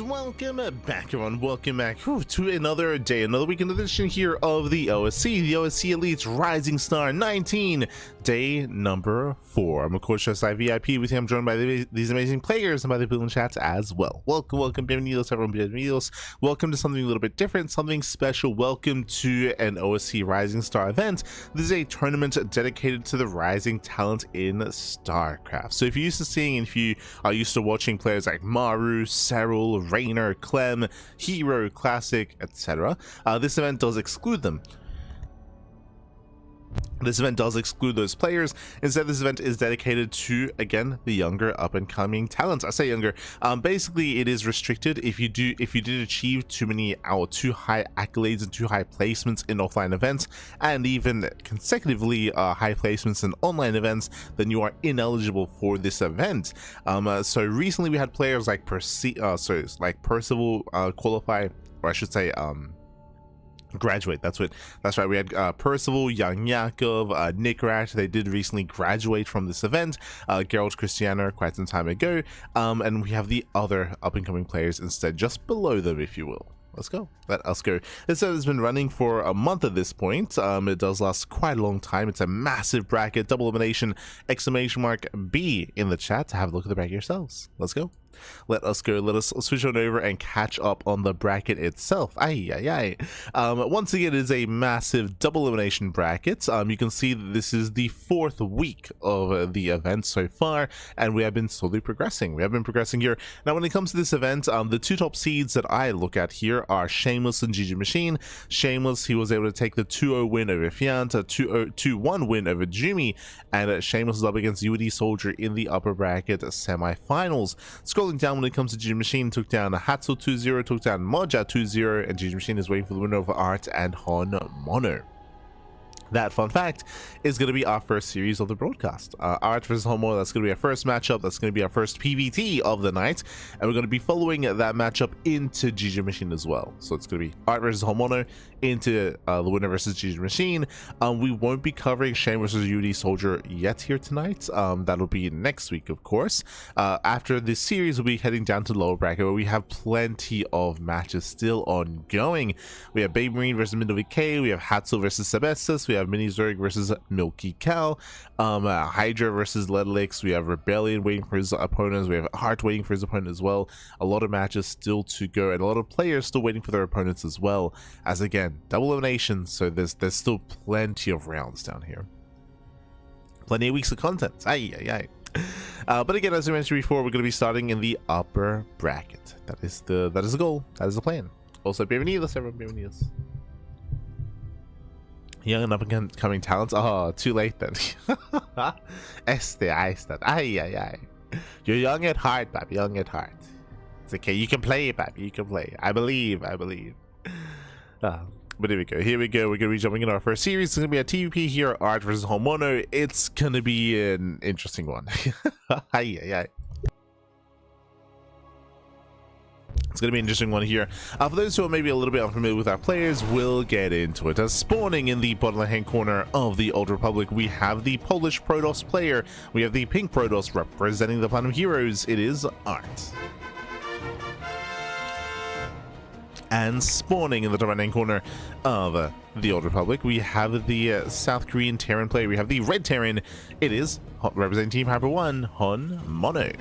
and welcome back, everyone. Welcome back to another day, another weekend edition here of the OSC Elite Rising Star 19, day number 4. I'm of course just VIP with him, joined by these amazing players and by the people in chats as well. Welcome, bienvenidos, everyone, bienvenidos. Welcome to something a little bit different, something special. Welcome to an OSC Rising Star event. This is a tournament dedicated to the rising talent in StarCraft. So if you're used to seeing, and if you are used to watching players like Maru, Serral, Raynor, Clem, Hero, Classic, etc., this event does exclude them. This event does exclude those players. Instead, this event is dedicated to, again, the younger up-and-coming talents. I say younger. Basically, it is restricted if you did achieve too high accolades and too high placements in offline events, and even consecutively high placements in online events, then you are ineligible for this event. So recently, we had players like Percival qualify, or I should say, graduate. That's right. We had Percival, Young Yakov, Nick Rat. They did recently graduate from this event. Geralt Cristiano quite some time ago, and we have the other up-and-coming players instead, just below them, if you will. Let us go. This set has been running for a month at this point. It does last quite a long time. It's a massive bracket, double elimination, exclamation mark B in the chat to have a look at the bracket yourselves. Let's go. Let us go. Let us switch on over and catch up on the bracket itself. Once again, it is a massive double elimination bracket. You can see that this is the 4th week of the event so far, and we have been slowly progressing. We have been progressing here. Now, when it comes to this event, the two top seeds that I look at here are Shameless and GgMaChine. Shameless, he was able to take the 2-0 win over Fiant, a 2-1 win over Jumi, and Shameless is up against UD Soldier in the upper bracket semi-finals. Scrolling down, when it comes to GgMaChine, took down Hatzel 2-0, took down Moja 2-0, and GgMaChine is waiting for the win over Art and Hon Mono. That, fun fact, is going to be our first series of the broadcast. Art versus Homo, that's going to be our first matchup. That's going to be our first PvT of the night. And we're going to be following that matchup into GgMaChine as well. So it's going to be Art versus Homono into the winner versus GgMaChine. We won't be covering Shane versus UD Soldier yet here tonight. That'll be next week, of course. After this series, we'll be heading down to the lower bracket, where we have plenty of matches still ongoing. We have Babe Marine versus MilkiCow. We have Hatzel versus Sebesdes. We have Mini Zerg versus MilkiCow, Hydra versus Ledlix. We have Rebellion waiting for his opponents. We have Heart waiting for his opponent as well. A lot of matches still to go, and a lot of players still waiting for their opponents as well. As again, double elimination, so there's still plenty of rounds down here. Plenty of weeks of content. But again, as I mentioned before, we're going to be starting in the upper bracket. That is the goal. That is the plan. Also, bienvenidos, everyone. Bienvenidos. Young and up-and-coming talents. Oh, too late then. You're young at heart, Bab. Young at heart. It's okay. You can play, Bab. You can play. I believe. But here we go. We're going to be jumping into our first series. It's going to be a TVP here, Art versus Homono. It's going to be an interesting one. It's going to be an interesting one here. For those who are maybe a little bit unfamiliar with our players, we'll get into it. Spawning in the bottom left-hand corner of the Old Republic, we have the Polish Protoss player. We have the pink Protoss representing the Platinum Heroes. It is Art. And spawning in the top right-hand corner of the Old Republic, we have the South Korean Terran player. We have the Red Terran. It is representing Team Hyper 1, Hon Mono.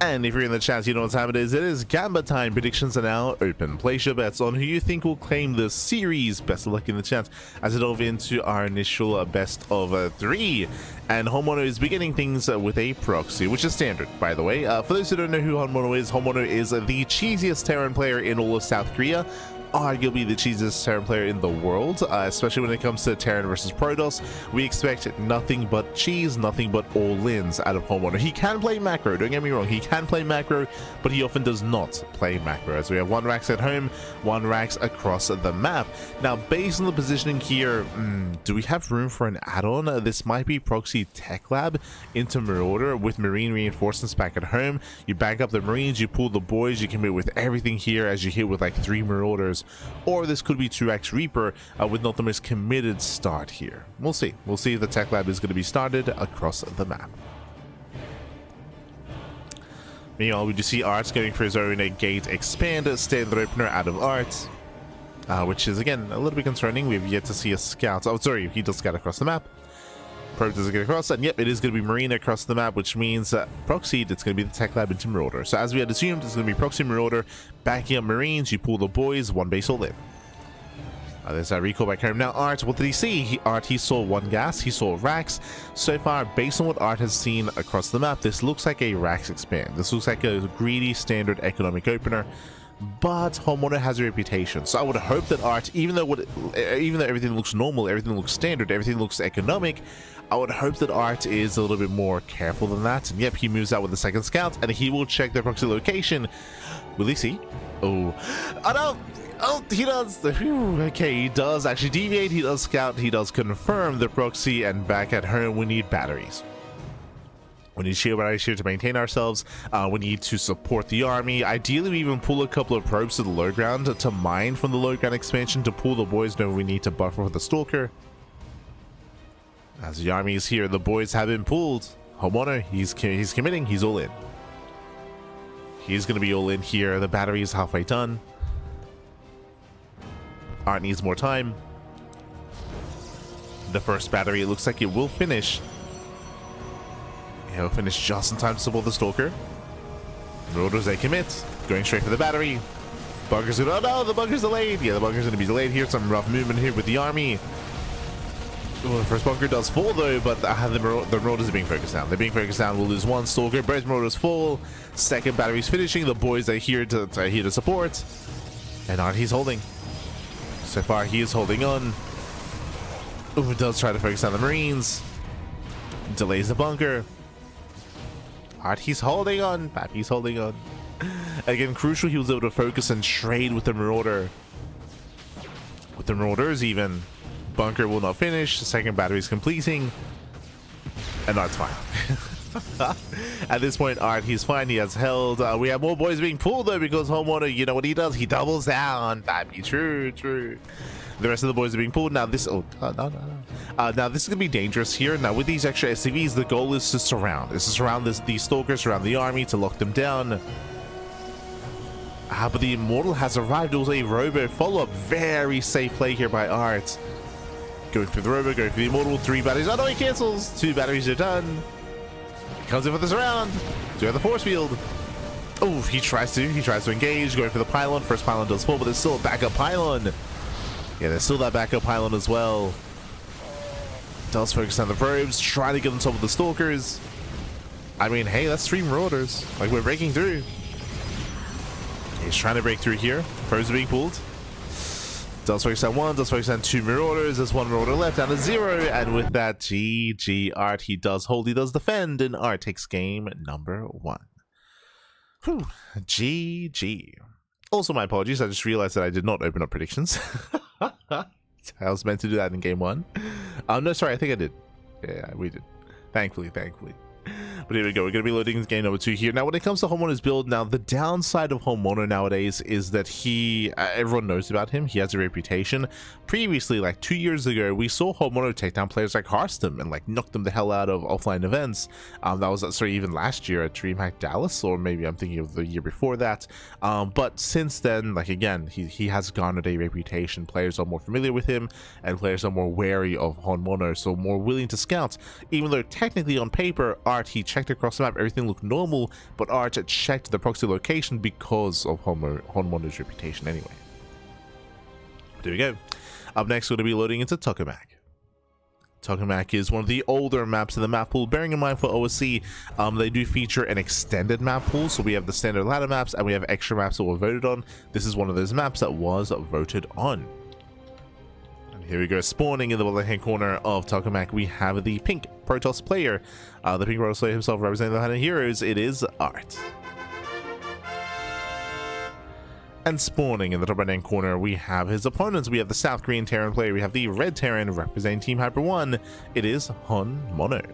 And if you're in the chat, you know what time it is. It is Gamba time. Predictions are now open. Place your bets on who you think will claim the series. Best of luck in the chat as we delve into our initial best of 3. And Homono is beginning things with a proxy, which is standard, by the way. For those who don't know who Homono is the cheesiest Terran player in all of South Korea. Arguably the cheesiest Terran player in the world, especially when it comes to Terran versus Protoss. We expect nothing but cheese, nothing but all-ins out of Homeowner. He can play macro, don't get me wrong, he can play macro, but he often does not play macro, as we have 1 Rax at home, 1 Rax across the map. Now, based on the positioning here, do we have room for an add-on? This might be Proxy Tech Lab into Marauder with Marine reinforcements back at home. You back up the Marines, you pull the boys, you can hit with everything here as you hit with like 3 Marauders. Or this could be 2x Reaper with not the most committed start here. We'll see. We'll see if the Tech Lab is going to be started across the map. Meanwhile, we do see Art going for his own gate expand standard opener out of Art, which is again a little bit concerning. We have yet to see a scout. Oh, sorry, he does scout across the map. Probe doesn't get across, and yep, it is going to be Marina across the map, which means Proxy, it's going to be the Tech Lab into Marauder. So as we had assumed, it's going to be Proxy Marauder backing up Marines. You pull the boys, one base all in. There's a recall back home. Now, Art, what did he see? He saw one gas, he saw racks. So far, based on what Art has seen across the map, this looks like a racks expand. This looks like a greedy standard economic opener. But Homeowner has a reputation, so I would hope that Art, even though everything looks normal, everything looks standard, everything looks economic, I would hope that Art is a little bit more careful than that. And yep, he moves out with the second scout, and he will check their proxy location. Will he see? Oh no! Oh, he does. Whew, okay, he does actually deviate. He does scout. He does confirm the proxy, and back at home, we need batteries. We need shield batteries here to maintain ourselves. We need to support the army. Ideally, we even pull a couple of probes to the low ground to mine from the low ground expansion to pull the boys when we need to buffer for the stalker. As the army is here, the boys have been pulled. Homeowner, he's committing. He's all in. He's going to be all in here. The battery is halfway done. Art needs more time. The first battery, it looks like it will finish. He'll finish just in time to support the stalker. Marauders, they commit. Going straight for the battery. Bunker's gonna, oh no, the bunker's delayed. Yeah, the bunker's gonna be delayed here. Some rough movement here with the army. Ooh, the first bunker does fall though, but the Marauders are being focused down. They're being focused down. We'll lose one stalker. Both Marauders fall. Second battery's finishing. The boys are here to support. And Art, he's holding. So far, he is holding on. Ooh, does try to focus on the Marines. Delays the bunker. Art, he's holding on. He's holding on. Again, crucial, he was able to focus and trade with the Marauder. With the Marauders even. Bunker will not finish. The second battery is completing. And Art's fine. At this point, Art, he's fine. He has held. We have more boys being pulled though, because Homeowner, you know what he does? He doubles down. That'd be true. The rest of the boys are being pulled. Now this, now this is gonna be dangerous here. Now with these extra SCVs, the goal is to surround. These stalkers, surround the army to lock them down. But the Immortal has arrived. It was a robo follow-up. Very safe play here by Art. Going for the robo, going for the Immortal. 3 batteries. Oh no, he cancels. 2 batteries are done. Comes in for the surround. Do you have the force field? Oh, he tries to engage, going for the pylon. First pylon does fall, but there's still a backup pylon. Yeah, there's still that backup pylon as well. Does focus on the probes, trying to get on top of the stalkers. I mean, hey, that's 3 Marauders. Like, we're breaking through. He's trying to break through here. Probes are being pulled. Does focus on 1, does focus on 2 Marauders. There's 1 Marauder left, down to 0. And with that, GG Art, he does hold, he does defend, and Art takes game number 1. Whew, GG. Also, my apologies, I just realized that I did not open up predictions. I was meant to do that in game 1. No, sorry, I think I did. Yeah, we did. Thankfully. But here we go. We're going to be loading game number 2 here. Now, when it comes to Homeowner's build, now the downside of Homeowner nowadays is that everyone knows about him. He has a reputation. Previously, like 2 years ago, we saw Homeowner take down players like Hearthstone and like knock them the hell out of offline events. That was, sorry, even last year at DreamHack Dallas, or maybe I'm thinking of the year before that. But since then, like again, he has garnered a reputation. Players are more familiar with him, and players are more wary of Homeowner, so more willing to scout. Even though technically on paper, Art, he checked across the map, everything looked normal, but Art checked the proxy location because of Homeowner's reputation anyway. There we go. Up next, we're going to be loading into Tokamak. Tokamak is one of the older maps in the map pool. Bearing in mind for OSC, they do feature an extended map pool, so we have the standard ladder maps and we have extra maps that were voted on. This is one of those maps that was voted on. Here we go, spawning in the left-hand corner of Tokamak, we have the pink Protoss player. The pink Protoss player himself representing the 100 heroes, it is Art. And spawning in the top right-hand corner, we have his opponents. We have the South Korean Terran player, we have the Red Terran representing Team Hyper 1, it is Mono. Here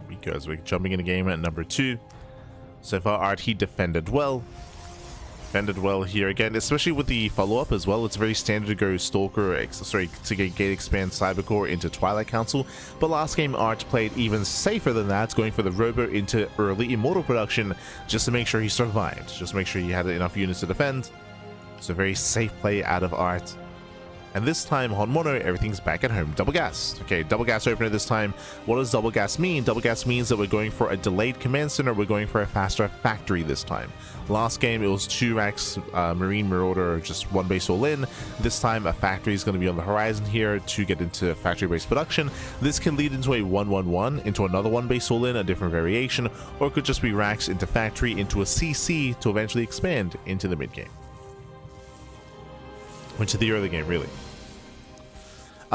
we go, as we're jumping into game at number 2. So far, Art, he defended well. defended well here again, especially with the follow-up as well. It's very standard to go Stalker, to get Gate Expand Cybercore into Twilight Council, but last game Art played even safer than that, going for the Robo into early Immortal production just to make sure he survived, just to make sure he had enough units to defend. So very safe play out of Art. And this time on Mono, everything's back at home. Double gas. Okay, double gas opener this time. What does double gas mean? Double gas means that we're going for a delayed command center. We're going for a faster factory this time. Last game, it was 2 racks Marine Marauder, just 1 base all in. This time, a factory is going to be on the horizon here to get into factory-based production. This can lead into a 1-1-1, into another 1 base all in, a different variation, or it could just be racks into factory, into a CC to eventually expand into the mid-game. Into the early game, really.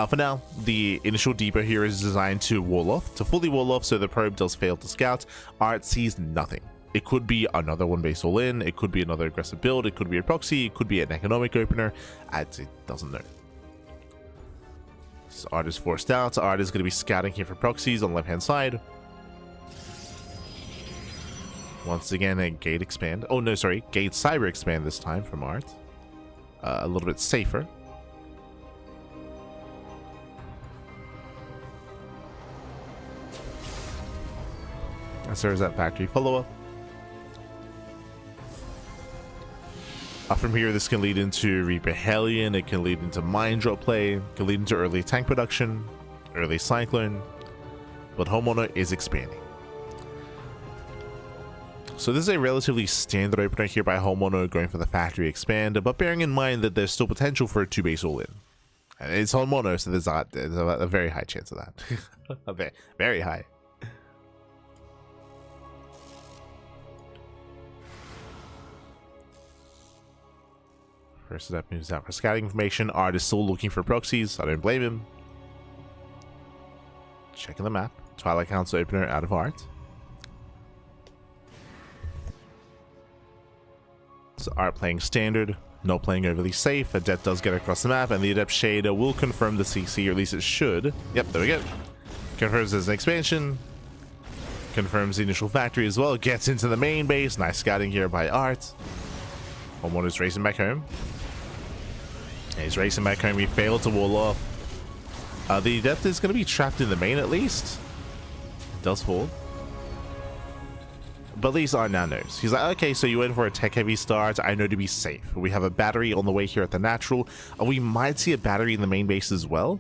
For now, the initial depot here is designed to wall off, to fully wall off, so the probe does fail to scout. Art sees nothing. It could be another 1 base all in, it could be another aggressive build, it could be a proxy, it could be an economic opener. It doesn't know. So Art is forced out. Art is going to be scouting here for proxies on the left hand side. Once again, a gate expand. Oh no, sorry, gate cyber expand this time from Art. A little bit safer. As there is that factory follow-up. From here, this can lead into Reaper Hellion, it can lead into Mine Drop play, it can lead into early tank production, early Cyclone, but Homeowner is expanding. So this is a relatively standard opener here by Homeowner, going for the factory expand, but bearing in mind that there's still potential for a 2 base all in. And it's Homeowner, so there's a very high chance of that. Very high. First step moves out for scouting information. Art is still looking for proxies. I don't blame him. Checking the map. Twilight Council opener out of Art. So Art playing standard, not playing overly safe. Adept does get across the map, and the Adept Shader will confirm the CC, or at least it should. Yep, there we go. Confirms there's an expansion. Confirms the initial factory as well. Gets into the main base. Nice scouting here by Art. Homeowner's racing back home. He's racing back home. He failed to wall off. The Adept is going to be trapped in the main at least. It does fall. But at least Art now knows. He's like, okay, so you went for a tech-heavy start. I know to be safe. We have a battery on the way here at the natural. We might see a battery in the main base as well.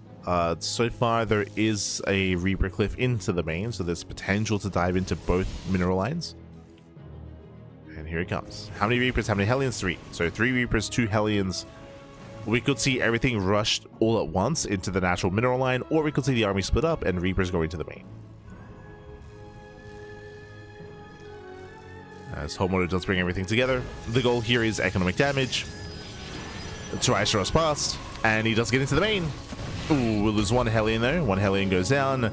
So far, there is a Reaper Cliff into the main, so there's potential to dive into both mineral lines. And here it comes. How many Reapers? How many Hellions? 3. So 3 Reapers, 2 Hellions. We could see everything rushed all at once into the natural mineral line, or we could see the army split up and Reapers go into the main. As Homeowner does bring everything together. The goal here is economic damage. Tries to rush past, and he does get into the main. Ooh, we'll lose 1 Hellion though. 1 Hellion goes down.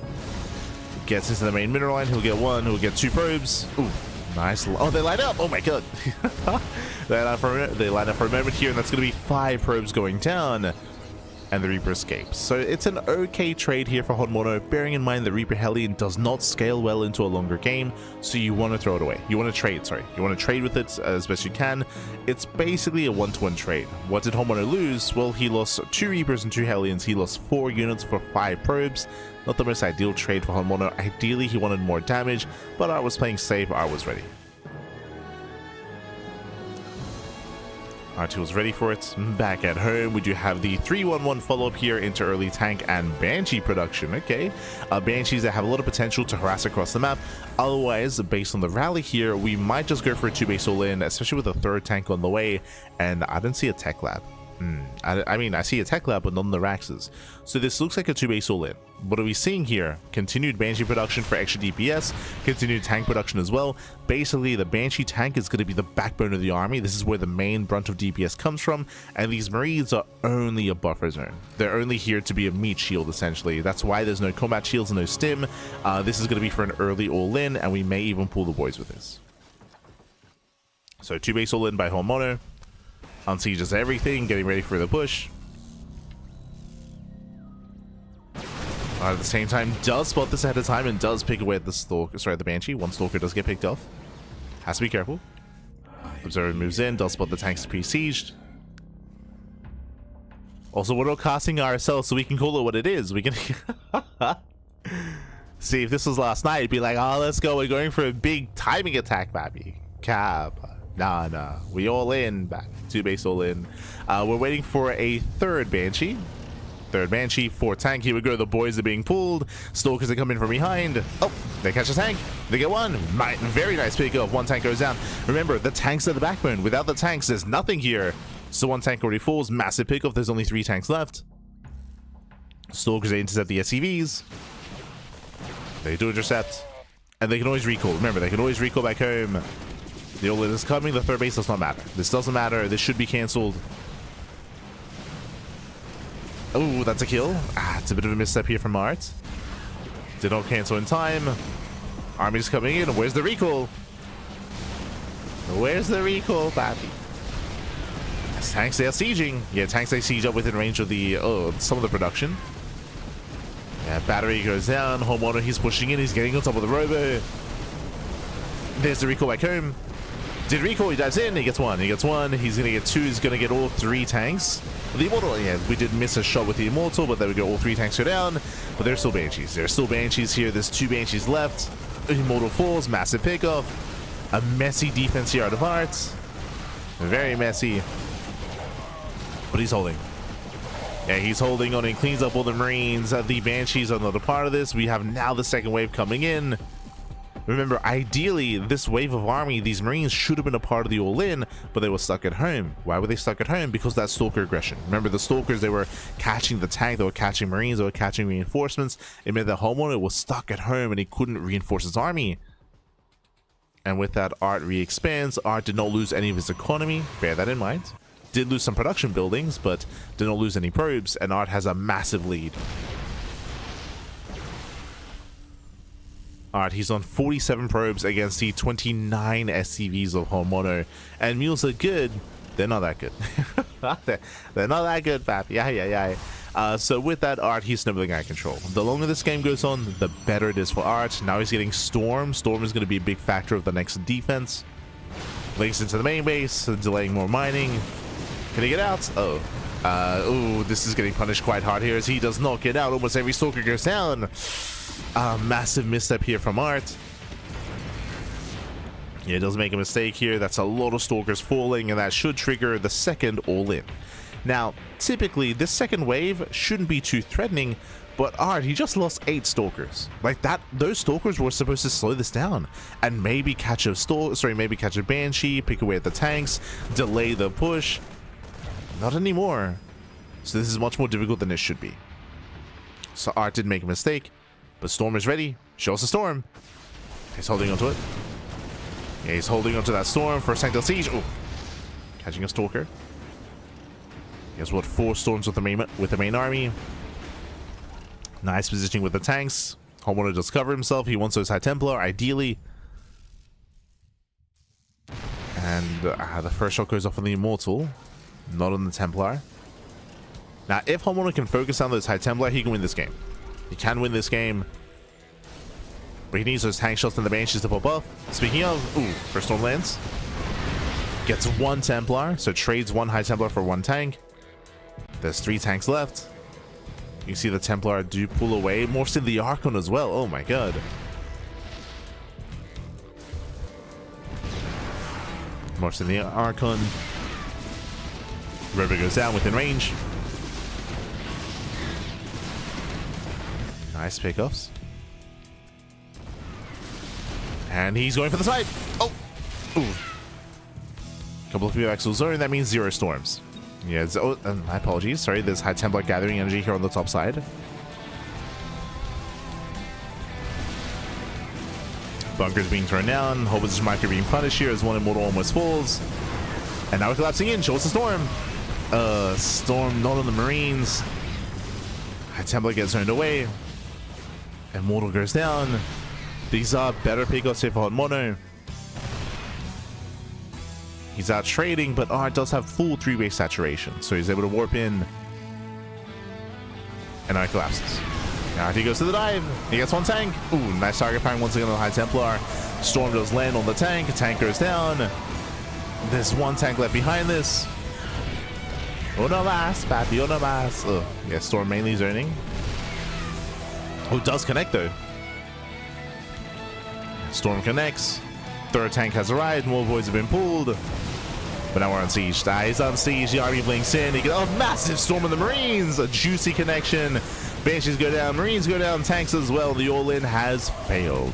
Gets into the main mineral line. He'll get 1. He'll get 2 probes. Ooh, nice. Oh, they line up. Oh my god. They line up for a moment here, and that's going to be 5 probes going down. And the Reaper escapes. So it's an okay trade here for Homeowner, bearing in mind that Reaper Hellion does not scale well into a longer game, so you want to throw it away. You want to trade, sorry. You want to trade with it as best you can. It's basically a 1-to-1 trade. What did Homeowner lose? Well, he lost 2 Reapers and 2 Hellions. He lost 4 units for 5 probes. Not the most ideal trade for Homeowner. Ideally, he wanted more damage, but Art was playing safe. Art was ready. Art was ready for it. Back at home, we do have the 3-1-1 follow-up here into early tank and Banshee production. Okay, Banshees that have a lot of potential to harass across the map. Otherwise, based on the rally here, we might just go for a 2 base all in, especially with a 3rd tank on the way. And I don't see a tech lab. I mean, I see a tech lab, but none of the Raxes. So this looks like a 2 base all in. What are we seeing here? Continued Banshee production for extra DPS, continued tank production as well. Basically, the Banshee tank is going to be the backbone of the army. This is where the main brunt of DPS comes from, and these Marines are only a buffer zone. They're only here to be a meat shield, essentially. That's why there's no combat shields and no stim. This is going to be for an early all in, and we may even pull the boys with this. So 2 base all in by Homeowner. Unsieges everything, getting ready for the push. At the same time, does spot this ahead of time and does pick away at the Stalker. Sorry, the Banshee. 1 Stalker does get picked off. Has to be careful. Observer moves in, does spot the tanks pre-sieged. Also, we're not casting ourselves, so we can call it what it is. We can see if this was last night, it'd be like, oh, let's go. We're going for a big timing attack, baby. Cab. Nah. We all in, baby. 2 base all in. We're waiting for a third Banshee. Third Banshee, 4 tank. Here we go. The boys are being pulled. Stalkers are coming from behind. Oh, they catch a tank. They get one. Very nice pick up. 1 tank goes down. Remember, the tanks are the backbone. Without the tanks, there's nothing here. So 1 tank already falls. Massive pickup. There's only 3 tanks left. Stalkers intercept the SCVs. They do intercept. And they can always recall. Remember, they can always recall back home. The All-In is coming. The third base does not matter. This doesn't matter. This should be cancelled. Oh, that's a kill. It's a bit of a misstep here from Art. Did not cancel in time. Army's coming in. Where's the recall? Where's the recall, baby? Tanks, they are sieging. Yeah, tanks, they siege up within range of the some of the production. Yeah, battery goes down. Homeowner, he's pushing in. He's getting on top of the robo. There's the recall back home. Did recall, he dives in, he gets 1. He gets 1. He's gonna get 2. He's gonna get all 3 tanks. The Immortal, yeah, we did miss a shot with the Immortal, but there we go. All 3 tanks go down. But there's still Banshees. There's still Banshees here. There's 2 Banshees left. Immortal falls. Massive pickoff. A messy defense here out of Hearts. Very messy. But he's holding. Yeah, he's holding on and cleans up all the Marines. The Banshees are another part of this. We have now the second wave coming in. Remember, ideally, this wave of army, these Marines should have been a part of the All-In, but they were stuck at home. Why were they stuck at home? Because that Stalker aggression. Remember, the Stalkers, they were catching the tank, they were catching Marines, they were catching reinforcements. It meant that Homeowner was stuck at home and he couldn't reinforce his army. And with that, Art re-expands. Art did not lose any of his economy. Bear that in mind. Did lose some production buildings, but did not lose any probes, and Art has a massive lead. Alright, he's on 47 probes against the 29 SCVs of Homono. And mules are good. They're not that good. They're not that good, pap. Yeah. So with that, Art, he's sniveling out of control. The longer this game goes on, the better it is for Art. Now he's getting Storm. Storm is going to be a big factor of the next defense. Links into the main base, delaying more mining. Can he get out? Oh, this is getting punished quite hard here as he does not get out. Almost every Stalker goes down. Massive misstep here from Art. Yeah, it does make a mistake here. That's a lot of Stalkers falling, and that should trigger the second All-In. Now, typically, this second wave shouldn't be too threatening, but Art, he just lost 8 Stalkers. Like that, those Stalkers were supposed to slow this down and maybe catch a Banshee, pick away at the tanks, delay the push. Not anymore. So this is much more difficult than it should be. So Art did make a mistake, but Storm is ready. Show us the Storm. He's holding onto it. Yeah, he's holding onto that Storm for Sanctal Siege. Oh, catching a Stalker. He has, what, 4 Storms with the main army. Nice positioning with the tanks. Homeowner does cover himself. He wants those High Templar, ideally. And the first shot goes off on the Immortal, not on the Templar. Now, if Homeowner can focus on those High Templar, he can win this game. He can win this game. But he needs those tank shots and the Banshees to pop up. Speaking of, first Storm lands. Gets 1 Templar, so trades 1 High Templar for 1 tank. There's 3 tanks left. You see the Templar do pull away. Morphs in the Archon as well. Oh my god. Morphs in the Archon. River goes down within range. Nice pickups. And he's going for the side. Oh! Ooh. Couple of few Axel zone. That means 0 Storms. Yeah, my apologies. Sorry, there's High Templar gathering energy here on the top side. Bunkers being turned down. Whole position marker being punished here as 1 Immortal almost falls. And now we're collapsing in. Show us the Storm. Storm not on the Marines. High Templar gets turned away. Immortal goes down. These are better pickups here for Mono. He's out trading, but Art does have full 3-way saturation, so he's able to warp in. And Art collapses. Now he goes to the dive. He gets 1 tank. Ooh, nice target firing once again on the High Templar. Storm does land on the tank. Tank goes down. There's one tank left behind this. Uno más, papi, uno más. Oh, yeah, Storm mainly zoning. Oh, does connect though. Storm connects. Third tank has arrived. More voids have been pulled. But now we're on siege. He's on siege. The army blinks in. He gets a massive storm of the Marines. A juicy connection. Banshees go down. Marines go down. Tanks as well. The all-in has failed.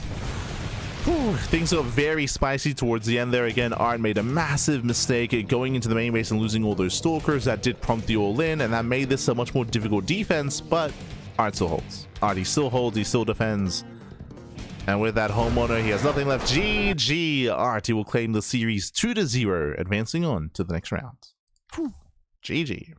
Whew, things got very spicy towards the end there. Again, Art made a massive mistake going into the main base and losing all those stalkers. That did prompt the all-in, and that made this a much more difficult defense, but Art still holds. Art, he still holds, he still defends. And with that homeowner, he has nothing left. GG Art, he will claim the series 2-0, advancing on to the next round. Whew, GG.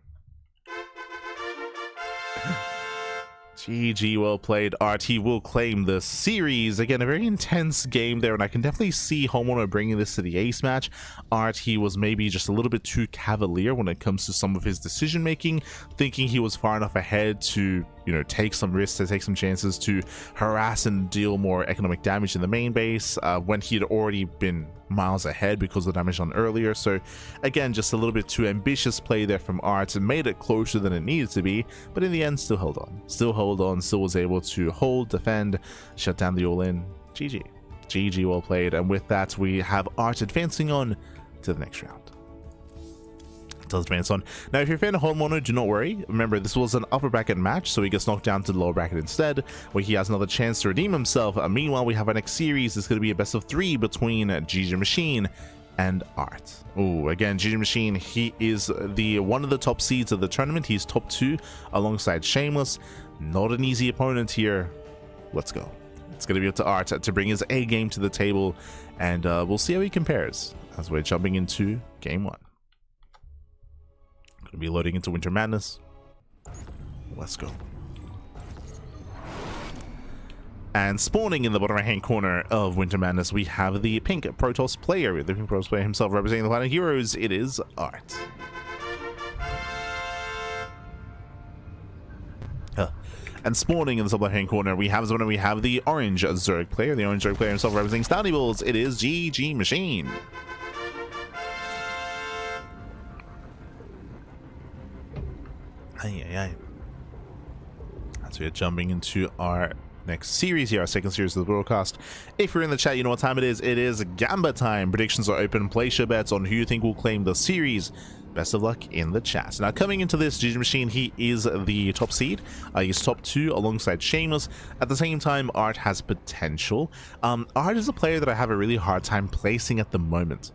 GG, well played, Art. He will claim the series. Again, a very intense game there, and I can definitely see Homeowner bringing this to the ace match. Art, he was maybe just a little bit too cavalier when it comes to some of his decision making, thinking he was far enough ahead to, you know, take some risks, to take some chances to harass and deal more economic damage in the main base when he had already been miles ahead because of the damage done earlier. So again, just a little bit too ambitious play there from Art, and made it closer than it needed to be, but in the end still held on, still was able to hold, defend, shut down the all-in. GG, well played. And with that, we have Art advancing on to the next round. Does advance on. Now, if you're a fan of Homeowner, do not worry. Remember, this was an upper bracket match, so he gets knocked down to the lower bracket instead, where he has another chance to redeem himself. Meanwhile, we have our next series. It's going to be a best of 3 between GgMaChine and Art. Oh, again, GgMaChine, he is the one of the top seeds of the tournament. He's top 2 alongside Shameless. Not an easy opponent here. Let's go. It's going to be up to Art to bring his A game to the table, and we'll see how he compares as we're jumping into game 1. Be loading into Winter Madness. Let's go. And spawning in the bottom right hand corner of Winter Madness, we have the pink Protoss player, the pink Protoss player himself representing the Planet Heroes. It is Art. And spawning in the top left hand corner, we have the orange Zerg player, the orange Zerg player himself representing Stouty Balls. It is GgMaChine. So we're jumping into our next series here, our second series of the broadcast. If you're in the chat, you know what time it is. It is Gamba time. Predictions are open. Place your bets on who you think will claim the series. Best of luck in the chat. Now, coming into this, GgMaChine, he is the top seed. He's top 2 alongside Shameless. At the same time, Art has potential. Art is a player that I have a really hard time placing at the moment.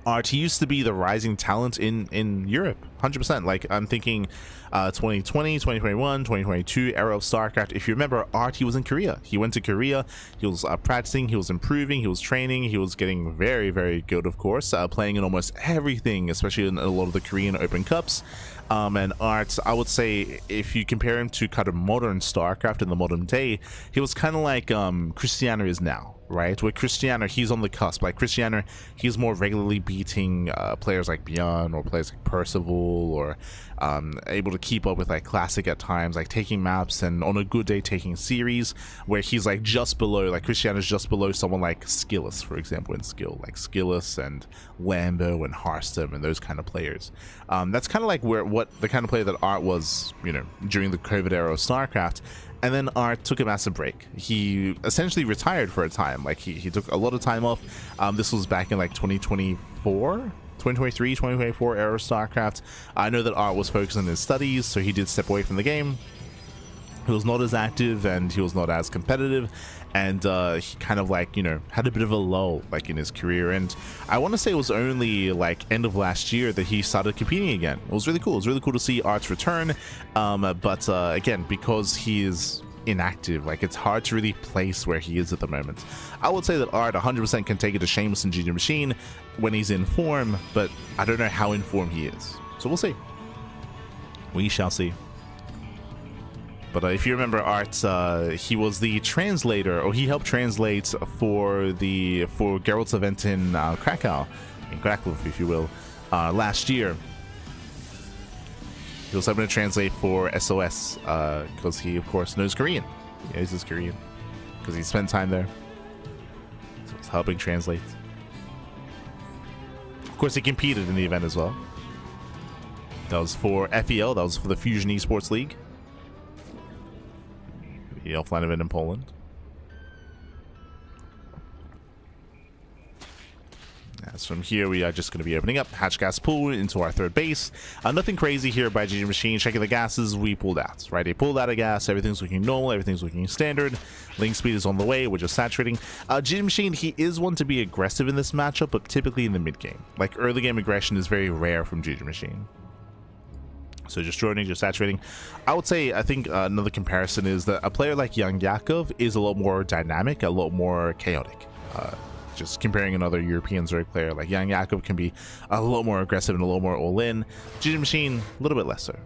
Art, he used to be the rising talent in Europe, 100%. Like, I'm thinking 2020, 2021, 2022 era of StarCraft. If you remember, Art, he was in Korea. He went to Korea. He was practicing, he was improving, he was training, he was getting very, very good, of course, playing in almost everything, especially in a lot of the Korean Open Cups. And Art, I would say, if you compare him to kind of modern StarCraft in the modern day, he was kind of like Cristiano is now, right? With Cristiano, he's on the cusp. Like Cristiano, he's more regularly beating players like Beyond or players like Percival, or able to keep up with like Classic at times, like taking maps, and on a good day taking series, where he's like just below, like Cristiano's just below someone like Skillus, for example, in skill, like Skillus and Lambo and Hearthstone and those kind of players. That's kind of like what the kind of player that Art was, you know, during the COVID era of StarCraft. And then Art took a massive break. He essentially retired for a time. Like he took a lot of time off. This was back in like 2023, 2024 era of StarCraft. I know that Art was focused on his studies, so he did step away from the game. He was not as active and he was not as competitive, and he kind of like, you know, had a bit of a lull like in his career. And I want to say it was only like end of last year that he started competing again. It was really cool. It was really cool to see Art's return, but again, because he is inactive, like it's hard to really place where he is at the moment. I would say that Art 100% can take it to Shameless and GgMaChine when he's in form, but I don't know how in form he is, so we'll see. We shall see. But if you remember Art, he was the translator, or he helped translate for Geralt's event in Krakow, in Krakow, if you will, last year. He was helping to translate for SOS, because he, of course, knows Korean. Yeah, he's Korean, because he spent time there. So he's helping translate. course, he competed in the event as well. That was for FEL, that was for the Fusion Esports League. The offline event in Poland. As from here, we are just going to be opening up hatch gas pool into our third base. Nothing crazy here by GgMaChine. Checking the gases, we pulled out, right? They pulled out of gas. Everything's looking normal. Everything's looking standard. Link speed is on the way. We're just saturating. GgMaChine, he is one to be aggressive in this matchup, but typically in the mid game. Like early game aggression is very rare from GgMaChine. So just droning, just saturating. I would say, I think another comparison is that a player like Young Yakov is a lot more dynamic, a lot more chaotic. Just comparing another European Zerg player like Young Yakov can be a lot more aggressive and a lot more all-in. GgMaChine, a little bit less so.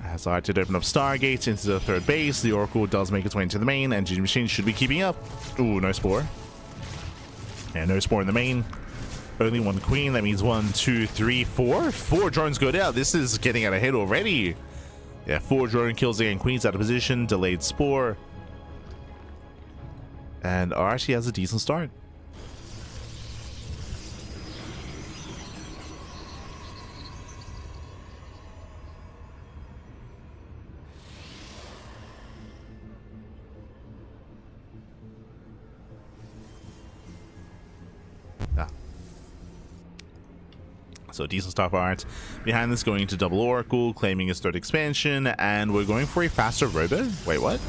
As I did open up Stargate into the third base, the Oracle does make its way into the main, and GgMaChine should be keeping up. Ooh, no Spore. And no Spore in the main. Only one queen. That means 1, 2, 3, 4. 4 drones go down. This is getting out of hit already. Yeah, 4 drone kills again. Queen's out of position. Delayed Spore. And actually has a decent start. So decent start for Art. Behind this, going into double Oracle, claiming his third expansion, and we're going for a faster Robo. Wait, what?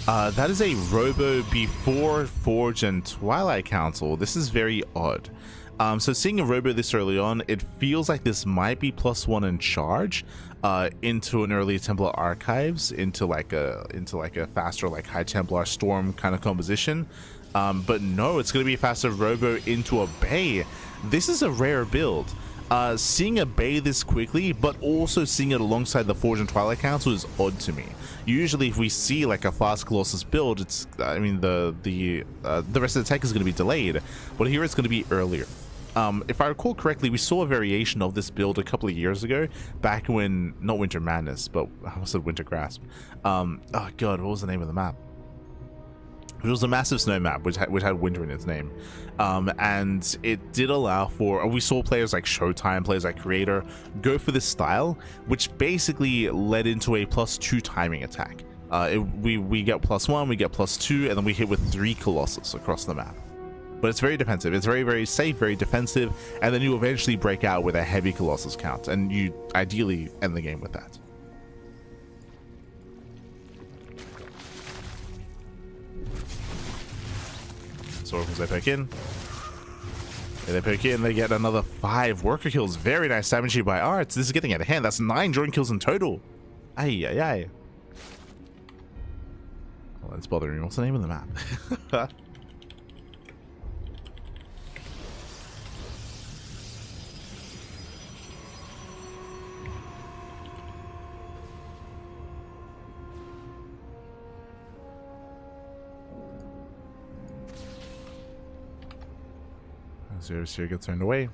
That is a Robo before Forge and Twilight Council. This is very odd. So seeing a Robo this early on, it feels like this might be +1 in charge into an early Templar Archives, into like a faster like High Templar Storm kind of composition. But no, it's going to be a faster Robo into a Bay. This is a rare build. Seeing a Bay this quickly, but also seeing it alongside the Forge and Twilight Council is odd to me. Usually if we see like a fast Colossus build, it's, I mean, the rest of the tech is going to be delayed, but here it's going to be earlier. If I recall correctly, we saw a variation of this build a couple of years ago, back when, not Winter Madness, but I almost said Winter Grasp. Oh god, what was the name of the map? It was a massive snow map which had winter in its name, and it did allow for, we saw players like Showtime, players like Creator go for this style, which basically led into a +2 timing attack. We get +1, we get +2, and then we hit with 3 Colossus across the map. But it's very defensive. It's very, very safe, very defensive, and then you eventually break out with a heavy Colossus count, and you ideally end the game with that. So as they poke in, and they poke in, they get another 5 worker kills. Very nice damage here by Arts. This is getting out of hand. That's 9 drone kills in total. Ay, ay, ay. Well, that's bothering me. What's the name of the map? Zero gets turned away.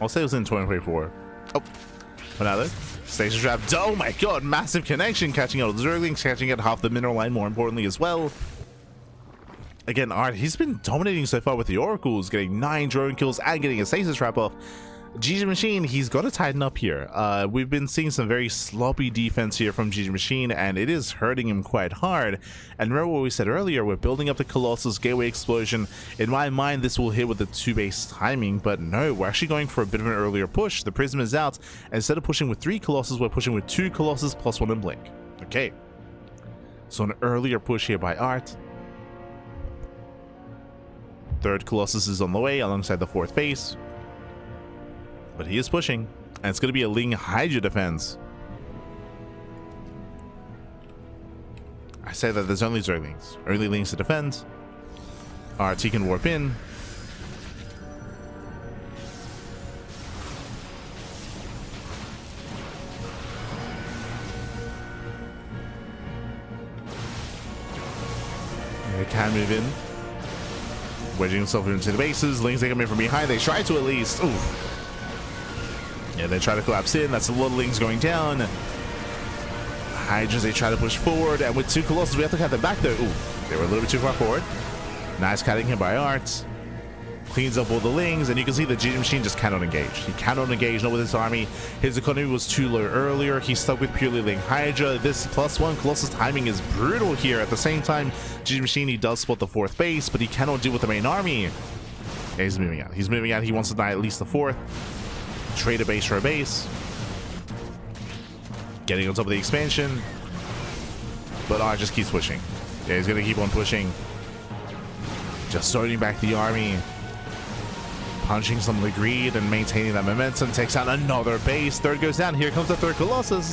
I'll say it was in 2024. Oh, another station trap. Oh my god, massive connection, catching out the Zerglings, catching out half the mineral line, more importantly as well. Again, Art, he's been dominating so far with the Oracles, getting 9 drone kills and getting a stasis trap off. GgMaChine, he's got to tighten up here. We've been seeing some very sloppy defense here from GgMaChine, and it is hurting him quite hard. And remember what we said earlier, we're building up the Colossus Gateway Explosion. In my mind, this will hit with the 2-base timing, but no, we're actually going for a bit of an earlier push. The Prism is out. Instead of pushing with 3 Colossus, we're pushing with 2 Colossus plus 1 in Blink. Okay. So an earlier push here by Art. Third Colossus is on the way alongside the 4th base. But he is pushing, and it's going to be a Ling Hydra defense. I say that there's only Zerglings. Early Lings to defend. RT can warp in. They can move in. Wedging himself into the bases. Lings, they come in from behind. They try to at least. Ooh. Yeah, they try to collapse in. That's a lot of Lings going down. Hydras, they try to push forward. And with 2 Colossus, we have to cut them back though. Ooh, they were a little bit too far forward. Nice cutting him by Art. Cleans up all the Lings, and you can see that GgMaChine just cannot engage. He cannot engage, not with his army. His economy was too low earlier. He's stuck with purely Ling Hydra. This +1 Colossus timing is brutal here. At the same time, GgMaChine, he does spot the 4th base, but he cannot deal with the main army. Yeah, he's moving out. He's moving out. He wants to deny at least the 4th. Trade a base for a base. Getting on top of the expansion. But Art just keeps pushing. Yeah, he's going to keep on pushing. Just starting back the army. Punching some of the greed and maintaining that momentum. Takes out another base. 3rd goes down. Here comes the 3rd Colossus.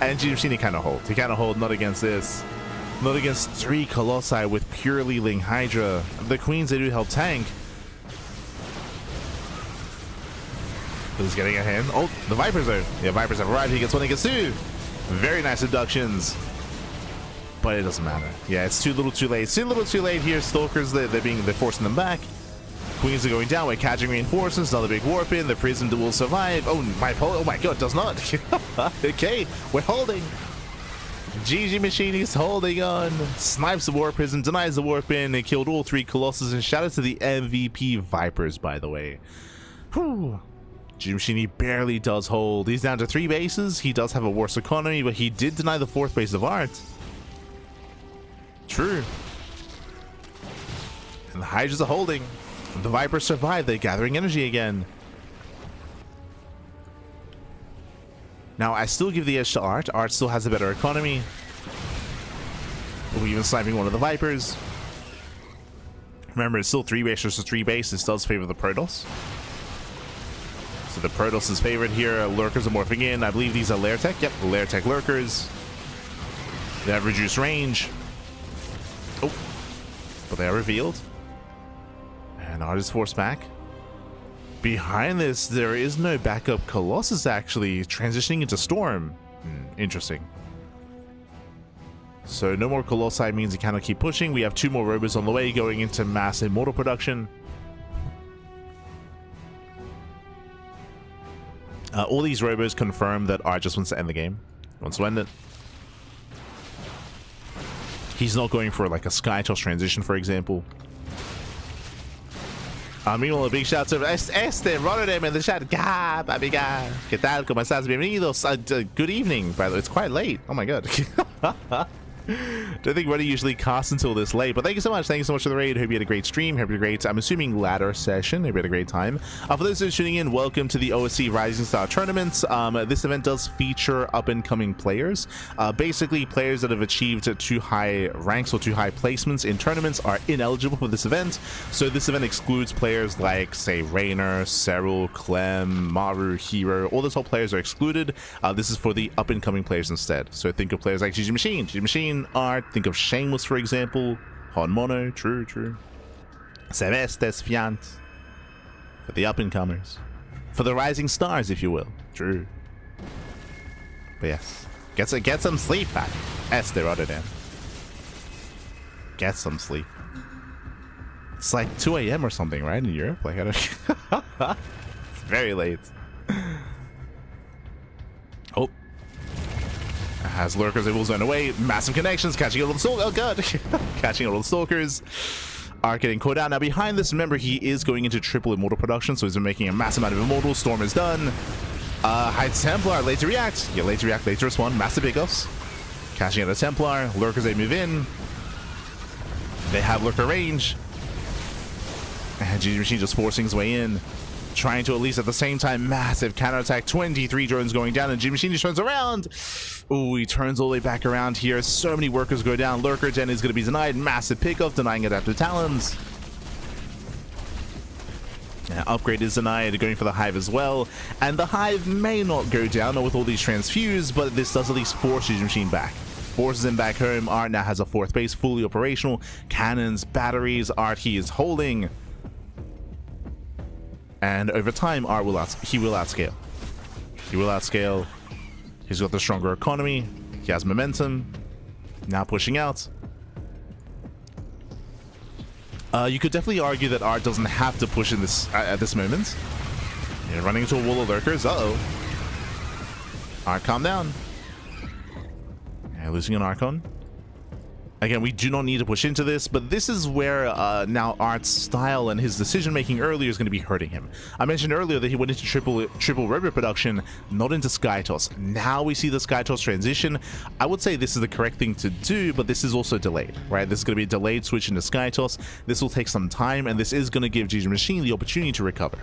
And GgMaChine cannot hold. He cannot hold. Not against this. Not against 3 Colossi with purely Ling Hydra. The Queens, they do help tank. But he's getting a hand. Oh, the Vipers though. Yeah, Vipers have arrived. He gets 1, he gets 2. Very nice abductions. But it doesn't matter. Yeah, it's too little too late. It's too little too late here. Stalkers, they're forcing them back. Queens are going down. We're catching reinforcements. Another big warp in. The Prism will survive. Oh my god, does not. Okay, we're holding. GgMaChine is holding on. Snipes the Warp Prism, denies the warp in. They killed all 3 Colossus. And shout out to the MVP Vipers, by the way. Whew. GgMaChine barely does hold. He's down to 3 bases. He does have a worse economy, but he did deny the 4th base of Art. True. And the Hydras are holding. The Vipers survive. They're gathering energy again. Now, I still give the edge to Art. Art still has a better economy. We're even sniping one of the Vipers. Remember, it's still 3 base versus 3 base. This does favor the Protoss. So the Protoss is favored here. Lurkers are morphing in. I believe these are Lair Tech. Yep, Lair Tech Lurkers. They have reduced range. Oh, but they are revealed. And Art is forced back. Behind this, there is no backup Colossus actually transitioning into Storm. Interesting. So no more Colossi means he cannot keep pushing. We have 2 more robots on the way going into mass Immortal production. All these robots confirm that Art just wants to end the game. Wants to end it. He's not going for like a Skytoss transition, for example. Meanwhile, a big shout to Rotterdam in the chat. Amiga. ¿Qué tal? ¿Cómo estás? Bienvenidos. Good evening, by the way. It's quite late. Oh my god. Don't think Roddy usually casts until this late, but thank you so much. Thank you so much for the raid. Hope you had a great stream. Hope you had a great, I'm assuming, ladder session. Hope you had a great time. For those who are tuning in, welcome to the OSC Rising Star tournaments. This event does feature up-and-coming players. Basically, players that have achieved 2 high ranks or 2 high placements in tournaments are ineligible for this event. So this event excludes players like, say, Raynor, Serral, Clem, Maru, Hero. All those whole players are excluded. This is for the up-and-coming players instead. So think of players like GgMaChine, Art. Think of Shameless, for example. Hon Mono, true. Sebesdes, Fiant. For the up-and-comers. For the rising stars, if you will. True. But yes. Get some sleep back. Esther Rotterdam. Get some sleep. It's like 2 a.m. or something, right? In Europe? Like, I don't... It's very late. Oh. Has Lurkers able to zone away. Massive connections. Catching all of the stalkers. Oh, God. Catching all of the stalkers. Are getting caught out. Now, behind this, remember, he is going into triple Immortal production, so he's been making a massive amount of Immortals. Storm is done. Hide Templar. Late to react. Yeah, late to react. Late to respond. Massive pickups. Catching out a Templar. Lurkers, they move in. They have Lurker range. And GgMaChine just forcing his way in. Trying to at least at the same time massive counterattack. 23 drones going down, and GgMaChine just turns around. Oh, he turns all the way back around here. So many workers go down. Lurker Gen is going to be denied. Massive pickup, denying Adaptive Talons. Yeah, upgrade is denied, going for the Hive as well. And the Hive may not go down with all these transfuse, but this does at least force GgMaChine back. Forces him back home. Art now has a 4th base, fully operational. Cannons, batteries. Art, he is holding. And over time, Art will outscale. He will outscale. He's got the stronger economy. He has momentum. Now pushing out. You could definitely argue that Art doesn't have to push in this at this moment. You're running into a wall of lurkers. Uh-oh. Art, calm down. Yeah, losing an Archon. Again, we do not need to push into this, but this is where now Art's style and his decision-making earlier is going to be hurting him. I mentioned earlier that he went into triple robot production, not into Skytoss. Now we see the Skytoss transition. I would say this is the correct thing to do, but this is also delayed, right? This is going to be a delayed switch into Skytoss. This will take some time, and this is going to give GgMaChine the opportunity to recover.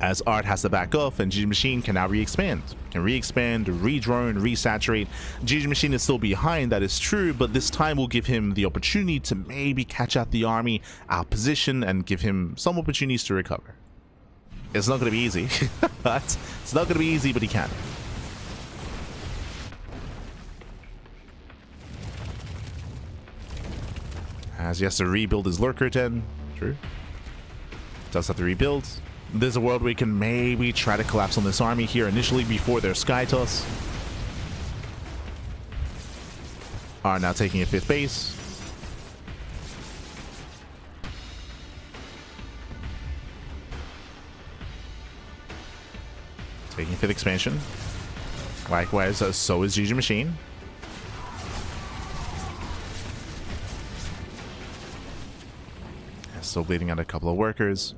As Art has to back off, and GgMaChine can now re-expand. Can re-expand, re-drone, re-saturate. GgMaChine is still behind, that is true, but this time will give him the opportunity to maybe catch out the army, out position, and give him some opportunities to recover. It's not going to be easy. It's not going to be easy, but he can. As he has to rebuild his lurker den. True. Does have to rebuild. There's a world where we can maybe try to collapse on this army here initially before their Skytoss. Are now taking a 5th base. Taking 5th expansion. Likewise, so is GgMaChine. Still bleeding out a couple of workers.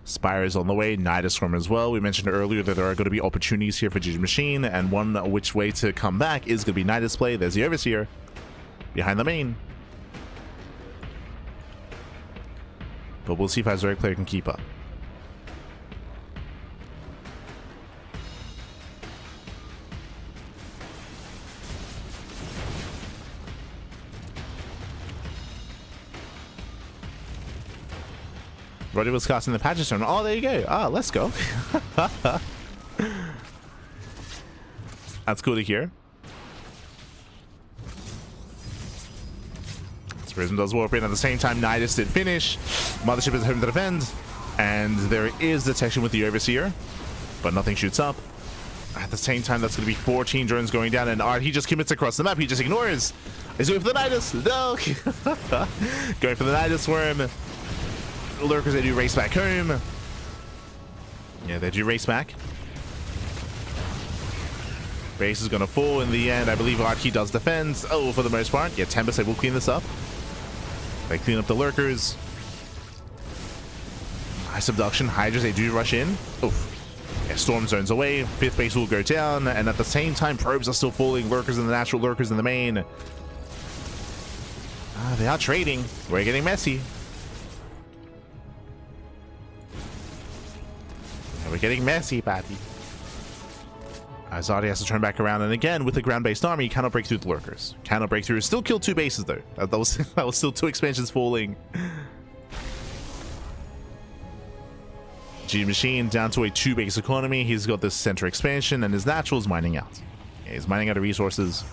Spire is on the way, Nidus Swarm as well. We mentioned earlier that there are going to be opportunities here for GgMaChine, and one which way to come back is going to be Nidus play. There's the Overseer behind the main. But we'll see if Azure player can keep up. Roddy was casting the Patches Stone. Oh, there you go. Ah, let's go. That's cool to hear. Prism does warp in at the same time. Nidus did finish. Mothership is home to defend. And there is detection with the Overseer, but nothing shoots up. At the same time, that's going to be 14 drones going down, and Art, he just commits across the map. He just ignores. He's going for the Nidus. No. Going for the Nidus Worm. Lurkers, they do race back home. Yeah, they do race back. Base is going to fall in the end. I believe Art, does defend. Oh, for the most part. Yeah, Tempest, they will clean this up. They clean up the Lurkers. Nice abduction. Hydras, they do rush in. Oof. Yeah, Storm zones away. 5th base will go down. And at the same time, probes are still falling. Lurkers in the natural, Lurkers in the main. They are trading. We're getting messy. We're getting messy, Pappy. Azadi has to turn back around, and again, with the ground-based army, cannot break through the Lurkers. Cannot break through. Still killed 2 bases, though. That was still 2 expansions falling. GgMaChine down to a 2-base economy. He's got this center expansion, and his natural is mining out. Yeah, he's mining out of resources.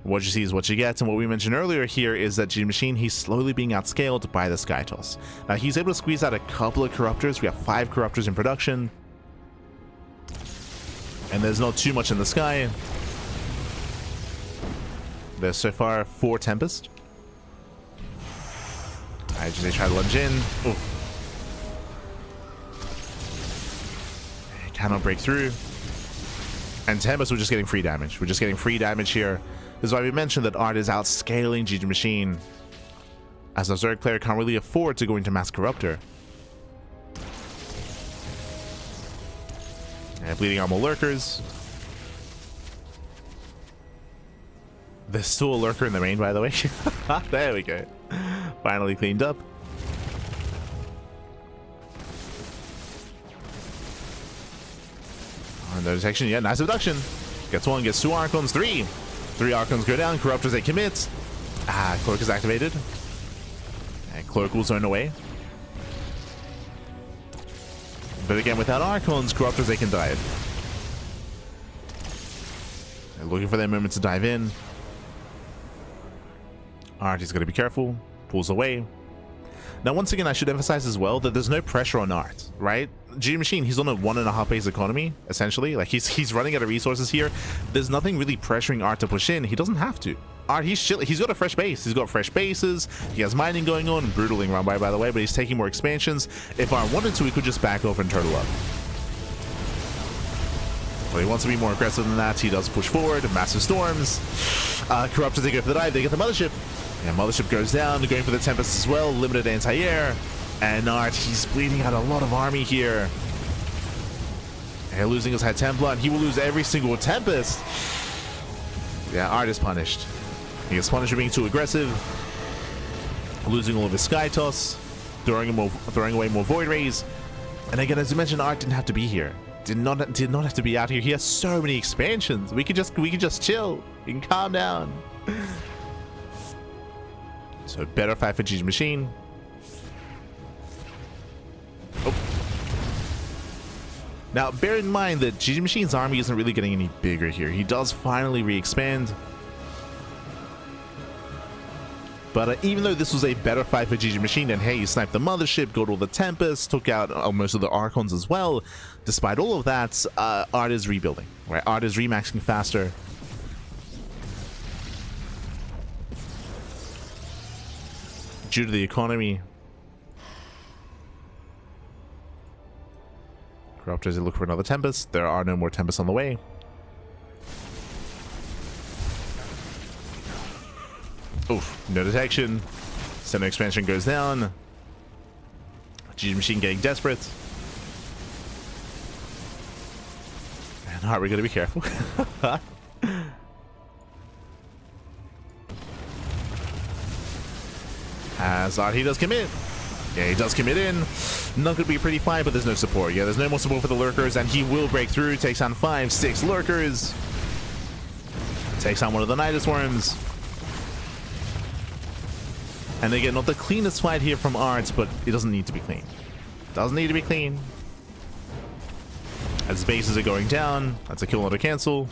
What you see is what you get, and what we mentioned earlier here is that GgMaChine, he's slowly being outscaled by the Skytoss. Now, he's able to squeeze out a couple of Corruptors. We have 5 Corruptors in production. And there's not too much in the sky. There's so far 4 Tempest. They try to lunge in. Ooh. Cannot break through. And Tempest, we're just getting free damage. We're just getting free damage here. This is why we mentioned that Art is outscaling GgMaChine, as a Zerg player can't really afford to go into Mass Corruptor. And bleeding armor Lurkers. There's still a Lurker in the main, by the way. There we go. Finally cleaned up. Oh, no detection. Yeah, nice abduction. Gets 1, gets 2 Archons, 3. 3 Archons go down. Corruptors, they commit. Cloak is activated. And Cloak will zone away. But again, without Archons, Corruptors, they can dive. They're looking for their moment to dive in. Art is going to be careful. Pulls away. Now, once again, I should emphasize as well that there's no pressure on Art, right? GgMaChine, he's on a 1.5 base economy, essentially. Like, he's running out of resources here. There's nothing really pressuring Art to push in. He doesn't have to. Art, he's chilling. He's got a fresh base. He's got fresh bases. He has mining going on. Brutaling run by the way, but he's taking more expansions. If Art wanted to, he could just back off and turtle up. But he wants to be more aggressive than that. He does push forward. Massive storms. Corruptors, they go for the dive. They get the mothership. Yeah, mothership goes down. They're going for the Tempest as well. Limited anti-air. And Art, he's bleeding out a lot of army here. And losing his High Templar, and he will lose every single Tempest. Yeah, Art is punished. He gets punished for being too aggressive, losing all of his Sky Toss, throwing away more Void Rays. And again, as you mentioned, Art didn't have to be here. Did not have to be out here. He has so many expansions. We could just chill. We can calm down. So better fight for GgMaChine. Oh. Now, bear in mind that GgMaChine's army isn't really getting any bigger here. He does finally re-expand. But even though this was a better fight for GgMaChine, and hey, he sniped the mothership, got all the Tempests, took out most of the Archons as well, despite all of that, Art is rebuilding, right? Art is remaxing faster. Due to the economy. Corruptors, they look for another Tempest. There are no more Tempests on the way. Oof, no detection. Center expansion goes down. GgMaChine getting desperate. And Art, we gotta be careful. As Art, he does commit. Yeah, he does commit in. Not gonna be a pretty fight, but there's no support. Yeah, there's no more support for the lurkers, and he will break through. Takes on 5-6 lurkers. Takes on one of the Nidus Worms. And again, not the cleanest fight here from Art, but it doesn't need to be clean. Doesn't need to be clean. As bases are going down, that's a kill, not a cancel.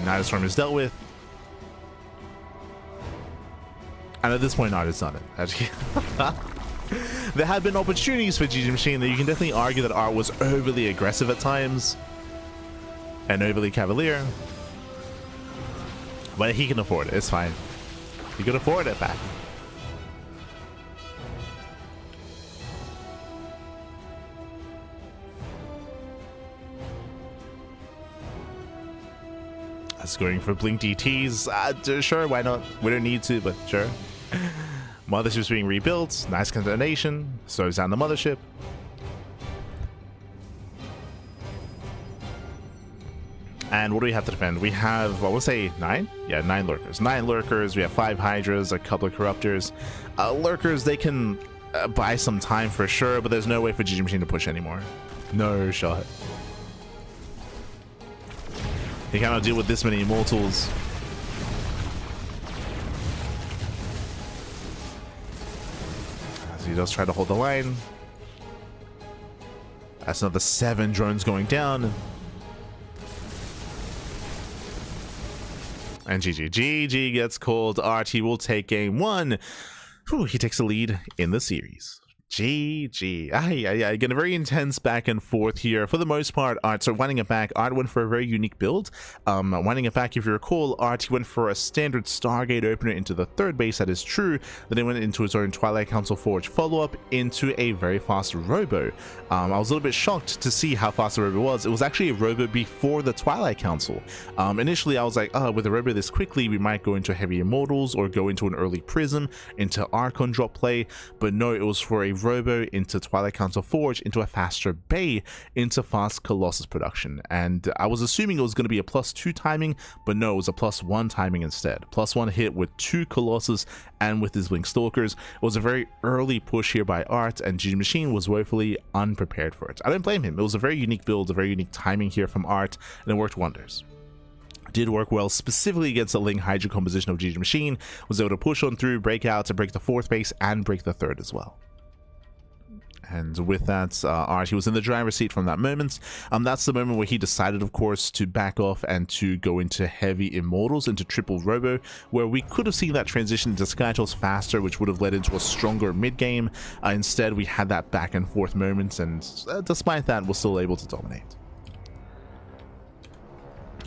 Nidus Worm is dealt with. And at this point, Art has done it. There have been opportunities for GgMaChine that you can definitely argue that Art was overly aggressive at times. And overly cavalier. But he can afford it, it's fine. He can afford it back. That's going for Blink DTs. Sure, why not? We don't need to, but sure. Mothership's being rebuilt. Nice contamination. Slows down the mothership. And what do we have to defend? We have, well, we'll say 9? Yeah, 9 lurkers. 9 lurkers. We have 5 hydras, a couple of corruptors. Lurkers, they can buy some time for sure, but there's no way for GgMaChine to push anymore. No shot. He cannot deal with this many immortals. As he does try to hold the line. That's another 7 drones going down. And GG gets called. Art, he will take game 1. Whew, he takes the lead in the series. GG. Again, a very intense back and forth here. For the most part, Art, so winding it back, Art went for a very unique build. Winding it back, if you recall, Art, he went for a standard Stargate opener into the 3rd base, that is true. Then he went into his own Twilight Council Forge follow-up into a very fast Robo. I was a little bit shocked to see how fast the Robo was. It was actually a Robo before the Twilight Council. Initially, I was like, oh, with a Robo this quickly, we might go into Heavy Immortals or go into an early Prism, into Archon drop play. But no, it was for a Robo into Twilight Council Forge, into a faster Bay, into fast Colossus production. And I was assuming it was going to be a +2 timing, but no, it was a +1 timing instead. +1 hit with 2 Colossus and with his Blink Stalkers. It was a very early push here by Art, and GgMaChine was woefully unprepared for it. I don't blame him. It was a very unique build, a very unique timing here from Art, and it worked wonders. Did work well, specifically against the Ling Hydra composition of GgMaChine. Was able to push on through, break out to break the 4th base and break the 3rd as well. And with that, Art, he was in the driver's seat from that moment. That's the moment where he decided, of course, to back off and to go into Heavy Immortals, into triple Robo, where we could have seen that transition into Skytoss faster, which would have led into a stronger mid-game. Instead, we had that back and forth moment, and despite that, we're still able to dominate.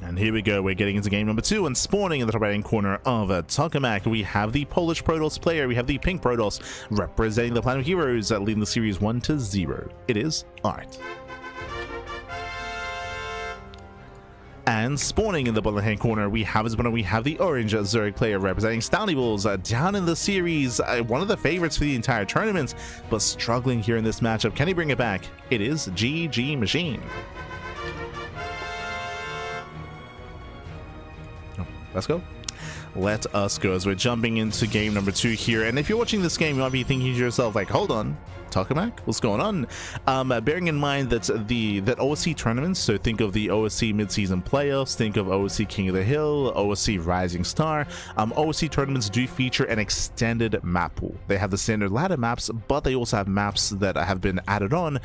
And here we go, we're getting into game number 2, and spawning in the top right hand corner of Tokamak, we have the Polish Protoss player, we have the pink Protoss representing the Planet of Heroes, leading the series 1-0. It is Art. And spawning in the bottom hand corner, we have the orange Zerg player representing Stanley Bulls, down in the series, one of the favorites for the entire tournament, but struggling here in this matchup. Can he bring it back? It is GgMaChine. Let's go. Let us go as we're jumping into game number 2 here. And if you're watching this game, you might be thinking to yourself, like, hold on, Tokamak, what's going on? Bearing in mind that that OSC tournaments, so think of the OSC mid-season playoffs, think of OSC King of the Hill, OSC Rising Star. OSC tournaments do feature an extended map pool. They have the standard ladder maps, but they also have maps that have been added on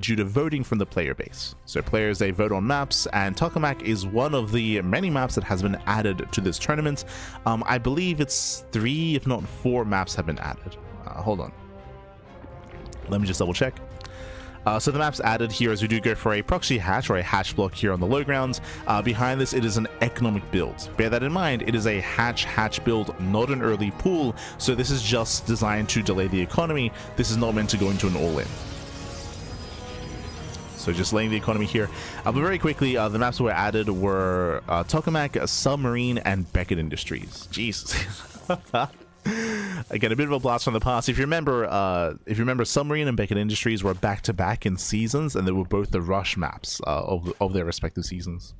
due to voting from the player base. So players, they vote on maps, and Tokamak is one of the many maps that has been added to this tournament. I believe it's 3, if not 4 maps have been added. Hold on. Let me just double check. So the map's added here as we do go for a proxy hatch or a hatch block here on the low grounds. Behind this, it is an economic build. Bear that in mind, it is a hatch build, not an early pool. So this is just designed to delay the economy. This is not meant to go into an all-in. So just laying the economy here. But very quickly, the maps that were added were Tokamak, Submarine, and Beckett Industries. Jeez. Again, a bit of a blast from the past. If you remember, Submarine and Beckett Industries were back-to-back in seasons, and they were both the rush maps of their respective seasons.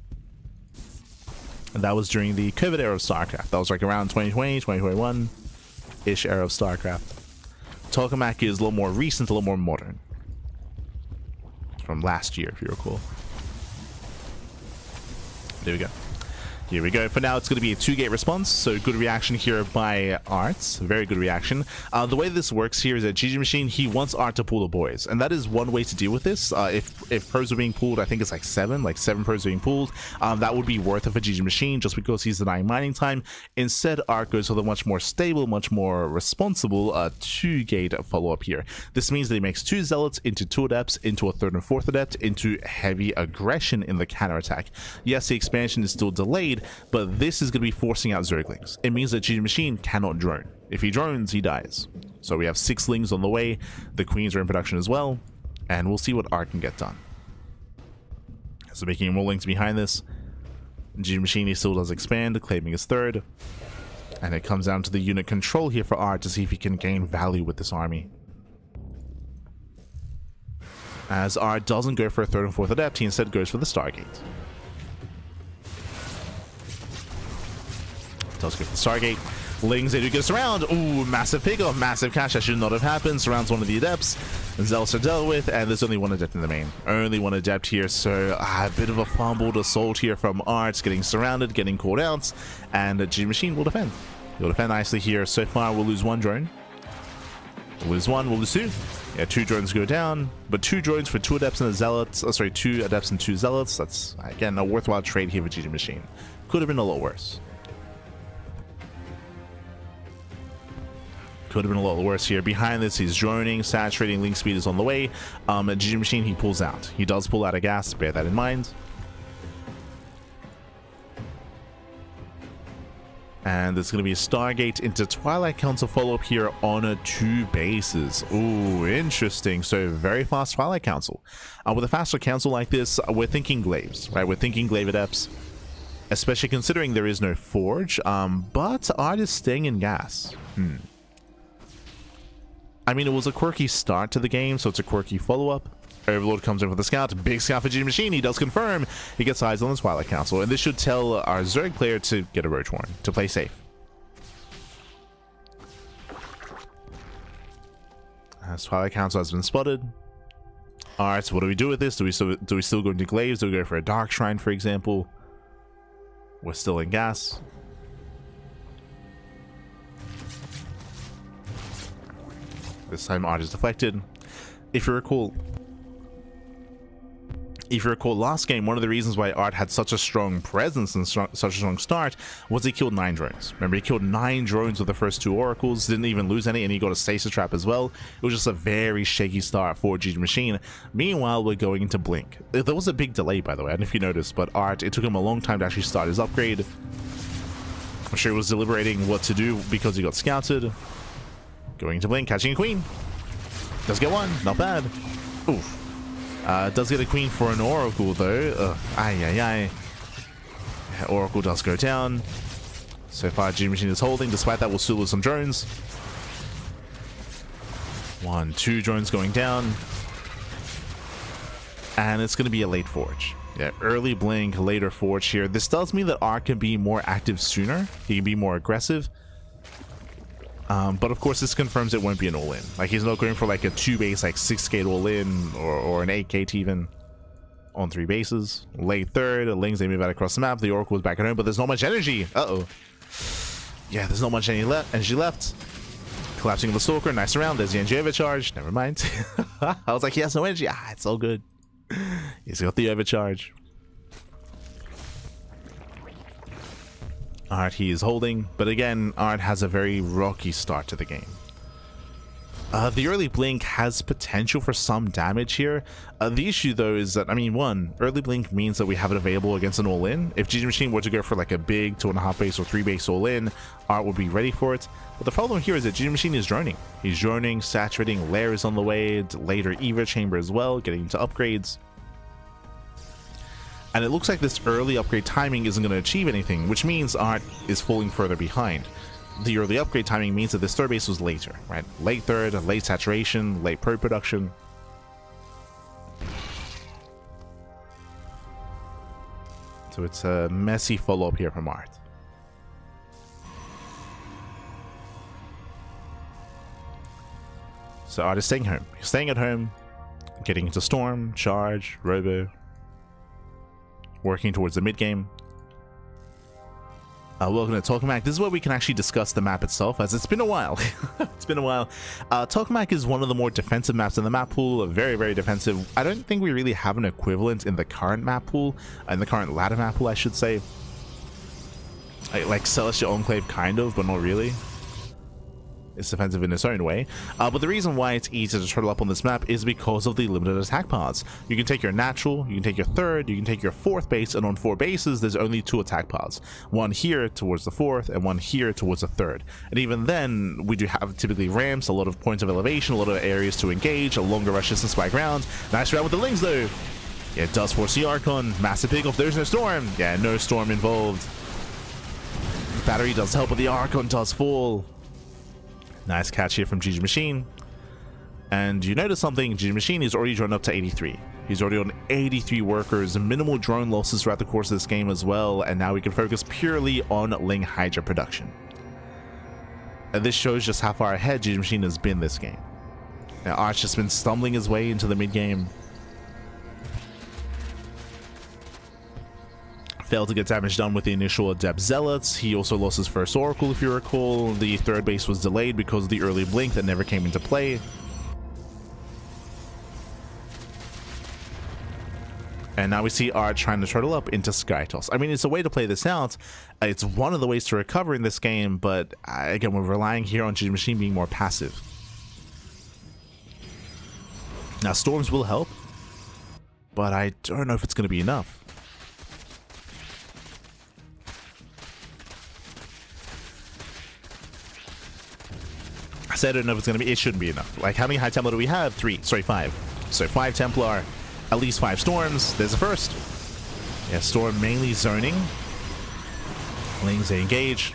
And that was during the COVID era of StarCraft. That was like around 2020, 2021-ish era of StarCraft. Tokamak is a little more recent, a little more modern. From last year, if you recall. There we go. Here we go. For now, it's going to be a 2-gate response, so good reaction here by Arts. Very good reaction. The way this works here is that GgMaChine, he wants Art to pull the boys, and that is one way to deal with this. If pros are being pulled, I think it's like 7 pros being pulled, that would be worth it for GgMaChine just because he's denying mining time. Instead, Art goes for the much more stable, much more responsible 2-gate follow-up here. This means that he makes 2 Zealots into 2 Adepts, into a 3rd and 4th Adept, into heavy aggression in the counterattack. Yes, the expansion is still delayed, but this is going to be forcing out Zerglings. It means that GgMaChine cannot drone. If he drones, he dies. So we have 6 Lings on the way. The Queens are in production as well, and we'll see what Art can get done. So making more Lings behind this. GgMaChine still does expand, claiming his 3rd. And it comes down to the unit control here for Art to see if he can gain value with this army. As Art doesn't go for a 3rd and 4th Adept, he instead goes for the Stargate. Does go for the Stargate. Lings, they do get surround. Ooh, massive pickoff, massive cash. That should not have happened. Surrounds one of the Adepts. Zealots are dealt with, and there's only 1 Adept in the main. Only 1 Adept here, so a bit of a fumbled assault here from Arts, getting surrounded, getting called out, and GgMaChine will defend. He'll defend nicely here. So far, we'll lose 1 drone. We'll lose 1, we'll lose 2. Yeah, 2 drones go down, but 2 drones for 2 Adepts and a Zealots. 2 Adepts and 2 Zealots. That's, again, a worthwhile trade here for GgMaChine. Could have been a lot worse. Could have been a lot worse here. Behind this, he's droning, saturating, link speed is on the way. GgMaChine, he pulls out. He does pull out of gas, bear that in mind. And there's going to be a Stargate into Twilight Council follow-up here on 2 bases. Ooh, interesting. So very fast Twilight Council. With a faster council like this, we're thinking Glaives, right? We're thinking Glaive Adepts, especially considering there is no Forge, but Art is staying in gas. I mean, it was a quirky start to the game, so it's a quirky follow-up. Overlord comes in for the scout. Big scout for GgMaChine. He does confirm. He gets eyes on the Twilight Council, and this should tell our Zerg player to get a Roach Warren, to play safe. As Twilight Council has been spotted. Alright, so what do we do with this? Do we still go into Glaives? Do we go for a Dark Shrine, for example? We're still in gas. This time Art is deflected. If you recall, If you recall last game, one of the reasons why Art had such a strong presence and such a strong start was he killed 9 drones. Remember, he killed 9 drones with the first 2 oracles, didn't even lose any, and he got a stasis trap as well. It was just a very shaky start for GgMaChine. Meanwhile, we're going into Blink. There was a big delay, by the way, I don't know if you noticed, but Art, it took him a long time to actually start his upgrade. I'm sure he was deliberating what to do because he got scouted. Going into Blink, catching a queen. Does get one, not bad. Oof. Does get a queen for an oracle though. Oracle does go down. So far GgMaChine is holding. Despite that, we'll still lose some drones. 1, 2 drones going down. And it's going to be a late forge. Yeah, early blink, later forge here. This does mean that Art can be more active sooner. He can be more aggressive. But of course this confirms it won't be an all-in. Like, he's not going for like a 2 base, like 6 gate all-in, or an 8 gate even on 3 bases. Late third, Lings, they move out across the map. The Oracle is back at home, but there's not much energy. Yeah, there's not much energy left. Collapsing of the Stalker, nice round. There's the energy overcharge. Never mind. I was like, he has no energy. It's all good. He's got the overcharge. Art, he is holding, but again, Art has a very rocky start to the game. The early blink has potential for some damage here. The issue though is that, I mean, 1, early blink means that we have it available against an all-in. If GgMaChine were to go for like a big 2.5 base or 3 base all-in, Art would be ready for it. But the problem here is that GgMaChine is droning. He's droning, saturating, layers on the way, later Eva chamber as well, getting into upgrades. And it looks like this early upgrade timing isn't going to achieve anything, which means Art is falling further behind. The early upgrade timing means that this third base was later, right? Late third, late saturation, late pro production. So it's a messy follow-up here from Art. So Art is staying home. He's staying at home, getting into Storm, Charge, Robo. Working towards the mid game. Welcome to Tokamak. This is where we can actually discuss the map itself, as it's been a while. It's been a while. Tokamak is one of the more defensive maps in the map pool. Very, very defensive. I don't think we really have an equivalent in the current map pool, in the current ladder map pool, I should say. Like Celestial Enclave, kind of, but not really. It's defensive in its own way, but the reason why it's easy to turtle up on this map is because of the limited attack paths. You can take your natural, you can take your third, you can take your 4th base, and on 4 bases there's only 2 attack paths. 1 here towards the 4th and 1 here towards the 3rd. And even then, we do have typically ramps, a lot of points of elevation, a lot of areas to engage, a longer rush distance by ground. Nice round with the Lings though. Yeah, it does force the Archon. Massive pickoff. There's no Storm. Yeah, no Storm involved. Battery does help, but the Archon does fall. Nice catch here from GgMaChine. And you notice something, GgMaChine is already drawn up to 83. He's already on 83 workers, minimal drone losses throughout the course of this game as well, and now we can focus purely on Ling Hydra production. And this shows just how far ahead GgMaChine has been this game. Now Art's just been stumbling his way into the mid game. Failed to get damage done with the initial Adept Zealots. He also lost his first Oracle, if you recall. The 3rd base was delayed because of the early blink that never came into play. And now we see Art trying to turtle up into Sky Toss. I mean, it's a way to play this out. It's one of the ways to recover in this game, but again, we're relying here on GgMaChine being more passive. Now, Storms will help, but I don't know if it's going to be enough. I don't know if it's gonna be. It shouldn't be enough. Like, how many High Templar do we have? 5. So 5 Templar, at least 5 Storms. There's a first. Yeah, Storm mainly zoning. Lings, they engage.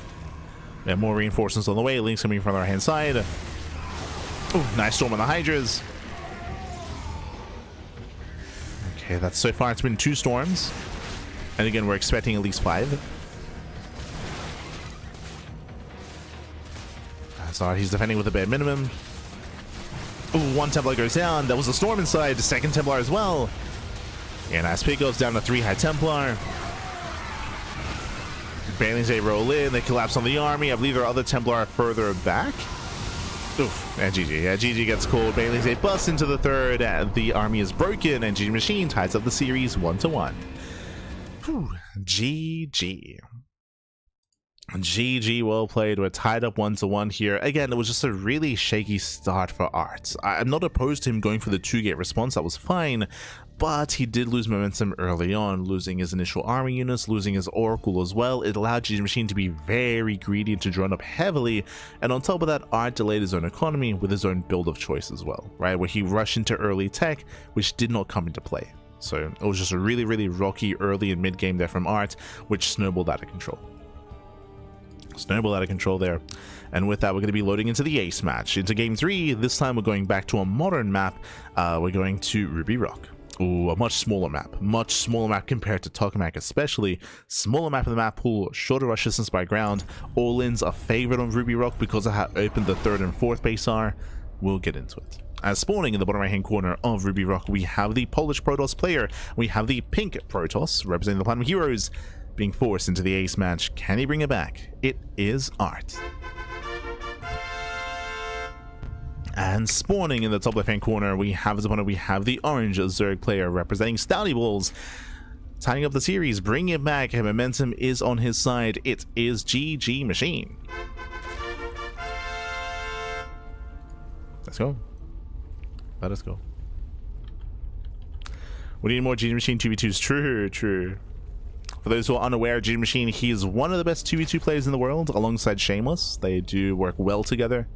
We have more reinforcements on the way. Lings coming from our hand side. Ooh, nice Storm on the Hydras. Okay, that's so far. It's been 2 Storms, and again, we're expecting at least 5. So he's defending with a bare minimum. Ooh, 1 Templar goes down. That was a Storm inside. The 2nd Templar as well. Yeah, nice pick goes down to 3 High Templar. Bailings, they roll in. They collapse on the army. I believe there are other Templar further back. Oof, and GG. Yeah, GG gets called. Bailey's a bust into the third, and the army is broken, and GgMaChine ties up the series 1-1. GG. GG, well played. We're tied up 1-1 here. Again, it was just a really shaky start for Art. I'm not opposed to him going for the 2-gate response, that was fine, but he did lose momentum early on, losing his initial army units, losing his Oracle as well. It allowed GgMaChine to be very greedy and to drone up heavily, and on top of that, Art delayed his own economy with his own build of choice as well, right, where he rushed into early tech, which did not come into play. So it was just a really, really rocky early and mid game there from Art, which snowballed out of control. Snowball out of control there. And with that, we're going to be loading into the ace match, into game 3. This time we're going back to a modern map. We're going to Ruby Rock. Ooh, a much smaller map compared to Tokamak, especially smaller map of the map pool, shorter rush distance by ground. All-ins are favored on Ruby Rock because of how open the 3rd and 4th base are. We'll get into it. As spawning in the bottom right hand corner of Ruby Rock, we have the Polish Protoss player. We have the pink Protoss representing the Platinum Heroes, being forced into the ace match. Can he bring it back? It is Art. And spawning in the top left hand corner, we have as opponent, we have the orange Zerg player representing Stouty Balls, tying up the series, bringing it back, and momentum is on his side. It is GgMaChine. Let's go. Let us go. We need more GgMaChine 2v2s. True. For those who are unaware, GgMaChine, he is one of the best 2v2 players in the world, alongside Shameless. They do work well together,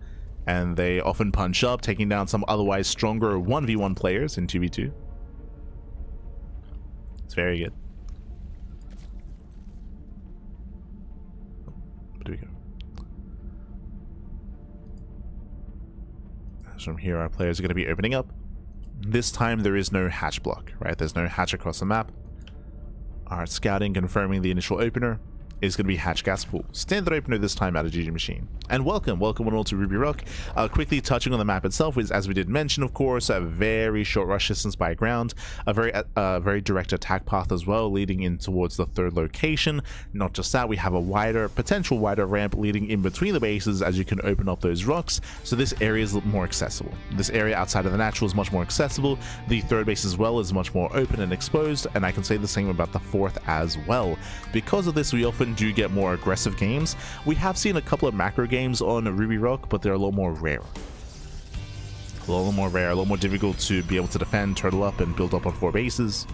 and they often punch up, taking down some otherwise stronger 1v1 players in 2v2. It's very good. Where do we go? So from here, our players are going to be opening up. This time, there is no hatch block, right? There's no hatch across the map. Our scouting confirming the initial opener is going to be hatch gas pool. Standard opener this time out of GgMaChine. And welcome one all to Ruby Rock. Quickly touching on the map itself is, as we did mention, of course, a very short rush distance by ground, a very direct attack path as well, leading in towards the 3rd location. Not just that, we have a potential wider ramp leading in between the bases as you can open up those rocks, so this area is more accessible. This area outside of the natural is much more accessible. The 3rd base as well is much more open and exposed, and I can say the same about the 4th as well. Because of this, we often do get more aggressive games. We have seen a couple of macro games on Ruby Rock, but they're a little more rare. A little more difficult to be able to defend, turtle up, and build up on 4 bases.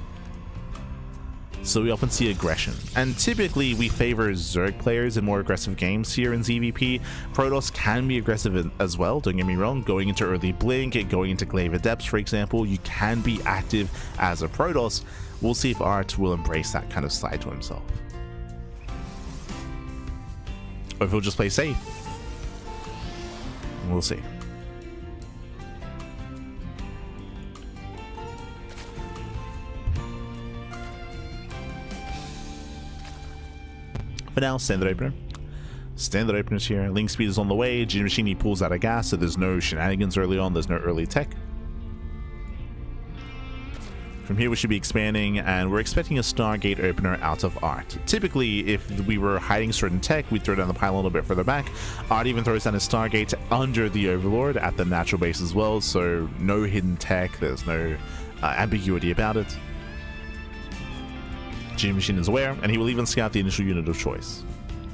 So we often see aggression. And typically we favor Zerg players in more aggressive games here in ZVP. Protoss can be aggressive as well, don't get me wrong. Going into early Blink, going into Glaive Adepts, for example, you can be active as a Protoss. We'll see if Art will embrace that kind of side to himself, or if he'll just play safe. We'll see. For now, standard opener. Standard openers here. Link speed is on the way. GgMaChine pulls out of gas, so there's no shenanigans early on. There's no early tech. From here we should be expanding, and we're expecting a Stargate opener out of Art. Typically, if we were hiding certain tech, we'd throw down the pile a little bit further back. Art even throws down a Stargate under the Overlord at the natural base as well, so no hidden tech, there's no ambiguity about it. GgMaChine is aware, and he will even scout the initial unit of choice,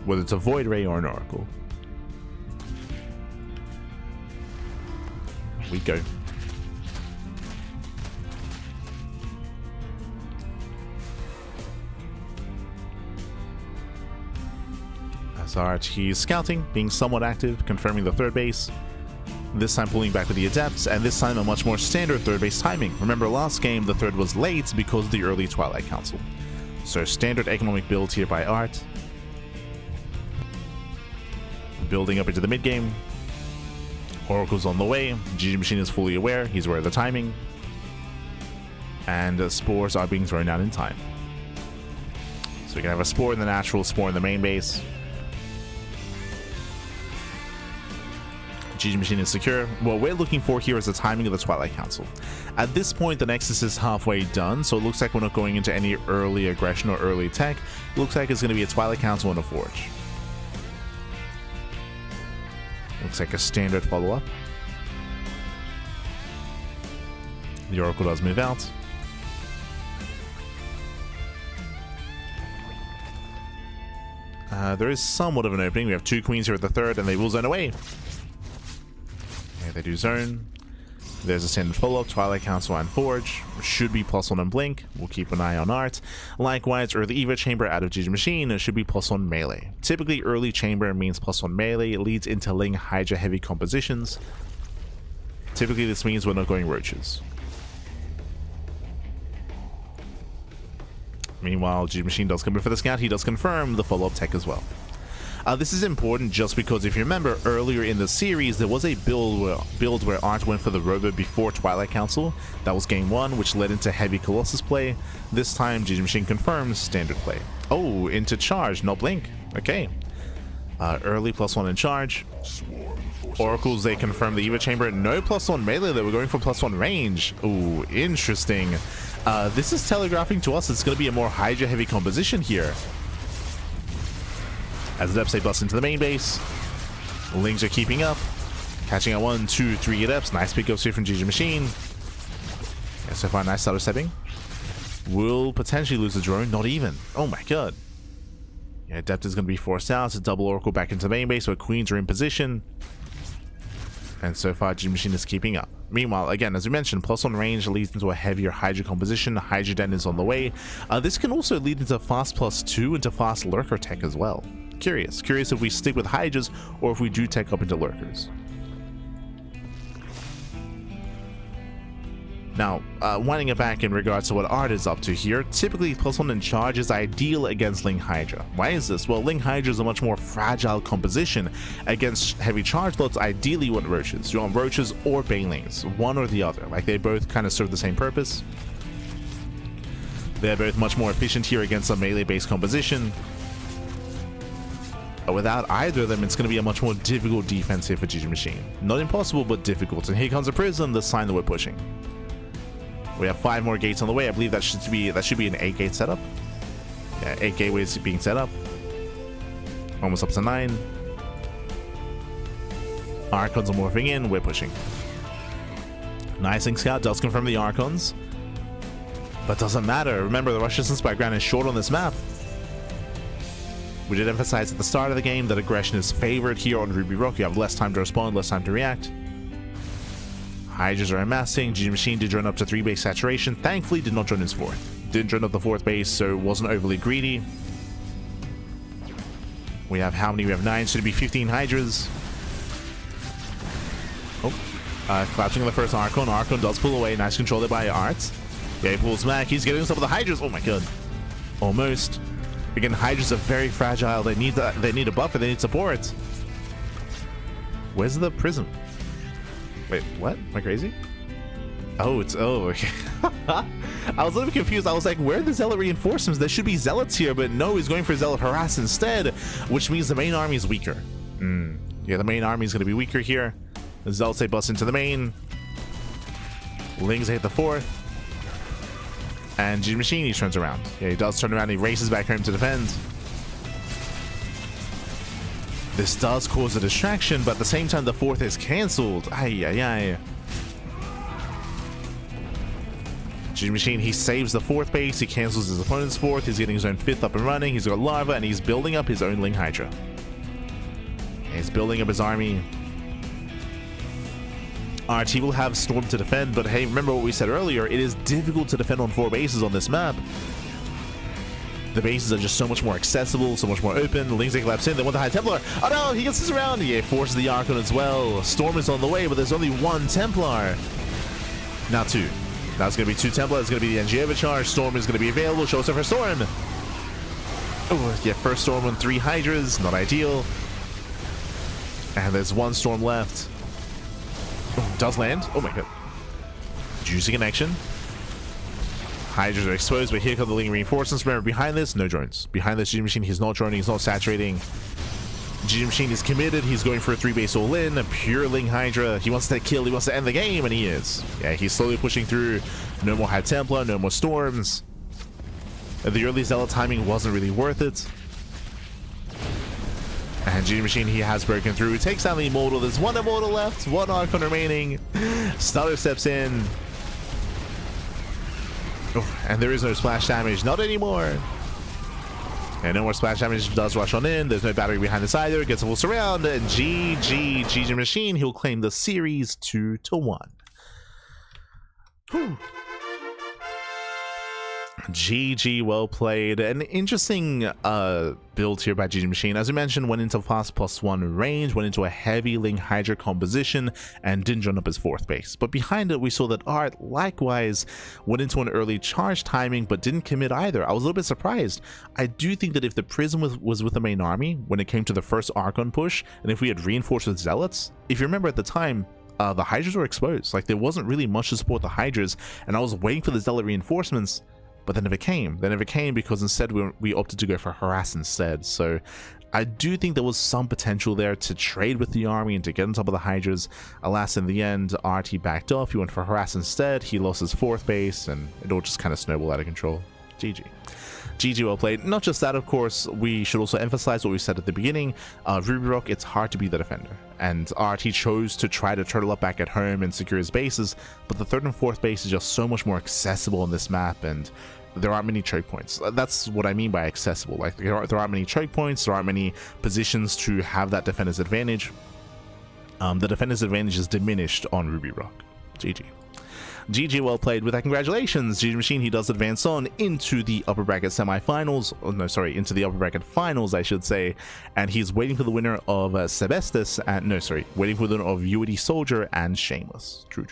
whether it's a Void Ray or an Oracle. We go. Art, he's scouting, being somewhat active, confirming the 3rd base. This time pulling back with the Adepts, and this time a much more standard 3rd base timing. Remember, last game the 3rd was late because of the early Twilight Council. So standard economic build here by Art. Building up into the mid game. Oracle's on the way. GgMaChine is fully aware. He's aware of the timing. And spores are being thrown out in time. So we can have a spore in the natural, spore in the main base. GgMaChine is secure. What we're looking for here is the timing of the Twilight Council. At this point, the Nexus is halfway done, so it looks like we're not going into any early aggression or early tech. It looks like it's going to be a Twilight Council and a Forge. Looks like a standard follow-up. The Oracle does move out. There is somewhat of an opening. We have 2 queens here at the third, and they will zone away. Okay, they do zone. There's a standard follow-up, Twilight Council and Forge. Should be +1 on Blink. We'll keep an eye on Art. Likewise, early Evo Chamber out of GgMaChine should be +1 melee. Typically, early Chamber means +1 melee. It leads into Ling Hydra heavy compositions. Typically, this means we're not going Roaches. Meanwhile, GgMaChine does come in for the scout. He does confirm the follow-up tech as well. This is important just because if you remember earlier in the series, there was a build where Art went for the Robo before Twilight Council. That was game 1, which led into heavy Colossus play. This time, GgMaChine confirms standard play. Oh, into charge, no Blink. Okay. Early +1 in charge. Oracles, they confirm the Evo Chamber. No +1 melee, they were going for +1 range. Ooh, interesting. This is telegraphing to us it's going to be a more Hydra heavy composition here. As the Adepts, they bust into the main base. Lings are keeping up. Catching out 1, 2, 3 Adepts. Nice pickups here from GgMaChine. Yeah, so far, nice starter stepping. Will potentially lose the drone. Not even. Oh my god. Yeah, Adept is going to be forced out. So double Oracle back into the main base where Queens are in position. And so far, GgMaChine is keeping up. Meanwhile, again, as we mentioned, +1 range leads into a heavier Hydra composition. Hydra Den is on the way. This can also lead into fast +2 into fast Lurker tech as well. Curious if we stick with Hydras or if we do tech up into Lurkers. Now, winding it back in regards to what Art is up to here, typically +1 in charge is ideal against Ling Hydra. Why is this? Well, Ling Hydra is a much more fragile composition. Against heavy charge loads, ideally you want Roaches. You want Roaches or Banelings, one or the other. Like, they both kind of serve the same purpose. They're both much more efficient here against a melee-based composition. Without either of them, it's going to be a much more difficult defense here for GgMaChine. Not impossible, but difficult. And here comes a Prism, the sign that we're pushing. We have 5 more gates on the way. I believe that should be an 8-gate setup. Yeah, 8 gateways being set up. Almost up to 9. Archons are morphing in. We're pushing. Nice Ink Scout does confirm the Archons. But doesn't matter. Remember, the Rush distance by ground is short on this map. We did emphasize at the start of the game that aggression is favored here on Ruby Rock. You have less time to respond, less time to react. Hydras are amassing. GgMaChine did run up to 3 base saturation. Thankfully, did not join his 4th. Didn't join up the 4th base, so wasn't overly greedy. We have how many? We have 9, so it'd be 15 Hydras. Oh, collapsing on the first Archon. Archon does pull away. Nice control there by Art. Yeah, he pulls back. He's getting some of the Hydras. Oh my god. Almost. Again, Hydras are very fragile. They need a buffer. They need support. Where's the Prism? Wait, what? Am I crazy? Oh, okay. I was a little bit confused. I was like, where are the Zealot reinforcements? There should be Zealots here, but no, he's going for Zealot Harass instead, which means the main army is weaker. Yeah, the main army is going to be weaker here. The Zealots, they bust into the main. Lings hit the 4th. And GgMaChine, he turns around. Yeah, he does turn around. He races back home to defend. This does cause a distraction, but at the same time, the 4th is cancelled. Ay. GgMaChine, he saves the 4th base. He cancels his opponent's 4th. He's getting his own 5th up and running. He's got Larva, and he's building up his own Ling Hydra. He's building up his army. Art, he will have Storm to defend, but hey, remember what we said earlier, it is difficult to defend on 4 bases on this map. The bases are just so much more accessible, so much more open. Lings collapse in, they want the High Templar. Oh no, he gets this around. Yeah, forces the Archon as well. Storm is on the way, but there's only 1 Templar. Now 2. That's going to be 2 Templar. It's going to be the NG overcharge. Storm is going to be available. Show us our first Storm. Oh, yeah, first Storm on 3 Hydras. Not ideal. And there's 1 Storm left. Oh, does land. Oh my god. Juicy connection. Hydras are exposed, but here come the Ling reinforcements. Remember, behind this, no drones. Behind this, GgMaChine, he's not droning, he's not saturating. GgMaChine is committed. He's going for a 3-base all-in, a pure Ling Hydra. He wants to kill, he wants to end the game, and he is. Yeah, he's slowly pushing through. No more High Templar, no more Storms. The early Zealot timing wasn't really worth it. And GgMaChine, he has broken through, takes down the Immortal. There's one Immortal left, one Archon remaining. Starter steps in. Oh, and there is no splash damage, not anymore. And no more splash damage, does rush on in. There's no battery behind this either. Gets a full surround. GgMaChine, he'll claim the series 2-1. Whew. GG, well played. An interesting build here by GgMaChine. As we mentioned, went into fast +1 range, went into a heavy Ling Hydra composition, and didn't run up his 4th base. But behind it, we saw that Art likewise went into an early charge timing, but didn't commit either. I was a little bit surprised. I do think that if the Prism was with the main army when it came to the first Archon push, and if we had reinforced with Zealots, if you remember at the time, the Hydras were exposed. Like, there wasn't really much to support the Hydras, and I was waiting for the Zealot reinforcements. But they never came. They never came because instead we opted to go for harass instead. So I do think there was some potential there to trade with the army and to get on top of the Hydras. Alas, in the end, RT backed off. He went for harass instead. He lost his 4th base, and it all just kind of snowballed out of control. GG. GG, well played. Not just that, of course, we should also emphasize what we said at the beginning. Ruby Rock, it's hard to be the defender. And RT chose to try to turtle up back at home and secure his bases, but the 3rd and 4th base is just so much more accessible on this map, and there aren't many choke points. That's what I mean by accessible. Like, there aren't many choke points, there aren't many positions to have that defender's advantage. The defender's advantage is diminished on Ruby Rock. GG. GG, well played. With that, congratulations, GgMaChine. He does advance on into the upper bracket semifinals. Oh, no, sorry, into the upper bracket finals, I should say. And he's waiting for the winner of Sebesdes and waiting for the winner of UAD Soldier and Shameless. True.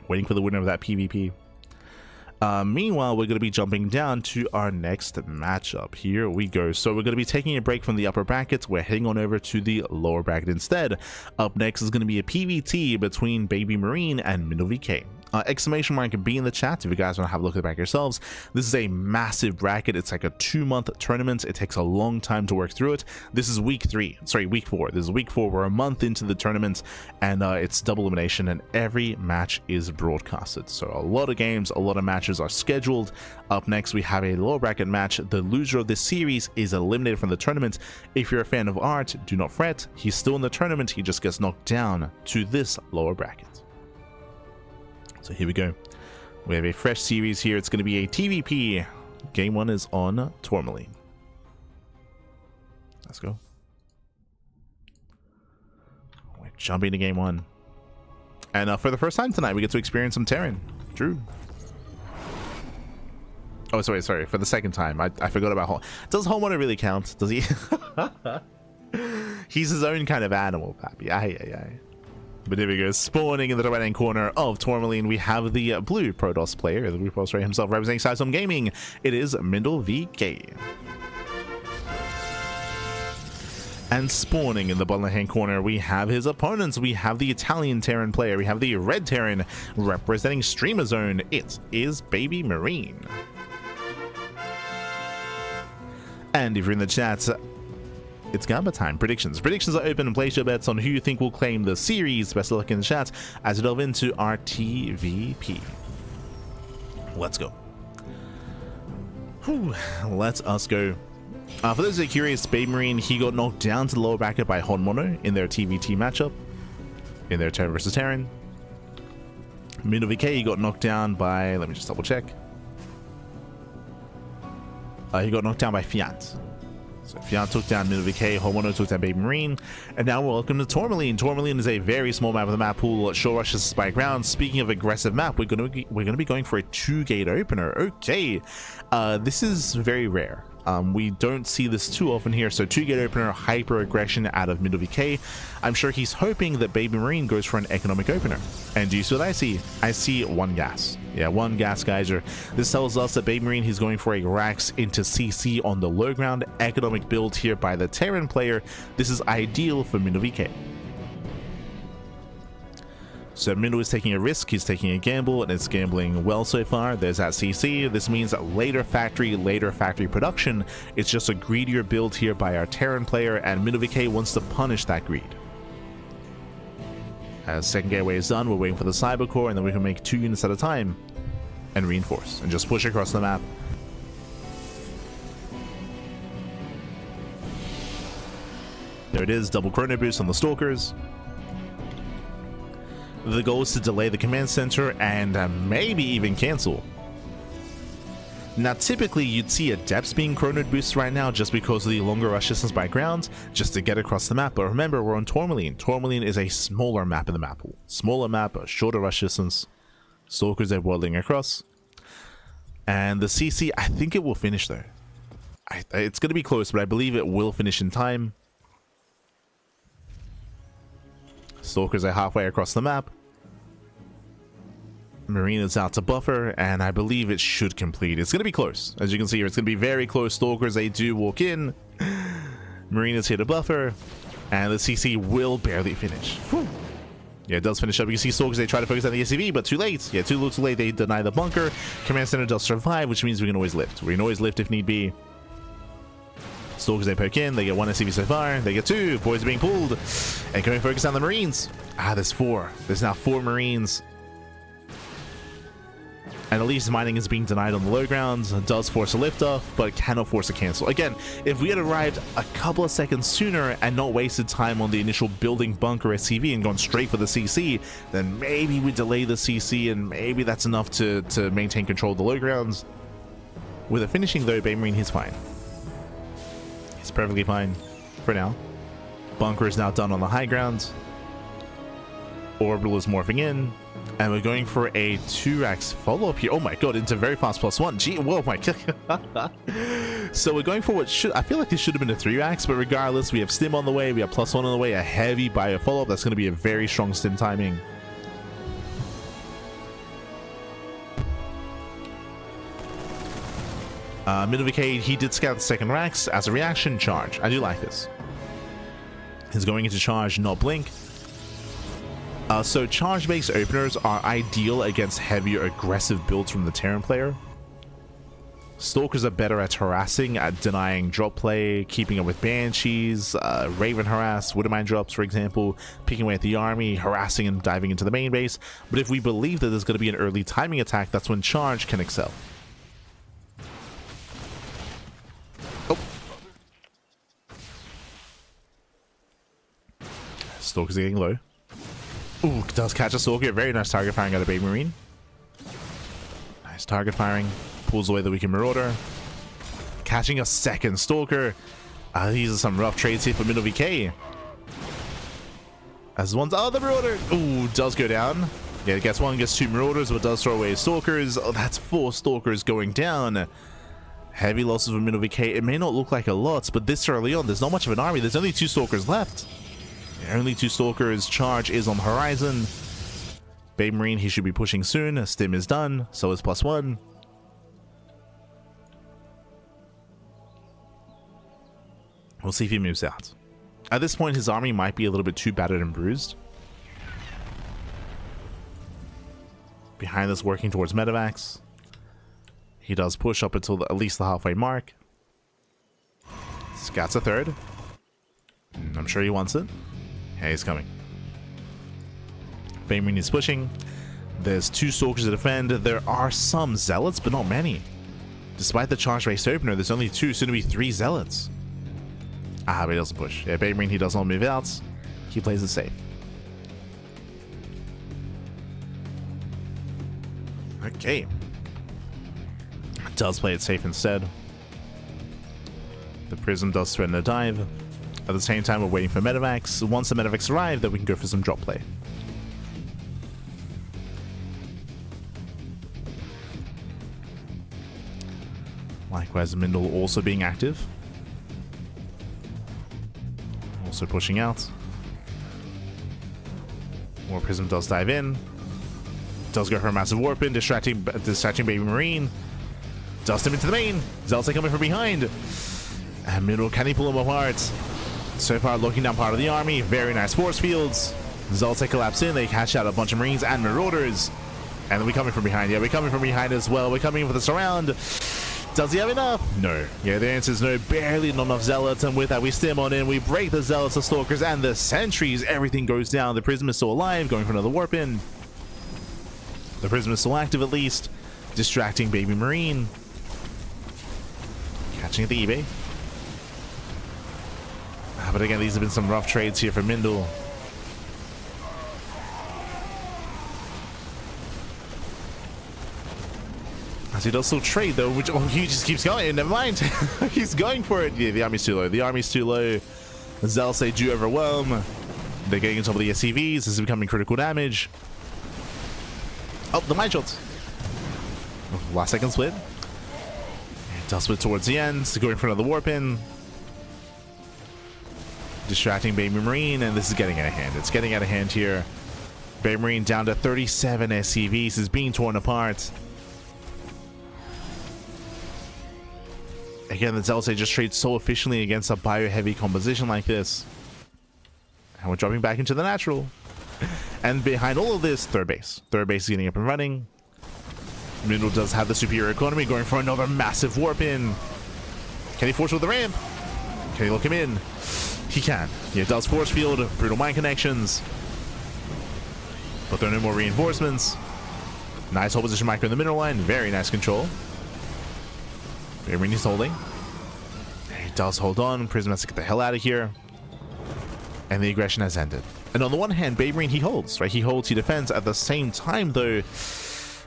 Waiting for the winner of that PvP. Meanwhile, we're going to be jumping down to our next matchup. Here we go. So we're going to be taking a break from the upper brackets. We're heading on over to the lower bracket instead. Up next is going to be a PvT between Baby Marine and MilkiCow. Exclamation mark B in the chat if you guys want to have a look at the bracket yourselves. This is a massive bracket. It's like a 2-month tournament. It takes a long time to work through it. This is week 4. This is week 4. We're a month into the tournament, and it's double elimination, and every match is broadcasted. So a lot of games, a lot of matches are scheduled. Up next, we have a lower bracket match. The loser of this series is eliminated from the tournament. If you're a fan of Art, do not fret. He's still in the tournament. He just gets knocked down to this lower bracket. So here we go. We have a fresh series here. It's going to be a TVP. Game 1 is on Tourmaline. Let's go. We're jumping to game 1. And for the first time tonight, we get to experience some Terran. Drew. Oh, sorry. For the second time. I forgot about Home. Does Homeowner really count? Does he? He's his own kind of animal, Pappy. Aye. But here we go, spawning in the right-hand corner of Tourmaline, we have the blue Protoss player, the blue Protoss player himself, representing Sizome Gaming. It is MilkiCow. And spawning in the bottom-hand corner, we have his opponents. We have the Italian Terran player. We have the red Terran representing Streamer Zone. It is Baby Marine. And if you're in the chat, it's Gamba time. Predictions are open, and place your bets on who you think will claim the series. Best of luck in the chat as we delve into our TVP. Let's go. Whew, let us go. For those that are curious, Baby Marine, he got knocked down to the lower bracket by Hon Mono in their TVT matchup, in their Terran versus Terran. MilkiCow, he got knocked down by, let me just double check. He got knocked down by Fiant. So Fiant took down MilkiCow, Homono took down Baby Marine, and now welcome to Tourmaline. Tourmaline is a very small map of the map pool. Shore rushes spike round. Speaking of aggressive map, we're gonna be going for a 2-gate opener. Okay, this is very rare. We don't see this too often here. So 2-gate opener, hyper aggression out of MilkiCow. I'm sure he's hoping that Baby Marine goes for an economic opener. And do you see what I see? I see 1 gas. Yeah, 1 gas geyser. This tells us that Baby Marine, he's going for a Rax into CC on the low ground. Economic build here by the Terran player. This is ideal for MilkiCow. So Mindo is taking a risk, he's taking a gamble, and it's gambling well so far. There's that CC. This means that later factory production. It's just a greedier build here by our Terran player, and MilkiCow wants to punish that greed. As second gateway is done, we're waiting for the Cyber Core, and then we can make 2 units at a time and reinforce and just push across the map. it is, double chrono boost on the Stalkers. The goal is to delay the command center and maybe even cancel. Now typically you'd see Adepts being chrono boost right now just because of the longer rush distance by ground, just to get across the map, but remember we're on Tourmaline. Tourmaline is a smaller map in the map pool. Smaller map, a shorter rush distance. Stalkers are whirling across. And the CC, I think it will finish though. It's going to be close, but I believe it will finish in time. Stalkers are halfway across the map. Marine is out to buffer, and I believe it should complete. It's going to be close. As you can see here, it's going to be very close. Stalkers, they do walk in. Marine is here to buffer, and the CC will barely finish. Whew. Yeah, it does finish up. You can see Stalkers, they try to focus on the SCV, but too late. Yeah, too late. They deny the bunker. Command center does survive, which means we can always lift. We can always lift if need be. Stalkers, they poke in. They get 1 SCV so far. They get 2. Boys are being pulled. And can we focus on the Marines? Ah, there's 4. There's now 4 Marines. And at least mining is being denied on the low grounds. It does force a lift off, but cannot force a cancel. Again, if we had arrived a couple of seconds sooner and not wasted time on the initial building bunker SCV and gone straight for the CC, then maybe we delay the CC and maybe that's enough to maintain control of the low grounds. With a finishing though, Bay Marine, he's fine. He's perfectly fine for now. Bunker is now done on the high ground. Orbital is morphing in. And we're going for a 2x follow-up here. Oh my god, into very fast +1. Gee, whoa, my god. So we're going for what should... I feel like this should have been a 3x, but regardless, we have stim on the way, we have +1 on the way, a heavy bio follow-up. That's going to be a very strong stim timing. MilkiCow, he did scout the second racks as a reaction charge. I do like this. He's going into charge, not blink. So charge-based openers are ideal against heavier aggressive builds from the Terran player. Stalkers are better at harassing, at denying drop play, keeping up with Banshees, Raven harass, Widowmine drops for example, picking away at the army, harassing and diving into the main base. But if we believe that there's going to be an early timing attack, that's when charge can excel. Oh. Stalkers are getting low. Ooh, does catch a Stalker. Very nice target firing out of Bay Marine. Nice target firing. Pulls away the weakened Marauder. Catching a second Stalker. These are some rough trades here for MilkiCow. As one's... Oh, the Marauder! Ooh, does go down. Yeah, it gets 1, gets 2 Marauders, but does throw away Stalkers. Oh, that's 4 Stalkers going down. Heavy losses for MilkiCow. It may not look like a lot, but this early on, there's not much of an army. There's only 2 Stalkers left. Only 2 Stalkers. Charge is on the horizon. Bay Marine, he should be pushing soon. Stim is done. So is +1. We'll see if he moves out. At this point, his army might be a little bit too battered and bruised. Behind us, working towards medevacs. He does push up until at least the halfway mark. Scouts a 3rd. I'm sure he wants it. Hey, he's coming. Bay Marine is pushing. There's 2 Stalkers to defend. There are some Zealots, but not many. Despite the charge-based opener, there's only 2, soon to be 3 Zealots. Ah, but he doesn't push. Yeah, Bay Marine, he does not move out. He plays it safe. Okay. Does play it safe instead. The Prism does threaten a dive. At the same time, we're waiting for medevacs. Once the medevacs arrive, then we can go for some drop play. Likewise, Mindle also being active. Also pushing out. War Prism does dive in. Does go for a massive warp in, distracting Baby Marine. Does him into the main. Zealots coming from behind. And Mindle, can he pull him apart? So far, looking down part of the army. Very nice force fields. Zealots collapse in. They catch out a bunch of Marines and Marauders. And then we're coming from behind. Yeah, we're coming from behind as well. We're coming in for the surround. Does he have enough? No. Yeah, the answer is no. Barely not enough Zealots. And with that, we stim on in. We break the Zealots, the Stalkers, and the Sentries. Everything goes down. The Prism is still alive. Going for another warp in. The Prism is still active at least. Distracting Baby Marine. Catching at the eBay. But again, these have been some rough trades here for Mindle. As he does still trade though, which he just keeps going. Never mind, he's going for it. Yeah, the army's too low. The army's too low. Zealots, they do overwhelm. They're getting on top of the SCVs. This is becoming critical damage. Oh, the mine shots. Last second split. It does split towards the end. So going for another warp in. Distracting Baby Marine, and this is getting out of hand. It's getting out of hand here. Baby Marine down to 37 SCVs is being torn apart. Again, the Zealots just trade so efficiently against a bio-heavy composition like this. And we're dropping back into the natural. And behind all of this, third base. Third base is getting up and running. Mindle does have the superior economy, going for another massive warp in. Can he force with the ramp? Can he lock him in? He can. He does force field, brutal mine connections. But there are no more reinforcements. Nice hold position micro in the mineral line. Very nice control. Baby Marine is holding. He does hold on. Prism has to get the hell out of here. And the aggression has ended. And on the one hand, Baby Marine, he holds, right? He holds, he defends. At the same time, though,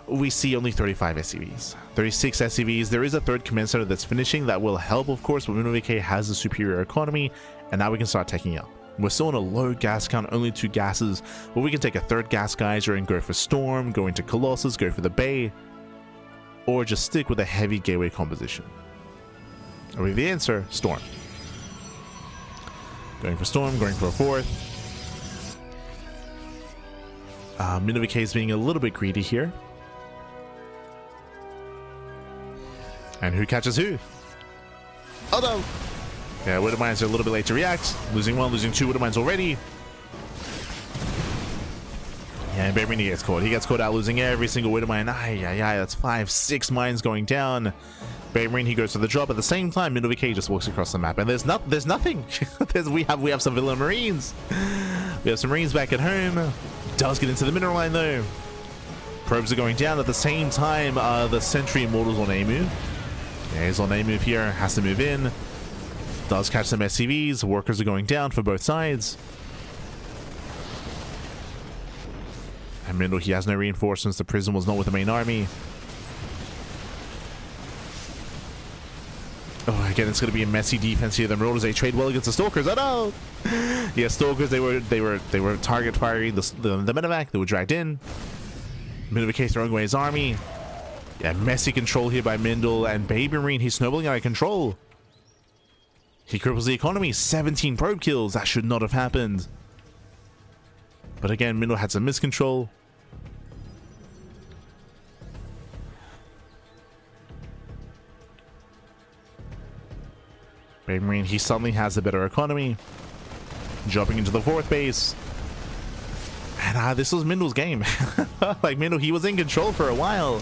we see only 35 SCVs. 36 SCVs. There is a third command center that's finishing. That will help, of course, but MilkiCow has a superior economy. And now we can start taking up. We're still on a low gas count, only 2 gases. But we can take a third gas geyser and go for Storm, go into Colossus, go for the Bay. Or just stick with a heavy gateway composition. And with the answer, Storm. Going for Storm, going for a fourth. MilkiCow is being a little bit greedy here. And who catches who? Oh no! Yeah, Widow Mines are a little bit late to react. Losing 1, losing 2 Widow Mines already. Yeah, and Baby Marine gets caught. He gets caught out losing every single Widow Mine. That's 5, 6 mines going down. Baby Marine, he goes to the drop. At the same time, MilkiCow just walks across the map, and there's nothing. we have some villain Marines. We have some Marines back at home. Does get into the mineral line though. Probes are going down at the same time. The Sentry Immortals on A move. Yeah, he's on A move here. Has to move in. Does catch some SCVs. Workers are going down for both sides. And Mindle, he has no reinforcements. The Prism was not with the main army. Oh, again, it's going to be a messy defense here. The Marauders, they trade well against the Stalkers. Oh no! Yeah, Stalkers, they were target firing the medevac. They were dragged in. MilkiCow throwing away his army. Yeah, messy control here by Mindle, and Baby Marine, he's snowballing out of control. He cripples the economy. 17 probe kills. That should not have happened. But again, Mindle had some miscontrol. Baby Marine, he suddenly has a better economy. Jumping into the 4th base. And this was Mindle's game. Like, Mindle, he was in control for a while.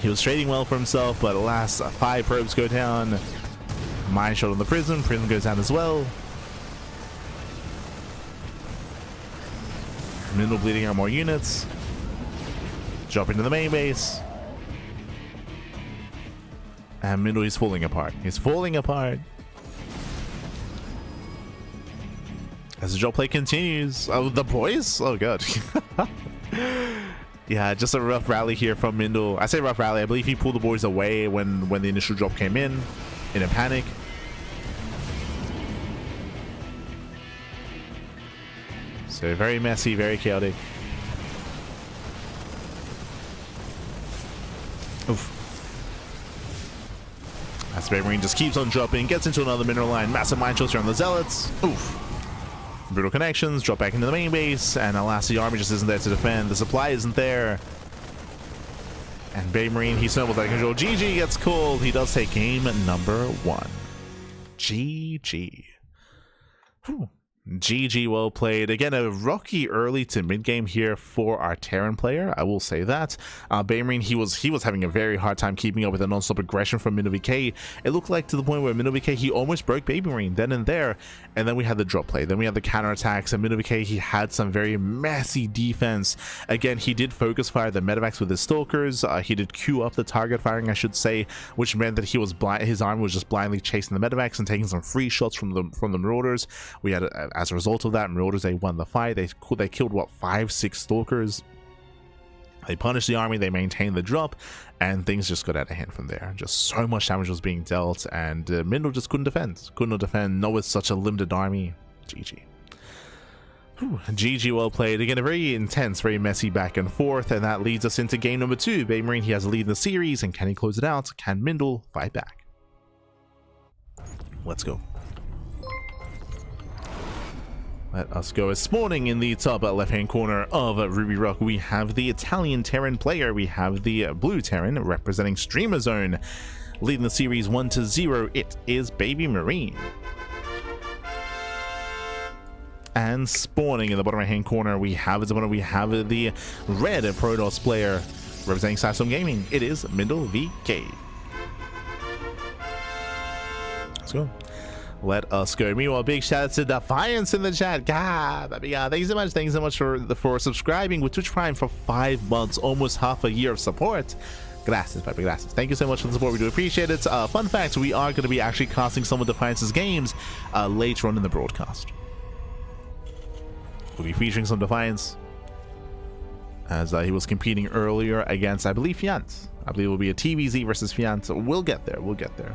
He was trading well for himself, but alas, 5 probes go down. Mine shot on the Prism. Prism goes down as well. Mindle bleeding out more units. Jump into the main base. And Mindle is falling apart. He's falling apart. As the drop play continues. Oh, the boys? Oh, God. Yeah, just a rough rally here from Mindle. I say rough rally. I believe he pulled the boys away when the initial drop came in a panic. So very messy, very chaotic. Oof. As Baby Marine just keeps on dropping, gets into another mineral line. Massive mine shots here on the Zealots. Oof. Brutal connections, drop back into the main base, and alas, the army just isn't there to defend. The supply isn't there. And Baby Marine, he snowballs out of control. GG gets called. He does take game number 1. GG. Whew. GG, well played. Again, a rocky early to mid game here for our Terran player, I will say that. Baymarine, he was having a very hard time keeping up with the non-stop aggression from MilkiCow. It looked like to the point where MilkiCow, he almost broke Baymarine then and there, and then we had the drop play, then we had the counterattacks, and MilkiCow, he had some very messy defense. Again, he did focus fire the medevacs with his stalkers, he did queue up the target firing, I should say, which meant that he was his arm was just blindly chasing the medevacs and taking some free shots from the Marauders. We had as a result of that, Marauders, they won the fight. They killed what, 5-6 stalkers. They punished the army, they maintained the drop, and things just got out of hand from there. Just so much damage was being dealt, and Mindle just couldn't defend. Could not defend, not with such a limited army. GG. GG, well played. Again, a very intense, very messy back and forth, and that leads us into game number 2. Baymarine, he has a lead in the series, and can he close it out? Can Mindle fight back? Let's go. Let us go. As spawning in the top left-hand corner of Ruby Rock, we have the Italian Terran player. We have the blue Terran representing Streamer Zone. Leading the series 1-0, it is Baymarine. And spawning in the bottom right-hand corner, we have the red Protoss player representing Saxon Gaming. It is Mindle VK. Let's go. Let us go. Meanwhile, big shout out to Defiance in the chat. God, thank you so much. Thank you so much for subscribing with Twitch Prime for 5 months, almost half a year of support. Gracias, papi, gracias. Thank you so much for the support. We do appreciate it. Fun fact, we are going to be actually casting some of Defiance's games later on in the broadcast. We'll be featuring some Defiance as he was competing earlier against, I believe, Fiant. I believe it will be a TVZ versus Fiant. We'll get there. We'll get there.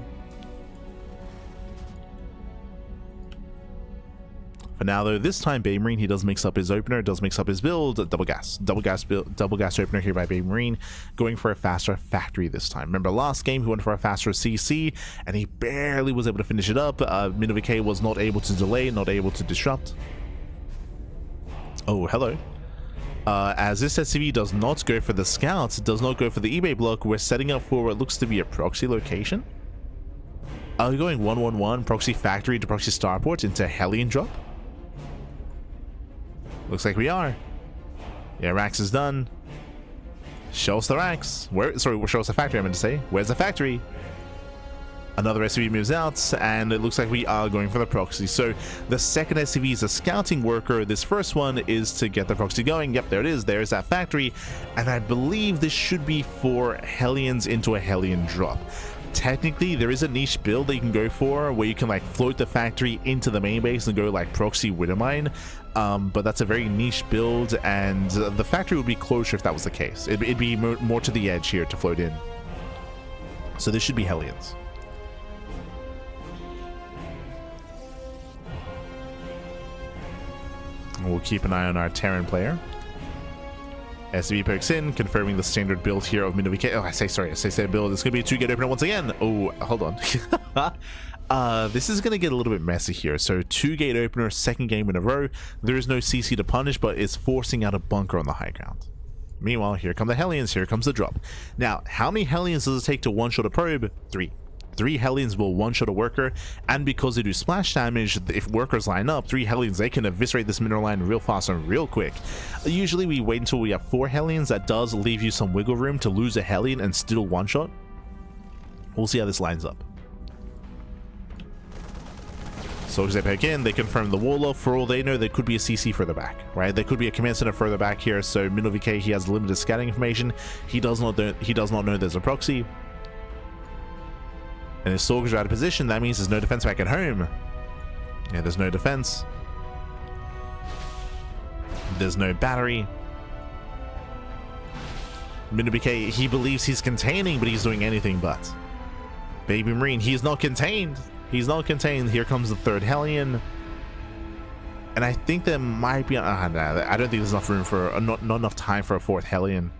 For now, though, this time Baymarine, he does mix up his opener, does mix up his build, double gas opener here by Baymarine, going for a faster factory this time. Remember last game he went for a faster CC, and he barely was able to finish it up. MilkiCow was not able to delay, not able to disrupt. Oh, hello. As this SCV does not go for the scouts, does not go for the eBay block, we're setting up for what looks to be a proxy location. Are we going 1-1-1 proxy factory to proxy starport into Hellion drop? Looks like we are. Yeah, Rax is done. Show us the Rax. Show us the factory, I meant to say. Where's the factory? Another SCV moves out, and it looks like we are going for the proxy. So the second SCV is a scouting worker. This first one is to get the proxy going. Yep, there it is. There's that factory. And I believe this should be for Hellions into a Hellion drop. Technically, there is a niche build that you can go for where you can like float the factory into the main base and go like proxy Widowmine. But that's a very niche build, and the factory would be closer if that was the case. It'd be more to the edge here to float in. So this should be Hellions. We'll keep an eye on our Terran player. SCV pokes in, confirming the standard build here of MilkiCow. Oh, I say build. It's going to be a 2-gate opener once again. Oh, hold on. This is going to get a little bit messy here. So 2-gate opener, second game in a row. There is no CC to punish, but it's forcing out a bunker on the high ground. Meanwhile, here come the Hellions. Here comes the drop. Now, how many Hellions does it take to one-shot a probe? 3. 3 Hellions will one-shot a worker, and because they do splash damage, if workers line up, 3 Hellions, they can eviscerate this mineral line real fast and real quick. Usually we wait until we have 4 Hellions. That does leave you some wiggle room to lose a Hellion and still one-shot. We'll see how this lines up. So as they pick in, they confirm the wall off. For all they know, there could be a CC further back, right? There could be a command center further back here. So MilkiCow, he has limited scouting information. He does not know there's a proxy. And his soldiers are out of position. That means there's no defense back at home. Yeah, there's no defense. There's no battery. MilkiCow, he believes he's containing, but he's doing anything but. Baymarine, he's not contained. He's not contained. Here comes the third Hellion. And I think there might be... I don't think there's enough room for... not enough time for a 4th Hellion.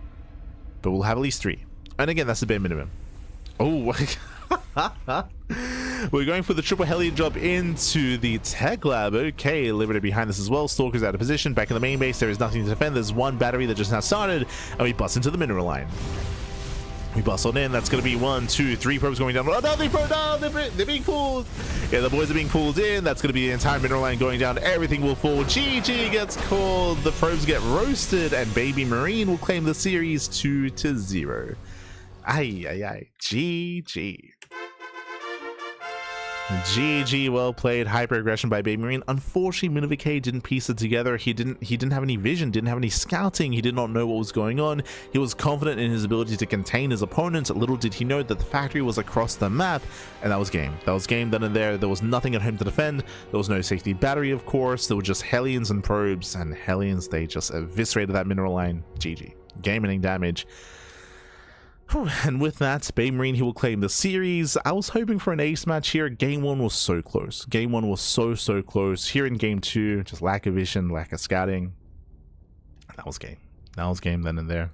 But we'll have at least 3. And again, that's the bare minimum. Oh, we're going for the triple Hellion drop into the tech lab. Okay, Liberty behind this as well. Stalker's out of position. Back in the main base, there is nothing to defend. There's one battery that just now started, and we bust into the mineral line. We bustled in. That's going to be 1, 2, 3 probes going down. Oh, no, they're being pulled. Yeah, the boys are being pulled in. That's going to be the entire mineral line going down. Everything will fall. GG gets called. The probes get roasted, and Baby Marine will claim the series 2-0. Ay. GG. GG, well played. Hyper aggression by Baby Marine. Unfortunately, MilkiCow didn't piece it together. He didn't have any vision, didn't have any scouting. He did not know what was going on. He was confident in his ability to contain his opponents. Little did he know that the factory was across the map, and that was game. That was game then and there. There was nothing at home to defend. There was no safety battery, of course. There were just Hellions and probes, and Hellions, they just eviscerated that mineral line. GG. Game-ending damage. And with that, Baby Marine, he will claim the series. I was hoping for an ace match here. Game 1 was so close. Game 1 was so close. Here in Game 2, just lack of vision, lack of scouting. That was game. That was game then and there.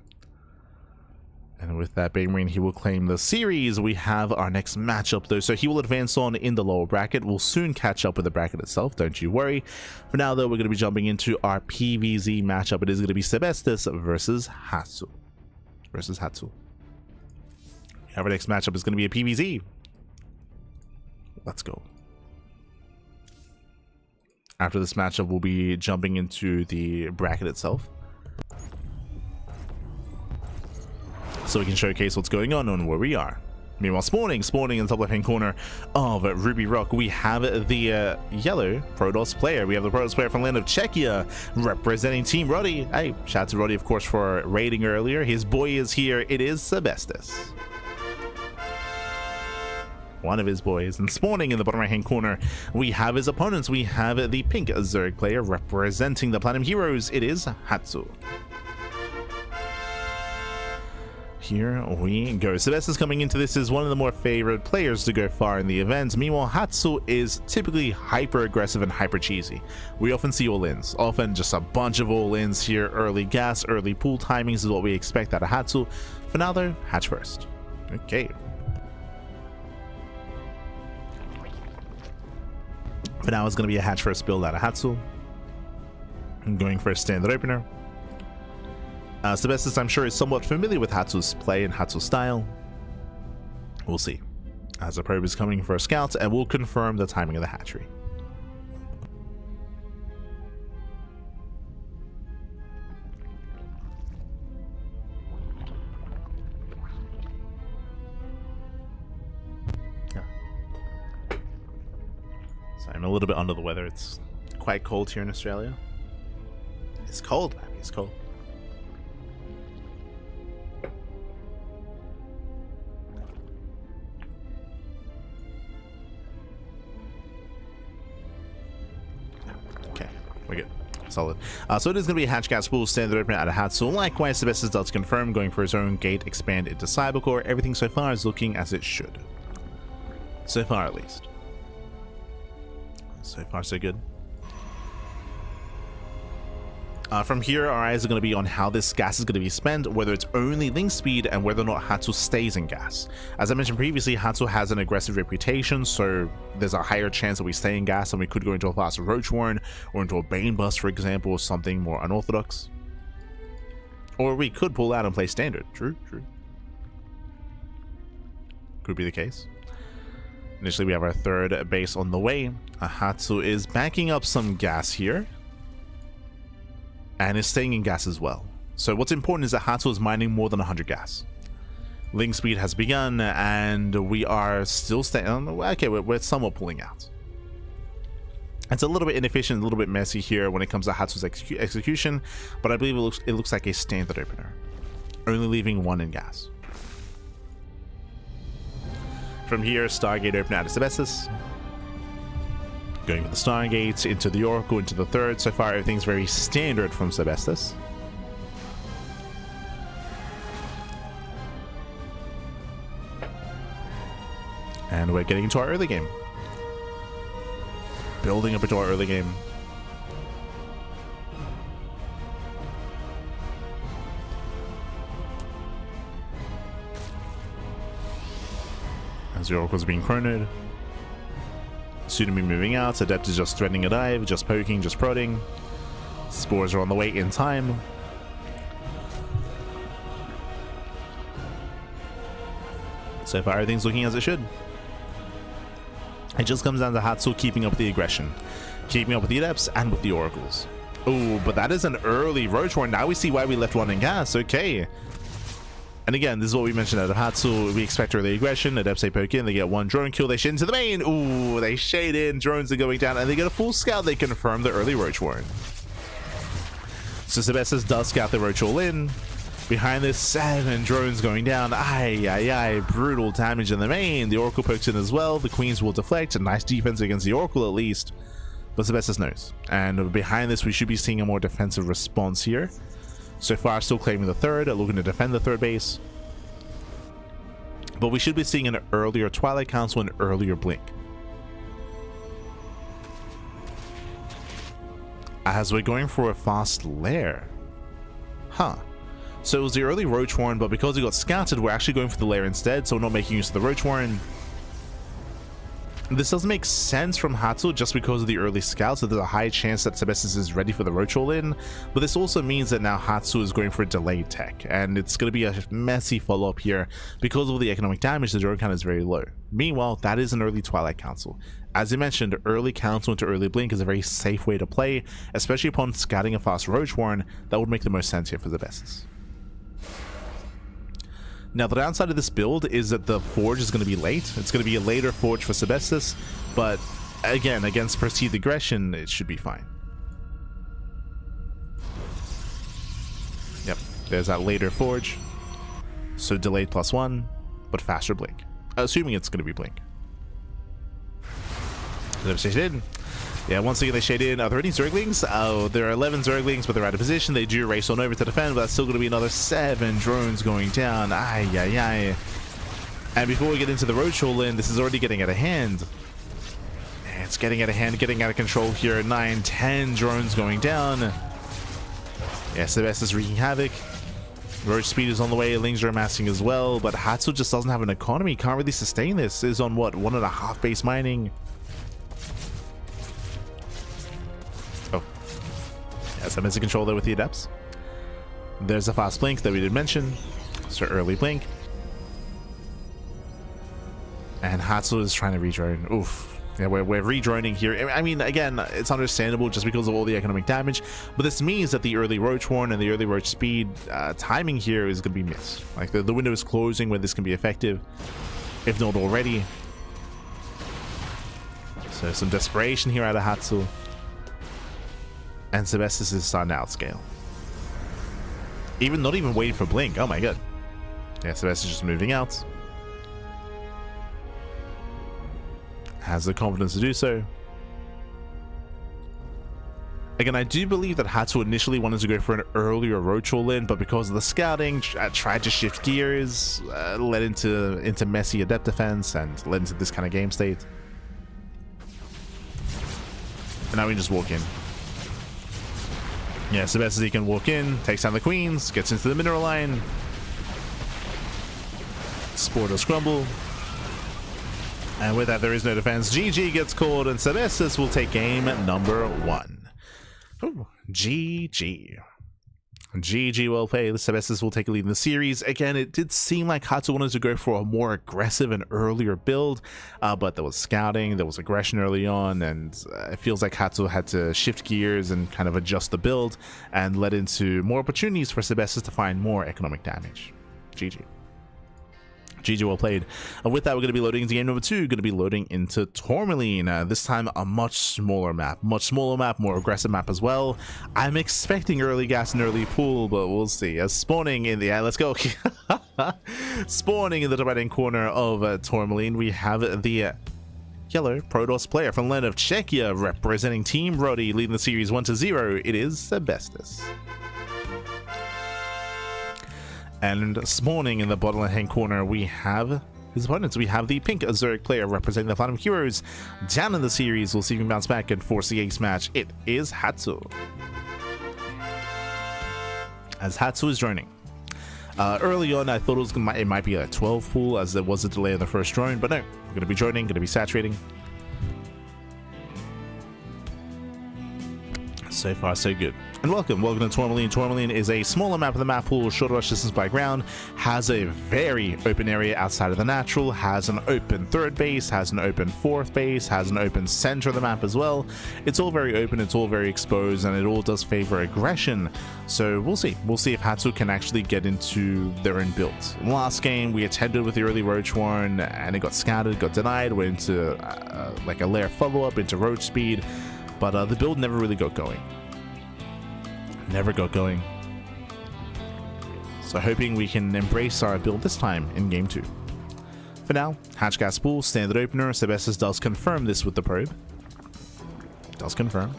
And with that, Baby Marine, he will claim the series. We have our next matchup though, so he will advance on in the lower bracket. We'll soon catch up with the bracket itself, don't you worry. For now though, we're going to be jumping into our PVZ matchup. It is going to be Sebesdes versus Hatsu. Our next matchup is going to be a PVZ. Let's go. After this matchup, we'll be jumping into the bracket itself, so we can showcase what's going on and where we are. Meanwhile, spawning in the top left-hand corner of Ruby Rock, we have the yellow Protoss player. We have the Protoss player from land of Czechia representing Team Roddy. Hey, shout out to Roddy, of course, for raiding earlier. His boy is here. It is Sebesdes. One of his boys. And spawning in the bottom right hand corner, we have his opponents. We have the pink Zerg player representing the Platinum Heroes. It is Hatsu. Here we go. Sebesdes coming into this is one of the more favored players to go far in the event. Meanwhile, Hatsu is typically hyper aggressive and hyper cheesy. We often see all-ins, often just a bunch of all-ins here. Early gas, early pool timings is what we expect out of Hatsu. For now though, hatch first. Okay. For now, it's going to be a hatch first build out of Hatsu. I'm going for a standard opener. Sebesdes, I'm sure, is somewhat familiar with Hatsu's play and Hatsu's style. We'll see. As a probe is coming for a scout, and we'll confirm the timing of the hatchery. I'm a little bit under the weather. It's quite cold here in Australia. It's cold, man. It's cold. Okay, we're good. Solid. So it is going to be a hatch gas pool standard opener out of Hatsu. Likewise, Sebesdes does confirm, going for his own gate expand into Cybercore. Everything so far is looking as it should. So far, at least. So far, so good. From here, our eyes are going to be on how this gas is going to be spent, whether it's only link speed, and whether or not Hatsu stays in gas. As I mentioned previously, Hatsu has an aggressive reputation, so there's a higher chance that we stay in gas, and we could go into a fast Roach Warren, or into a Bane Bust, for example, or something more unorthodox. Or we could pull out and play standard. True. Could be the case. Initially, we have our third base on the way. Hatsu is backing up some gas here, and is staying in gas as well. So what's important is that Hatsu is mining more than 100 gas. Link speed has begun, and we are still staying. Okay, we're somewhat pulling out. It's a little bit inefficient, a little bit messy here when it comes to Hatsu's execution, but I believe it looks like a standard opener, only leaving one in gas. From here, Stargate open out of Sebesdes. Going with the Stargate, into the Oracle, into the third. So far, everything's very standard from Sebesdes. And we're getting into our early game. Building up into our early game. As the Oracle's being chronoed. Soon be moving out. Adept is just threatening a dive, just poking, just prodding. Spores are on the way in time. So far, everything's looking as it should. It just comes down to Hatsu keeping up the aggression, keeping up with the Adepts and with the Oracles. Oh, but that is an early Roach Warren. Now we see why we left one in gas. Okay. And again, this is what we mentioned out of Hatsu. We expect early aggression. Adepts, they poke in. They get one drone kill. They shade into the main. Ooh, they shade in. Drones are going down. And they get a full scout. They confirm the early Roach Warren. So Sebesdes does scout the Roach all in. Behind this, 7 drones going down. Aye, aye, aye. Brutal damage in the main. The Oracle pokes in as well. The Queens will deflect. A nice defense against the Oracle at least. But Sebesdes knows. And behind this, we should be seeing a more defensive response here. So far, still claiming the third, looking to defend the third base. But we should be seeing an earlier Twilight Council and earlier Blink. As we're going for a fast lair. Huh. So it was the early Roach Warren, but because it got scouted, we're actually going for the lair instead, so we're not making use of the Roach Warren. This doesn't make sense from Hatsu just because of the early scout, so there's a high chance that Sebesdes is ready for the Roach all-in, but this also means that now Hatsu is going for a delayed tech, and it's going to be a messy follow-up here because of the economic damage. The drone count is very low. Meanwhile, that is an early Twilight Council. As I mentioned, early Council into early Blink is a very safe way to play, especially upon scouting a fast Roach Warren. That would make the most sense here for Sebesdes. Now, the downside of this build is that the Forge is going to be late. It's going to be a later Forge for Sebesdes, but again, against perceived aggression, it should be fine. Yep, there's that later Forge. So delayed +1, but faster Blink. Assuming it's going to be Blink. Yeah, once again they shade in. Are there any Zerglings? Oh, there are 11 Zerglings, but they're out of position. They do race on over to defend, but that's still going to be another 7 drones going down. Ay, ay, ay. And before we get into the Roach all-in, this is already getting out of hand. It's getting out of hand, getting out of control here. 9, 10 drones going down. Yeah, Sebesdes wreaking havoc. Roach speed is on the way. Lings are amassing as well, but Hatsu just doesn't have an economy. Can't really sustain this. Is on what, 1.5 base mining. Some missing control there with the Adepts. There's a fast Blink that we did mention. So early Blink. And Hatsu is trying to redrone. Oof. Yeah, we're redroning here. I mean, again, it's understandable just because of all the economic damage. But this means that the early Roach Warren and the early Roach speed timing here is going to be missed. Like the window is closing where this can be effective, if not already. So some desperation here out of Hatsu. And Sebesdes is starting to outscale. Not even waiting for Blink. Oh my god. Yeah, Sebesdes is just moving out. Has the confidence to do so. Again, I do believe that Hatsu initially wanted to go for an earlier Roach all-in, but because of the scouting, tried to shift gears, led into messy Adept defense, and led into this kind of game state. And now we can just walk in. Yeah, Sebesdes can walk in, takes down the Queens, gets into the mineral line. Spore does crumble. And with that, there is no defense. GG gets called, and Sebesdes will take game number 1. Ooh, GG. GG, well played. Sebesdes will take a lead in the series. Again, it did seem like Hatsu wanted to go for a more aggressive and earlier build, but there was scouting, there was aggression early on, and it feels like Hatsu had to shift gears and kind of adjust the build, and led into more opportunities for Sebesdes to find more economic damage. GG. GG, well played. With that, we're going to be loading into game number 2. Going to be loading into Tourmaline. This time a much smaller map, more aggressive map as well. I'm expecting early gas and early pool, but we'll see. Spawning in the let's go. Spawning in the right hand corner of Tourmaline, we have the yellow Protoss player from the land of Czechia, representing Team Roddy, leading the series 1-0. It is Sebesdes. And spawning in the bottom left-hand corner, we have his opponents. We have the pink Zerg player representing the Platinum Heroes. Down in the series, we'll see if he can bounce back and force the ace match. It is Hatsu. As Hatsu is joining. Early on, I thought it might be a 12 pool, as there was a delay in the first drone, but no, we're going to be joining, going to be saturating. So far, so good. And welcome to Tourmaline. Tourmaline is a smaller map of the map pool, shorter rush distance by ground, has a very open area outside of the natural, has an open third base, has an open fourth base, has an open center of the map as well. It's all very open, it's all very exposed, and it all does favor aggression. So we'll see. We'll see if Hatsu can actually get into their own build. Last game, we attempted with the early Roach Warren, and it got scouted, got denied, went into like a layer follow-up into Roach Speed. But the build never really got going. Never got going. So hoping we can embrace our build this time in game 2. For now, hatch gas pool, standard opener. Sebesdes does confirm this with the probe. Does confirm.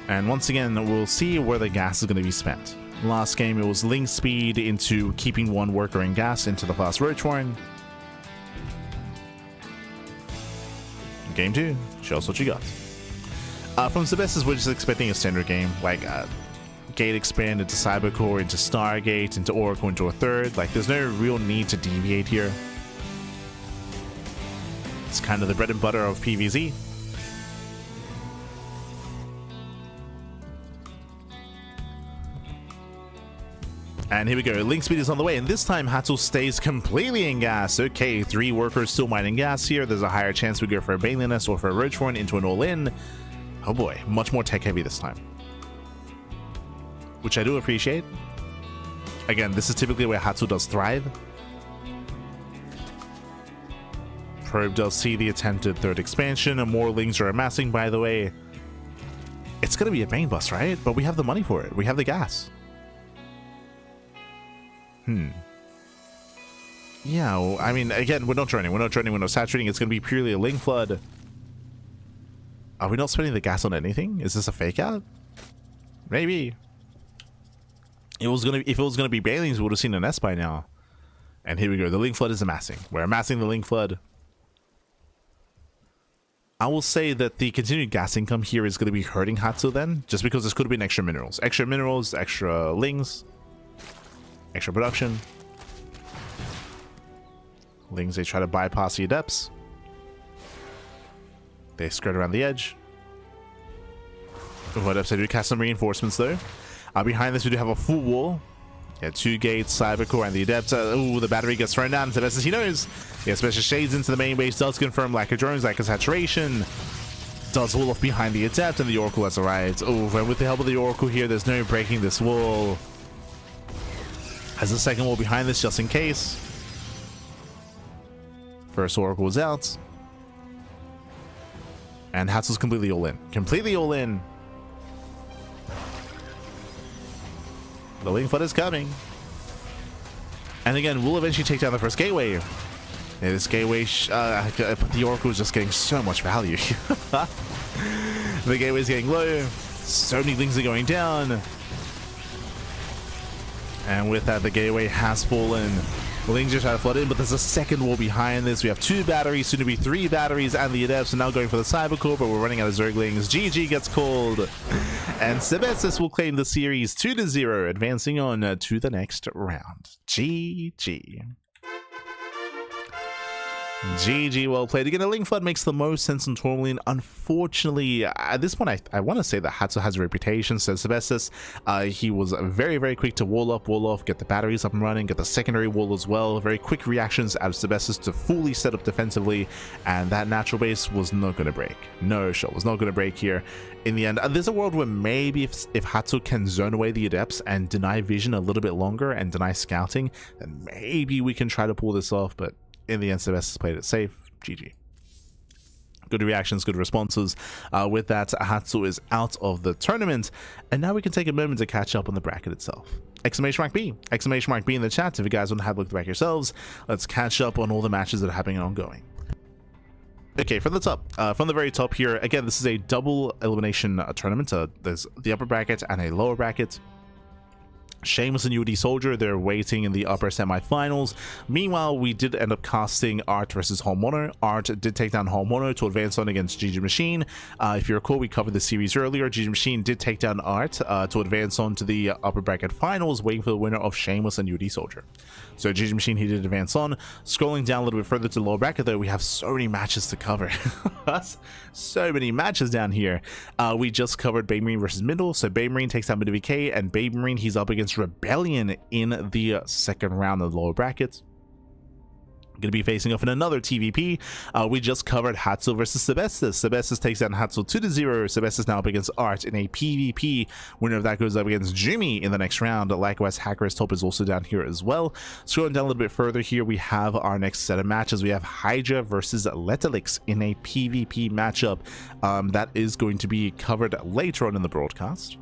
And once again, we'll see where the gas is going to be spent. Last game, it was link speed into keeping one worker in gas into the fast Roach Warren. Game 2, show us what you got. From Sebesdes, we're just expecting a standard game, like Gate Expand into Cybercore, into Stargate, into Oracle, into a third. Like, there's no real need to deviate here. It's kind of the bread and butter of PvZ. And here we go, link speed is on the way, and this time Hatsu stays completely in gas. Okay, 3 workers still mining gas here. There's a higher chance we go for a Baneliness or for a Roach Warren into an all-in. Oh boy, much more tech heavy this time. Which I do appreciate. Again, this is typically where Hatsu does thrive. Probe does see the attempted third expansion, and more links are amassing, by the way. It's gonna be a Bane bust, right? But we have the money for it. We have the gas. Yeah, well, I mean, again, we're not training, we're not saturating. It's going to be purely a link flood. Are we not spending the gas on anything? Is this a fake out? Maybe. If it was gonna be Banelings, we would have seen an S by now. And here we go, the link flood is amassing. We're amassing the link flood. I will say that the continued gas income here is going to be hurting Hatsu then, just because this could have been extra minerals, extra links. Extra production. Lings, they try to bypass the adepts. They skirt around the edge. Adepts, they do cast some reinforcements though. Behind this, we do have a full wall. Yeah, 2 gates, Cybercore, and the adepts. Ooh, the battery gets thrown down. Sebesdes, he knows. Yeah, Special Shades into the main base. Does confirm lack of drones, lack of saturation. Does wall off behind the adept, and the Oracle has arrived. Oh, and with the help of the Oracle here, there's no breaking this wall. Has a second wall behind this just in case. First Oracle was out. And Hatsu's completely all in. Completely all in. The link flood is coming. And again, we'll eventually take down the first gateway. Yeah, this gateway, the Oracle is just getting so much value. The gateway's getting low. So many things are going down. And with that, the gateway has fallen. The Lings just try to flood in, but there's a second wall behind this. We have 2 batteries, soon to be 3 batteries, and the adepts are now going for the Cybercore, but we're running out of Zerglings. GG gets called. And Sebesdes will claim the series 2-0, advancing on to the next round. GG. GG, well played. Again, the link flood makes the most sense in Tourmaline. Unfortunately, at this point, I want to say that Hatsu has a reputation, says Sebesdes. He was very, very quick to wall up, wall off, get the batteries up and running, get the secondary wall as well. Very quick reactions out of Sebesdes to fully set up defensively, and that natural base was not going to break. No shot was not going to break here. In the end, there's a world where maybe if Hatsu can zone away the adepts and deny vision a little bit longer and deny scouting, then maybe we can try to pull this off, but in the end, Sebesdes played it safe. GG. Good reactions, good responses. With that, Hatsu is out of the tournament, and now we can take a moment to catch up on the bracket itself. Exclamation mark B in the chat if you guys want to have a look back yourselves. Let's catch up on all the matches that are happening and ongoing. Okay, from the top, from the very top here, again, this is a double elimination tournament. There's the upper bracket and a lower bracket. Sheamus and UD Soldier, they're waiting in the upper semifinals. Meanwhile, we did end up casting Art versus Hormono. Art did take down Hormono to advance on against GgMaChine. If you recall, we covered the series earlier. GgMaChine did take down Art to advance on to the upper bracket finals, waiting for the winner of Sheamus and UD Soldier. So GgMaChine, he did advance on. Scrolling down a little bit further to the lower bracket, though, we have so many matches to cover. So many matches down here. We just covered Babe Marine versus Middle. So Babe Marine takes down Middle VK, and Babe Marine, he's up against Rebellion in the second round of the lower brackets. Going to be facing off in another TVP. We just covered Hatzel versus Sebesdes. Sebesdes takes down Hatzel 2-0. Sebesdes now up against Art in a PvP. Winner of that goes up against Jimmy in the next round. Likewise, Hacker's Top is also down here as well. Scrolling down a little bit further here, we have our next set of matches. We have Hydra versus Letalix in a PvP matchup. That is going to be covered later on in the broadcast.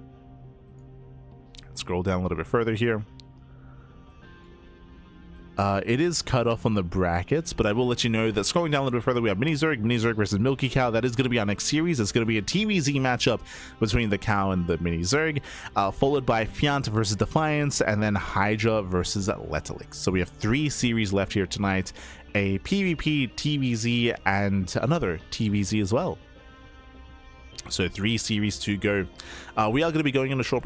Scroll down a little bit further here. It is cut off on the brackets, but I will let you know that scrolling down a little bit further, we have Mini Zerg versus MilkiCow. That is going to be our next series. It's going to be a TVZ matchup between the cow and the Mini Zerg, followed by Fiant versus Defiance, and then Hydra versus Letalix. So we have 3 series left here tonight, a PvP, TVZ, and another TVZ as well. So 3 series to go. We are going to be going on a short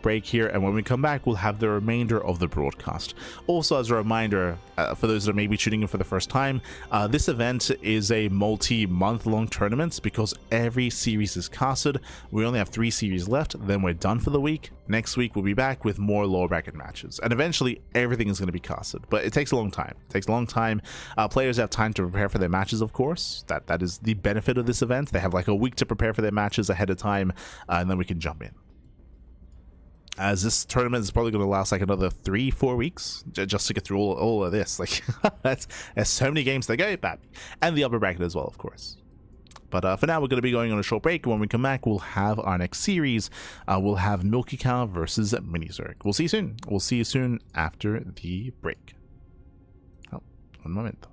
break. Here, and when we come back, we'll have the remainder of the broadcast. Also, as a reminder, for those that are maybe tuning in for the first time, this event is a multi-month-long tournament because every series is casted. We only have 3 series left, then we're done for the week. Next week, we'll be back with more lower bracket matches, and eventually everything is going to be casted, but it takes a long time. Players have time to prepare for their matches, of course. That is the benefit of this event. They have like a week to prepare for their matches ahead of time, and then we can jump in. As this tournament is probably going to last like another 3-4 weeks just to get through all of this. Like there's so many games to go back, and the upper bracket as well, of course. But for now, we're going to be going on a short break. When we come back, we'll have our next series. We'll have MilkiCow versus Mini Zerg. We'll see you soon. We'll see you soon after the break. Oh, un momento.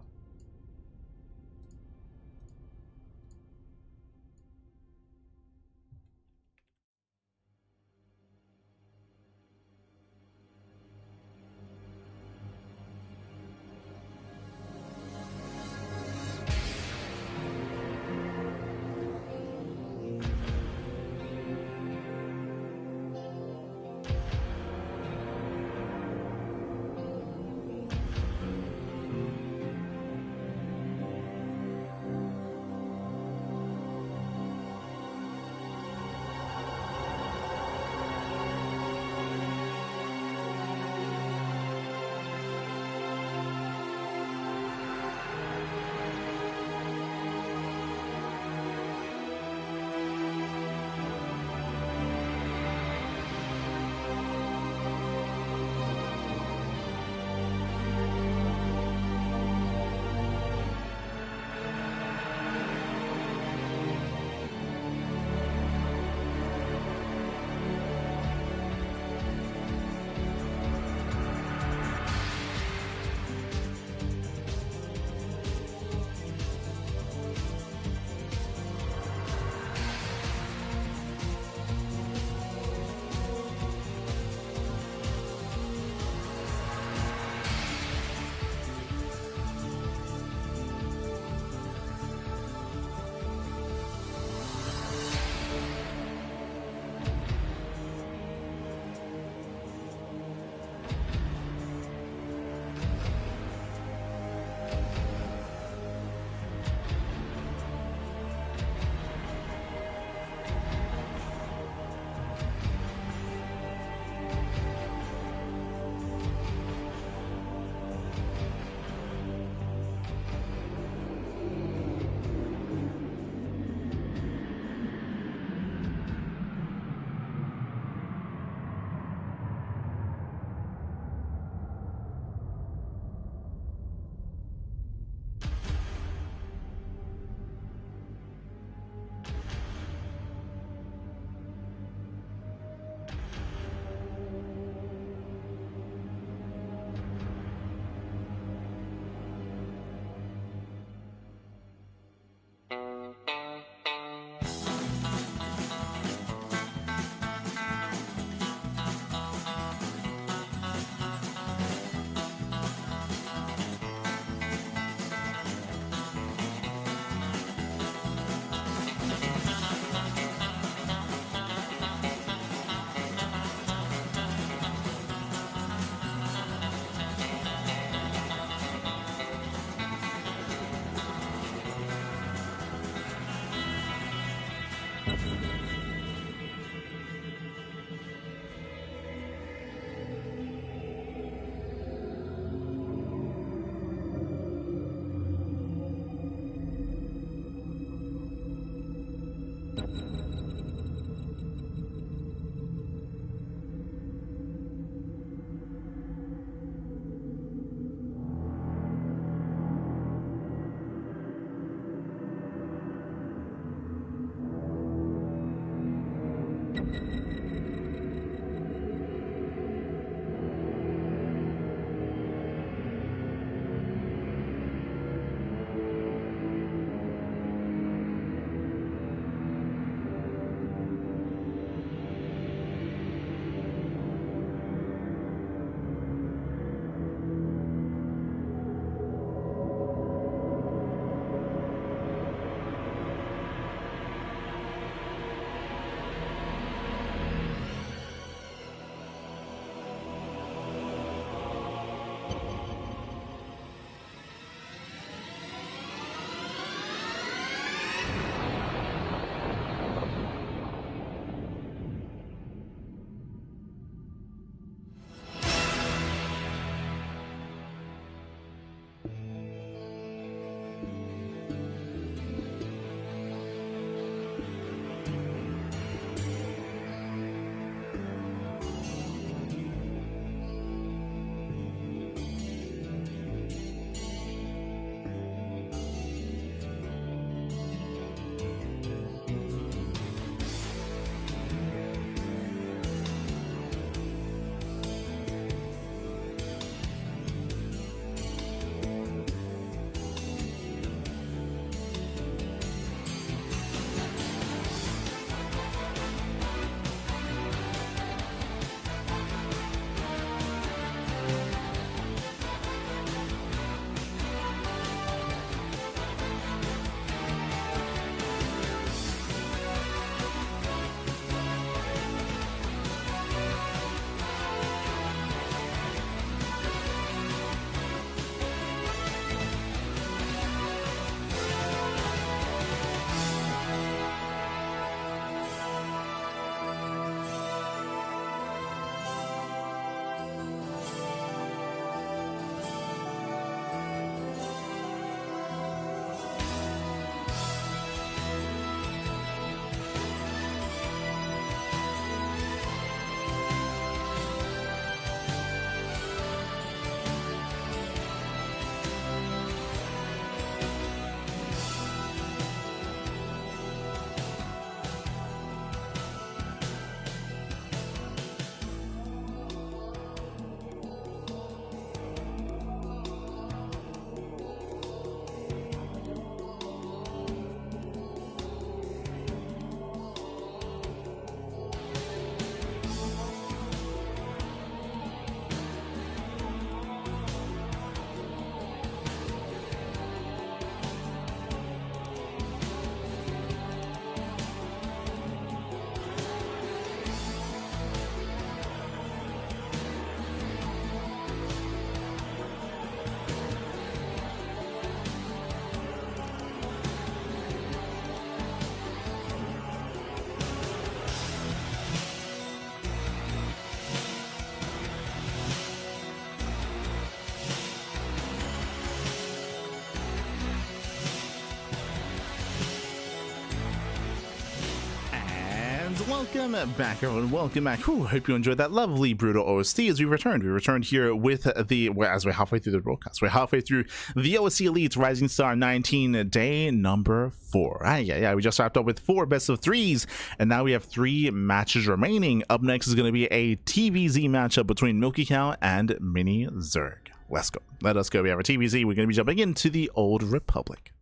Welcome back, everyone. Welcome back. Whew, hope you enjoyed that lovely brutal OST as we returned. We returned here with as we're halfway through the broadcast. We're halfway through the OSC Elite Rising Star 19 day number 4. Yeah. We just wrapped up with 4 best of 3s, and now we have 3 matches remaining. Up next is going to be a TVZ matchup between MilkiCow and Mini Zerg. Let's go. Let us go. We have a TVZ. We're going to be jumping into the Old Republic.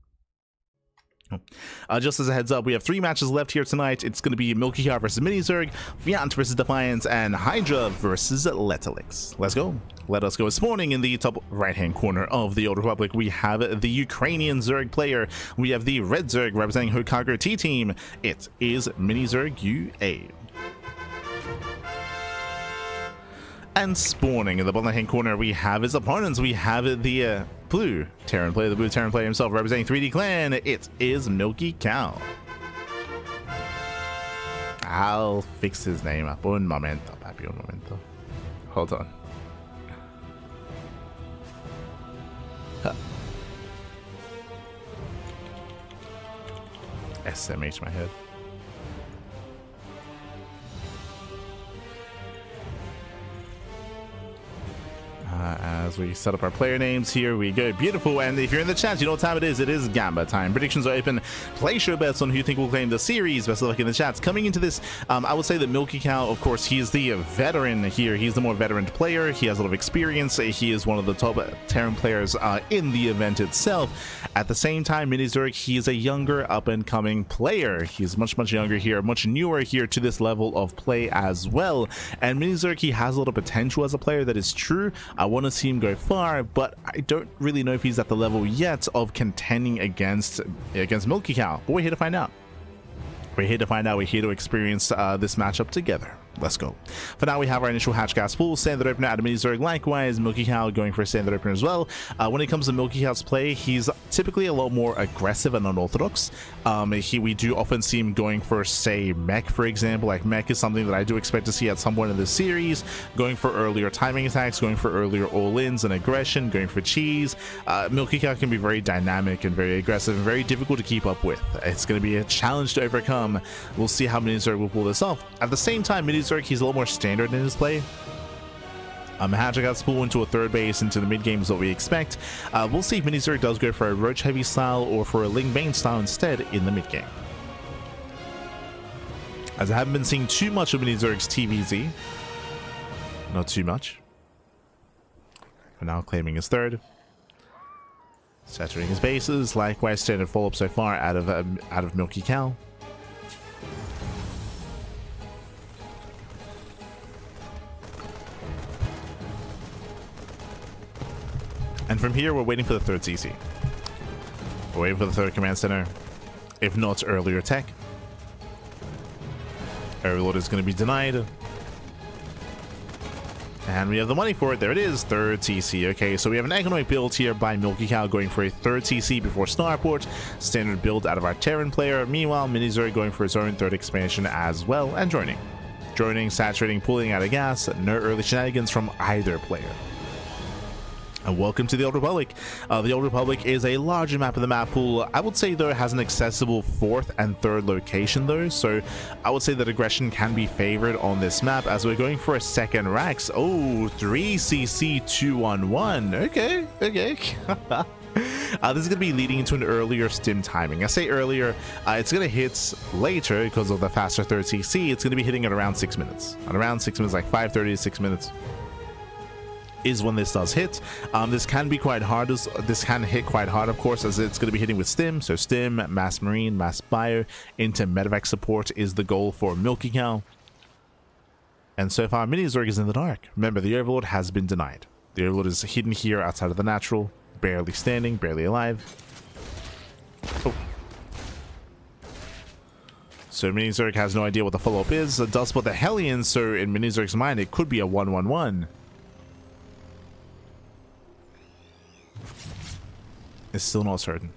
Just as a heads up, we have 3 matches left here tonight. It's going to be MilkiCow versus Mini Zerg, Fiant versus Defiance, and Hydra versus Letalix. Let's go. Let us go. This morning in the top right-hand corner of the Old Republic, we have the Ukrainian Zerg player. We have the Red Zerg representing Hokago T-Team. It is Mini Zerg UA. And spawning in the bottom right-hand corner, we have his opponents. We have the blue Terran player, the blue Terran player himself, representing 3D Clan. It is MilkiCow. I'll fix his name up. Un momento, papi, un momento. Hold on. Huh. SMH my head. As we set up our player names, here we go. Beautiful. And if you're in the chat, you know what time it is. It is Gamba time. Predictions are open. Place your bets on who you think will claim the series. Best of luck in the chats. Coming into this, I would say that MilkiCow, of course, he is the veteran here. He's the more veteran player. He has a lot of experience. He is one of the top Terran players in the event itself. At the same time, Mini Zerg, he is a younger, up-and-coming player. He's much younger here, much newer here to this level of play as well. And Mini Zerg, he has a lot of potential as a player. That is true. I want to see him go far, but I don't really know if he's at the level yet of contending against MilkiCow. But we're here to find out. We're here to experience this matchup together. Let's go. For now, we have our initial hatch gas pool. Standard opener at Mini Zerg. Likewise, MilkiCow going for a standard opener as well. When it comes to MilkiCow's play, he's typically a lot more aggressive and unorthodox. We do often see him going for, say, mech, for example. Like, mech is something that I do expect to see at some point in this series. Going for earlier timing attacks, going for earlier all-ins and aggression, going for cheese. MilkiCow can be very dynamic and very aggressive and very difficult to keep up with. It's going to be a challenge to overcome. We'll see how Mini Zerg will pull this off. At the same time, Mini Zerg, he's a little more standard in his play. Hatcher got spool into a third base into the mid game is what we expect. We'll see if Mini Zerg does go for a Roach Heavy style or for a Ling Bane style instead in the mid game. As I haven't been seeing too much of Mini Zerg's TVZ. Not too much. For now, claiming his third. Saturating his bases. Likewise, standard follow-up so far out of MilkiCow. And from here, we're waiting for the third CC. We're waiting for the third command center. If not, earlier tech. Overlord is going to be denied. And we have the money for it. There it is. Third TC. Okay, so we have an economic build here by MilkiCow going for a third TC before Starport. Standard build out of our Terran player. Meanwhile, Mini Zerg going for his own third expansion as well. And joining, saturating, pulling out of gas. No early shenanigans from either player. And welcome to the Old Republic. The Old Republic is a larger map of the map pool. I would say, though, it has an accessible 4th and 3rd location, though. So I would say that aggression can be favored on this map as we're going for a second Rax. Oh, 3cc 211. Okay. This is going to be leading into an earlier stim timing. I say earlier, it's going to hit later because of the faster 3rd CC. It's going to be hitting at around 6 minutes. At around 6 minutes, like 5:30 to 6 minutes. Is when this does hit. This can be quite hard. This can hit quite hard, of course, as it's going to be hitting with stim. So stim, mass marine, mass bio into medevac support is the goal for MilkiCow. And so far, Mini Zerg is in the dark. Remember, the Overlord has been denied. The Overlord is hidden here outside of the natural, barely standing, barely alive. Oh. So Mini Zerg has no idea what the follow-up is. It does spot the Hellion, so in Mini Zerg's mind, it could be a 1-1-1. Is still not certain.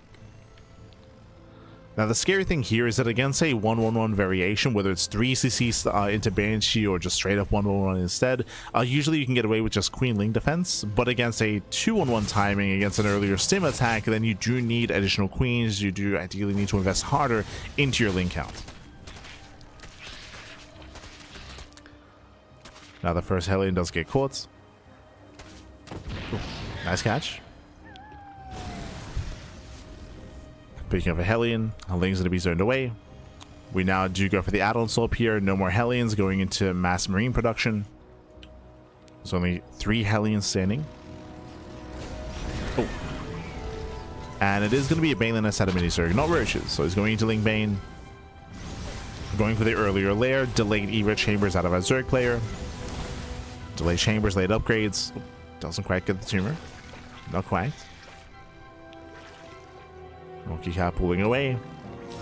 Now the scary thing here is that against a 1-1-1 variation, whether it's 3cc into Banshee or just straight up 1-1-1 instead, usually you can get away with just Queen Ling defense, but against a 2-1-1 timing against an earlier stim attack, then you do need additional queens. You do ideally need to invest harder into your Ling count. Now the first Hellion does get caught. Ooh, nice catch. Picking up a Hellion. A Ling's going to be zoned away. We now do go for the add-on swap here. No more Hellions going into mass marine production. There's only 3 Hellions standing. Oh. And it is going to be a Baneland instead of Mini-Zerg, not Roaches. So he's going into Ling Bane. Going for the earlier layer. Delayed Evo Chambers out of our Zerg player. Delayed Chambers, late upgrades. Oh, doesn't quite get the tumor. Not quite. MilkiCow pulling away.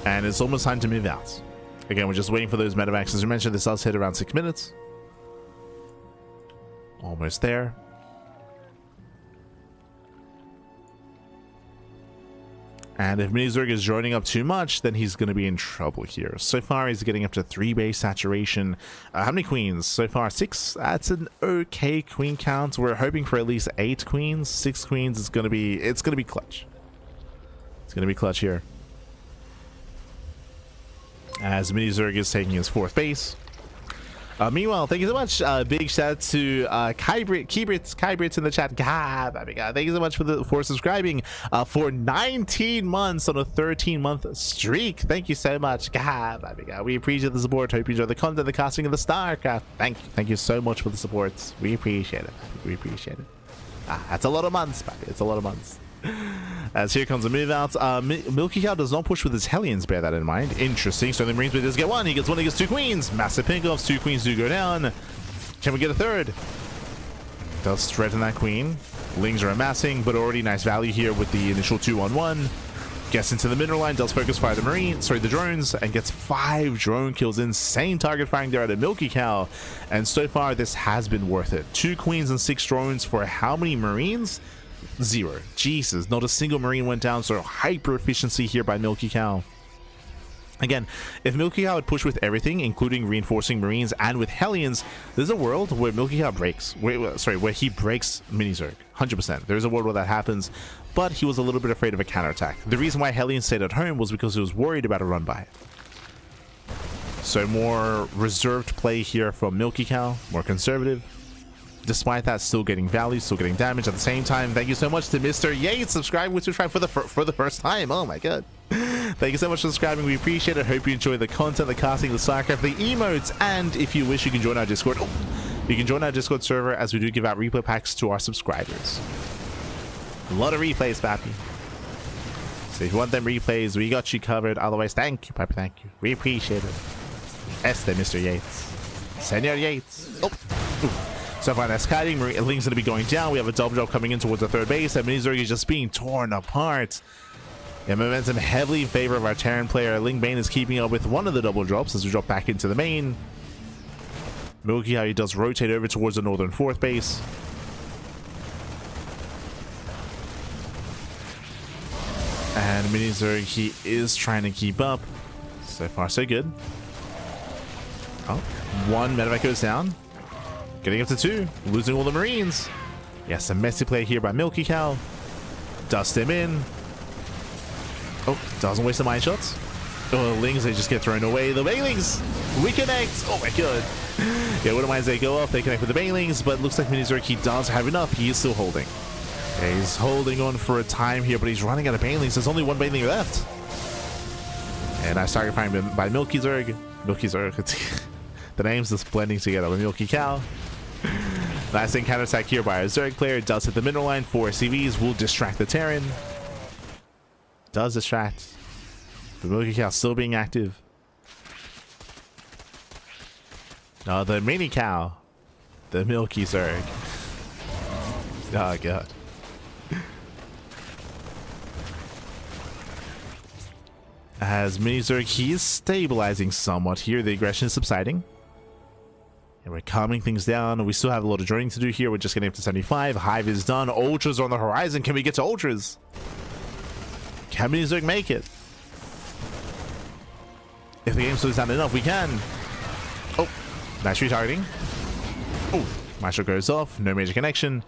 And it's almost time to move out. Again, we're just waiting for those medevacs. As I mentioned, this does hit around 6 minutes. Almost there. And if Mini-Zerg is joining up too much, then he's going to be in trouble here. So far, he's getting up to 3 base saturation. How many queens? So far, 6. That's an okay queen count. We're hoping for at least 8 queens. 6 queens is going to be... It's going to be clutch. It's going to be clutch here. As Mini-Zerg is taking his 4th base. Meanwhile, thank you so much. Big shout out to Kybrits in the chat. God, thank you so much for subscribing for 19 months on a 13-month streak. Thank you so much. God, we appreciate the support. Hope you enjoy the content, the casting of the StarCraft. Thank you so much for the support. We appreciate it. We appreciate it. That's a lot of months, baby. It's a lot of months. As here comes a move out. MilkiCow does not push with his Hellions, bear that in mind. Interesting. So the Marines does get 1. He gets 1, he gets 2 queens. Massive pickoffs. 2 queens do go down. Can we get a 3rd? Does threaten that queen. Lings are amassing, but already nice value here with the initial 2-on-1. Gets into the mineral line, does focus fire the drones, and gets 5 drone kills. Insane target firing there at a MilkiCow. And so far, this has been worth it. 2 queens and 6 drones for how many Marines? 0. Jesus, not a single Marine went down, so hyper efficiency here by MilkiCow. Again, if MilkiCow had pushed with everything, including reinforcing Marines and with Hellions, there's a world where MilkiCow breaks. Where he breaks Mini-Zerg. 100%. There's a world where that happens, but he was a little bit afraid of a counterattack. The reason why Hellions stayed at home was because he was worried about a run by. So more reserved play here from MilkiCow, more conservative. Despite that, still getting value, still getting damage at the same time. Thank you so much to Mr. Yates, subscribing for the first time. Oh my god. Thank you so much for subscribing. We appreciate it. Hope you enjoy the content, the casting, the StarCraft, the emotes, and if you wish, you can join our Discord. You can join our Discord server as we do give out replay packs to our subscribers. A lot of replays, papi. So if you want them replays, we got you covered. Otherwise, thank you, papi. Thank you. We appreciate it. Este, Mr. Yates. Senor Yates. Oh. Ooh. So far, that's kiting. Ling's going to be going down. We have a double drop coming in towards the 3rd base. And Mini-Zerg is just being torn apart. And momentum heavily in favor of our Terran player. Ling Bane is keeping up with one of the double drops as we drop back into the main. MilkiCow, he does rotate over towards the northern 4th base. And Mini-Zerg, he is trying to keep up. So far, so good. Oh, 1 medevac goes down. Getting up to 2, losing all the Marines. Yes, a messy play here by MilkiCow. Dust him in. Oh, doesn't waste the mine shots. Oh, Lings, they just get thrown away. The Banelings, we connect. Oh my god. Yeah, wouldn't mind they go off. They connect with the Banelings, but looks like Mini-Zerg, he does have enough. He is still holding. Yeah, he's holding on for a time here, but he's running out of Banelings. There's only 1 Baneling left. And I started finding by MilkiZerg. MilkiZerg. The names just blending together with MilkiCow. Last thing, counterattack here by a Zerg player. Does hit the mineral line. 4 CVs will distract the Terran. Does distract. But MilkiCow still being active. The Mini-Cow. The MilkiZerg. Oh god. As Mini-Zerg, he is stabilizing somewhat here. The aggression is subsiding. And we're calming things down. We still have a lot of joining to do here. We're just getting up to 75. Hive is done. Ultras on the horizon. Can we get to Ultras? Can Mini-Zerg make it? If the game slows down enough, we can. Oh, nice retargeting. Oh, Maestro goes off. No major connection.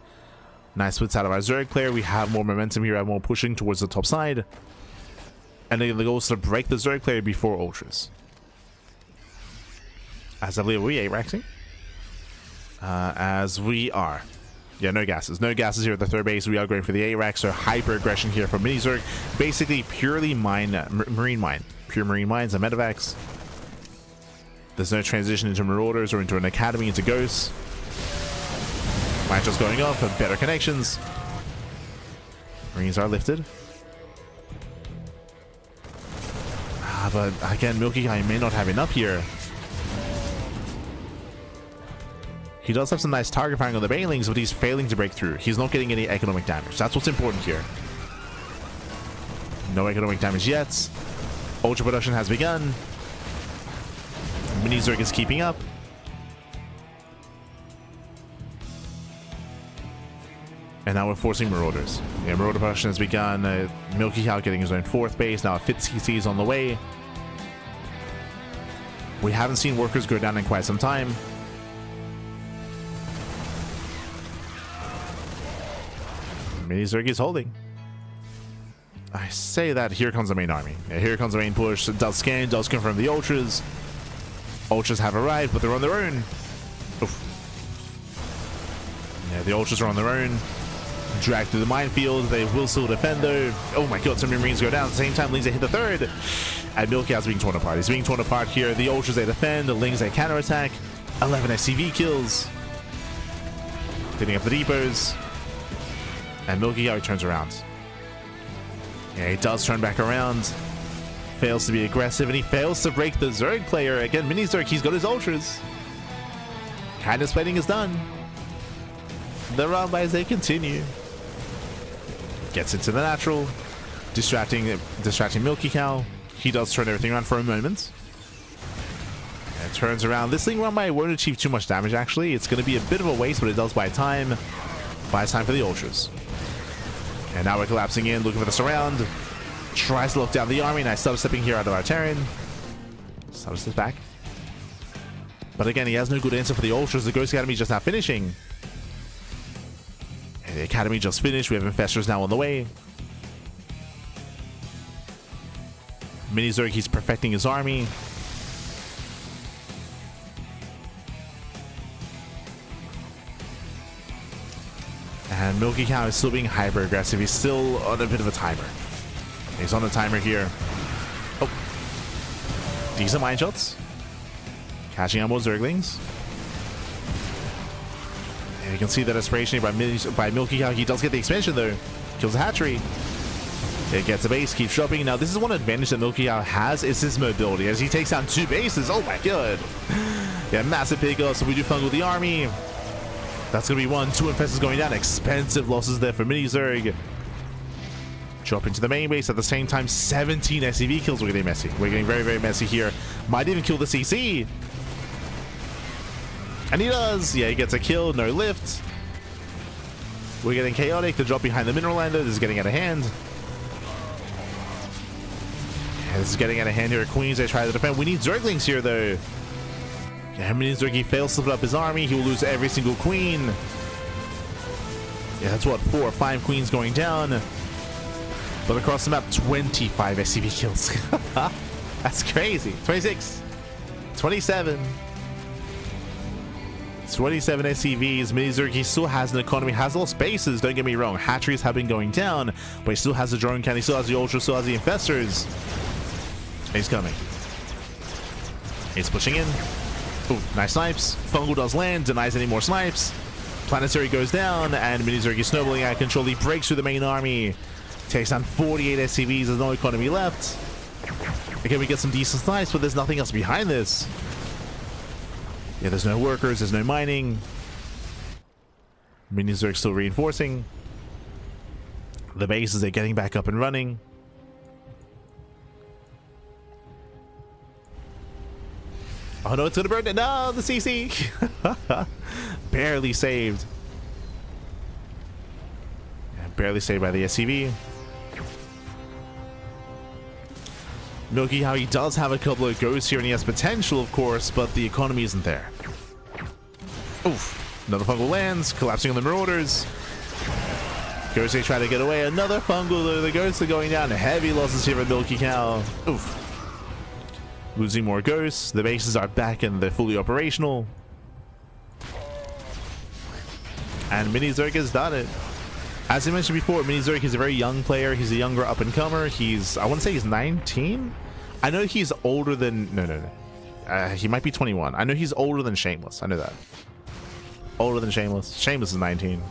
Nice splits out of our Zerg player. We have more momentum here and more pushing towards the top side. And the goal is to break the Zerg player before Ultras. As I believe we 8-raxing. As we are. Yeah, no gases. No gases here at the third base. We are going for the A-Rack, so hyper aggression here from MiniZerg. Basically, purely marine mine. Pure marine mines and medevacs. There's no transition into Marauders or into an Academy, into Ghosts. Mine just going off, and better connections. Marines are lifted. But again, MilkiCow may not have enough here. He does have some nice target firing on the Banelings, but he's failing to break through. He's not getting any economic damage. That's what's important here. No economic damage yet. Ultra production has begun. MiniZerg is keeping up. And now we're forcing Marauders. Yeah, Marauder production has begun. MilkiCow getting his own fourth base. Now a fifth CC is on the way. We haven't seen workers go down in quite some time. MiniZerg is holding. I say that here comes the main army. Yeah, here comes the main push. It does scan, does confirm the Ultras. Ultras have arrived, but they're on their own. Oof. Yeah, the Ultras are on their own. Dragged through the minefield. They will still defend though. Oh my god, so many Marines go down. At the same time, Lings, they hit the third. And MilkiCow's being torn apart. He's being torn apart here. The Ultras, they defend. The Lings, they counterattack. 11 SCV kills. Hitting up the depots. And MilkiCow turns around. Yeah, he does turn back around. Fails to be aggressive, and he fails to break the Zerg player. Again, MiniZerg, he's got his Ultras. Kind of splitting is done. The run-bys, they continue. Gets into the natural. Distracting MilkiCow. He does turn everything around for a moment. And turns around. This thing run-by won't achieve too much damage, actually. It's going to be a bit of a waste, but it does buy time. Buys time for the Ultras. And now we're collapsing in, looking for the surround. Tries to lock down the army. Nice stepping here out of our Terran. Substep back. But again, he has no good answer for the Ultras. The Ghost Academy just now finishing. And the Academy just finished. We have Infestors now on the way. MiniZerg, he's perfecting his army. And MilkiCow is still being hyper aggressive. He's still on a bit of a timer. He's on a timer here. Oh. Decent mine shots. Catching on both Zerglings. And you can see the desperation here by MilkiCow. He does get the expansion though. Kills the hatchery. It gets a base, keeps dropping. Now this is one advantage that MilkiCow has, is his mobility. As he takes down two bases. Oh my god. Yeah, massive pickup. So we do fungal the army. That's going to be 1. 2 Infestors going down. Expensive losses there for MiniZerg. Drop into the main base. At the same time, 17 SCV kills. We're getting messy. We're getting very, very messy here. Might even kill the CC. And he does. Yeah, he gets a kill. No lift. We're getting chaotic. The drop behind the Mineral Lander. This is getting out of hand. Yeah, this is getting out of hand here at Queens. They try to defend. We need Zerglings here, though. Yeah, MiniZerg, he fails to split up his army. He will lose every single queen. Yeah, that's what, 4 or 5 queens going down. But across the map, 25 SCV kills. That's crazy. 26. 27. 27 SCVs. MiniZerg, he still has an economy, has all spaces, don't get me wrong. Hatcheries have been going down, but he still has the drone cannon, he still has the Ultra, still has the Infestors. He's coming. He's pushing in. Ooh, nice snipes. Fungal does land, denies any more snipes. Planetary goes down, and MiniZerg is snowballing out of control. He breaks through the main army. Takes down 48 SCVs, there's no economy left. Again, we get some decent snipes, but there's nothing else behind this. Yeah, there's no workers, there's no mining. MiniZerg still reinforcing. The bases are getting back up and running. Oh no, it's gonna burn it. No, the CC. Barely saved. Yeah, barely saved by the SCV. MilkiCow, he does have a couple of ghosts here and he has potential, of course, but the economy isn't there. Oof. Another fungal lands, collapsing on the Marauders. Ghosts, they try to get away. Another fungal. The ghosts are going down. Heavy losses here for MilkiCow. Oof. Losing more ghosts. The bases are back and they're fully operational. And Mini Zerg has done it. As I mentioned before, Mini Zerg is a very young player. He's a younger up-and-comer. I want to say he's 19. I know he's older than... No. He might be 21. I know he's older than Shameless. I know that. Older than Shameless. Shameless is 19.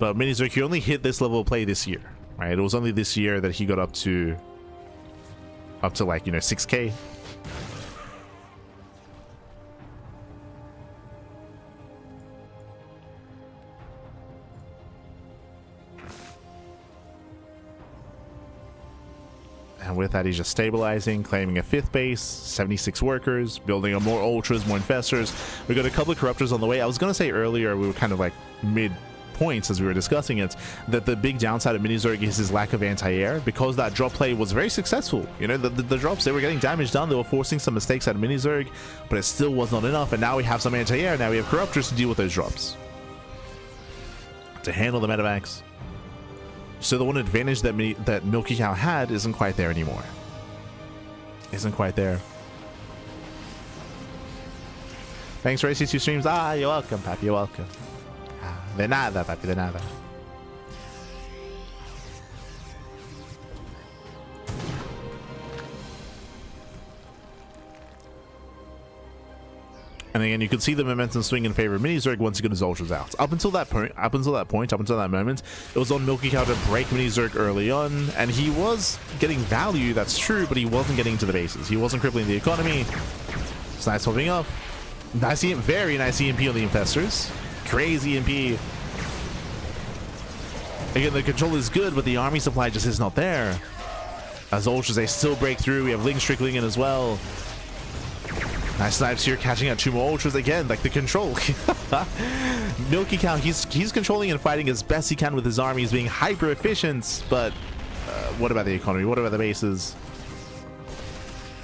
But Mini Zerg, he only hit this level of play this year, right? It was only this year that he got up to like, you know, 6K. And with that, he's just stabilizing, claiming a 5th base, 76 workers, building up more ultras, more infestors. We got a couple of corruptors on the way. I was going to say earlier, we were kind of like mid points as we were discussing it, that the big downside of Mini Zerg is his lack of anti-air, because that drop play was very successful. You know, the drops, they were getting damage done, they were forcing some mistakes out of Mini Zerg, but it still was not enough. And now we have some anti-air, now we have corruptors to deal with those drops, to handle the medevacs. So the one advantage that MilkiCow had isn't quite there anymore. Isn't quite there. Thanks for AC2 streams. Ah, you're welcome, Papi, you're welcome. De nada, papi, de nada. And again, you can see the momentum swing in favor of Mini Zerg once he got his ultras out. Up until that moment, it was on MilkiCow to break Mini Zerg early on, and he was getting value, that's true, but he wasn't getting to the bases. He wasn't crippling the economy. It's nice holding up. Nice, very nice EMP on the infestors. Crazy EMP. Again, the control is good, but the army supply just is not there. As ultras, they still break through. We have Lings trickling in as well. Nice snipes here, catching out 2 more ultras again. Like the control. MilkiCow, he's controlling and fighting as best he can with his army. He's being hyper efficient, but what about the economy? What about the bases?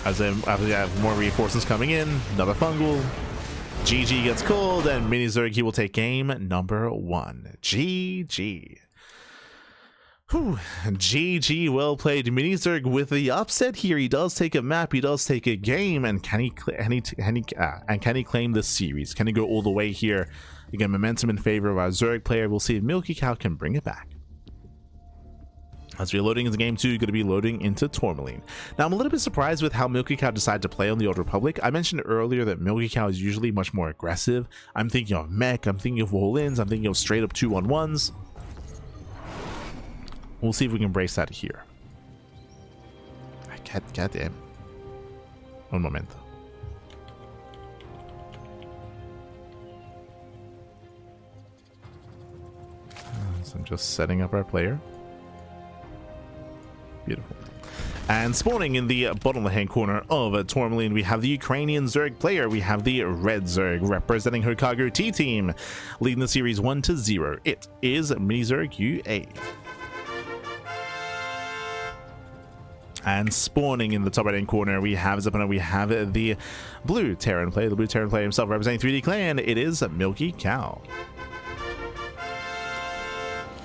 As we have more reinforcements coming in, another fungal. GG gets called, and Mini Zerg, he will take game number 1. GG. Whew. GG, well played. Mini Zerg with the upset here. He does take a map, he does take a game, and can he claim the series? Can he go all the way here? Again, momentum in favor of our Zerg player. We'll see if MilkiCow can bring it back. As we're loading into game 2, you're going to be loading into Tourmaline. Now, I'm a little bit surprised with how MilkiCow decided to play on the Old Republic. I mentioned earlier that MilkiCow is usually much more aggressive. I'm thinking of mech, I'm thinking of all-ins, I'm thinking of straight up 2-on-1s. We'll see if we can brace that here. God damn. Un momento. So I'm just setting up our player. Beautiful. And spawning in the bottom left-hand corner of Tourmaline, we have the Ukrainian Zerg player. We have the Red Zerg representing Hokago T-Team, leading the series 1-0. It is Mini Zerg UA. And spawning in the top right-hand corner, we have his opponent. We have the blue Terran player, himself, representing 3D Clan. It is MilkiCow.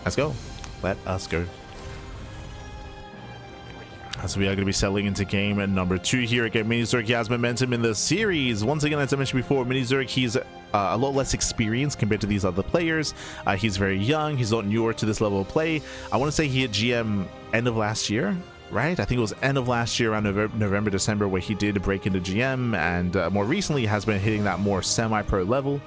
Let's go. Let us go. So we are going to be settling into game number 2 here. Again, Mini Zerg, he has momentum in the series. Once again, as I mentioned before, Mini Zerg, he's a lot less experienced compared to these other players. He's very young. He's a lot newer to this level of play. I want to say he hit GM end of last year, right? I think it was end of last year, around November, December, where he did break into GM, and more recently has been hitting that more semi-pro level.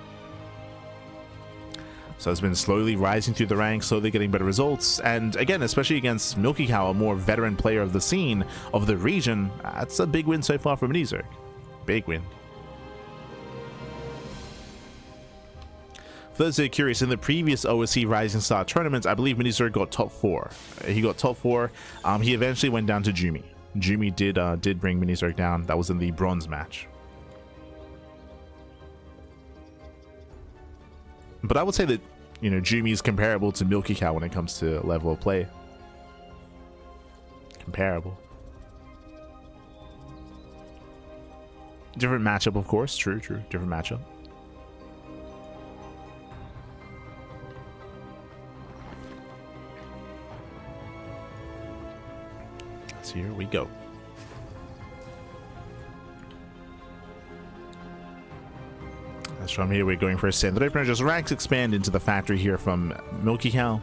So it's been slowly rising through the ranks, slowly getting better results. And again, especially against MilkiCow, a more veteran player of the scene, of the region, that's a big win so far for Mini Zerg. Big win. For those that are curious, in the previous OSC Rising Star tournament, I believe Mini Zerg got top 4. He got top 4. He eventually went down to Jumi. Jumi did bring Mini Zerg down. That was in the bronze match. But I would say that, you know, Jumi is comparable to MilkiCow when it comes to level of play. Comparable. Different matchup, of course. True. Different matchup. So here we go. As from here, we're going for a standard opener. Just ranks expand into the factory here from MilkiCow.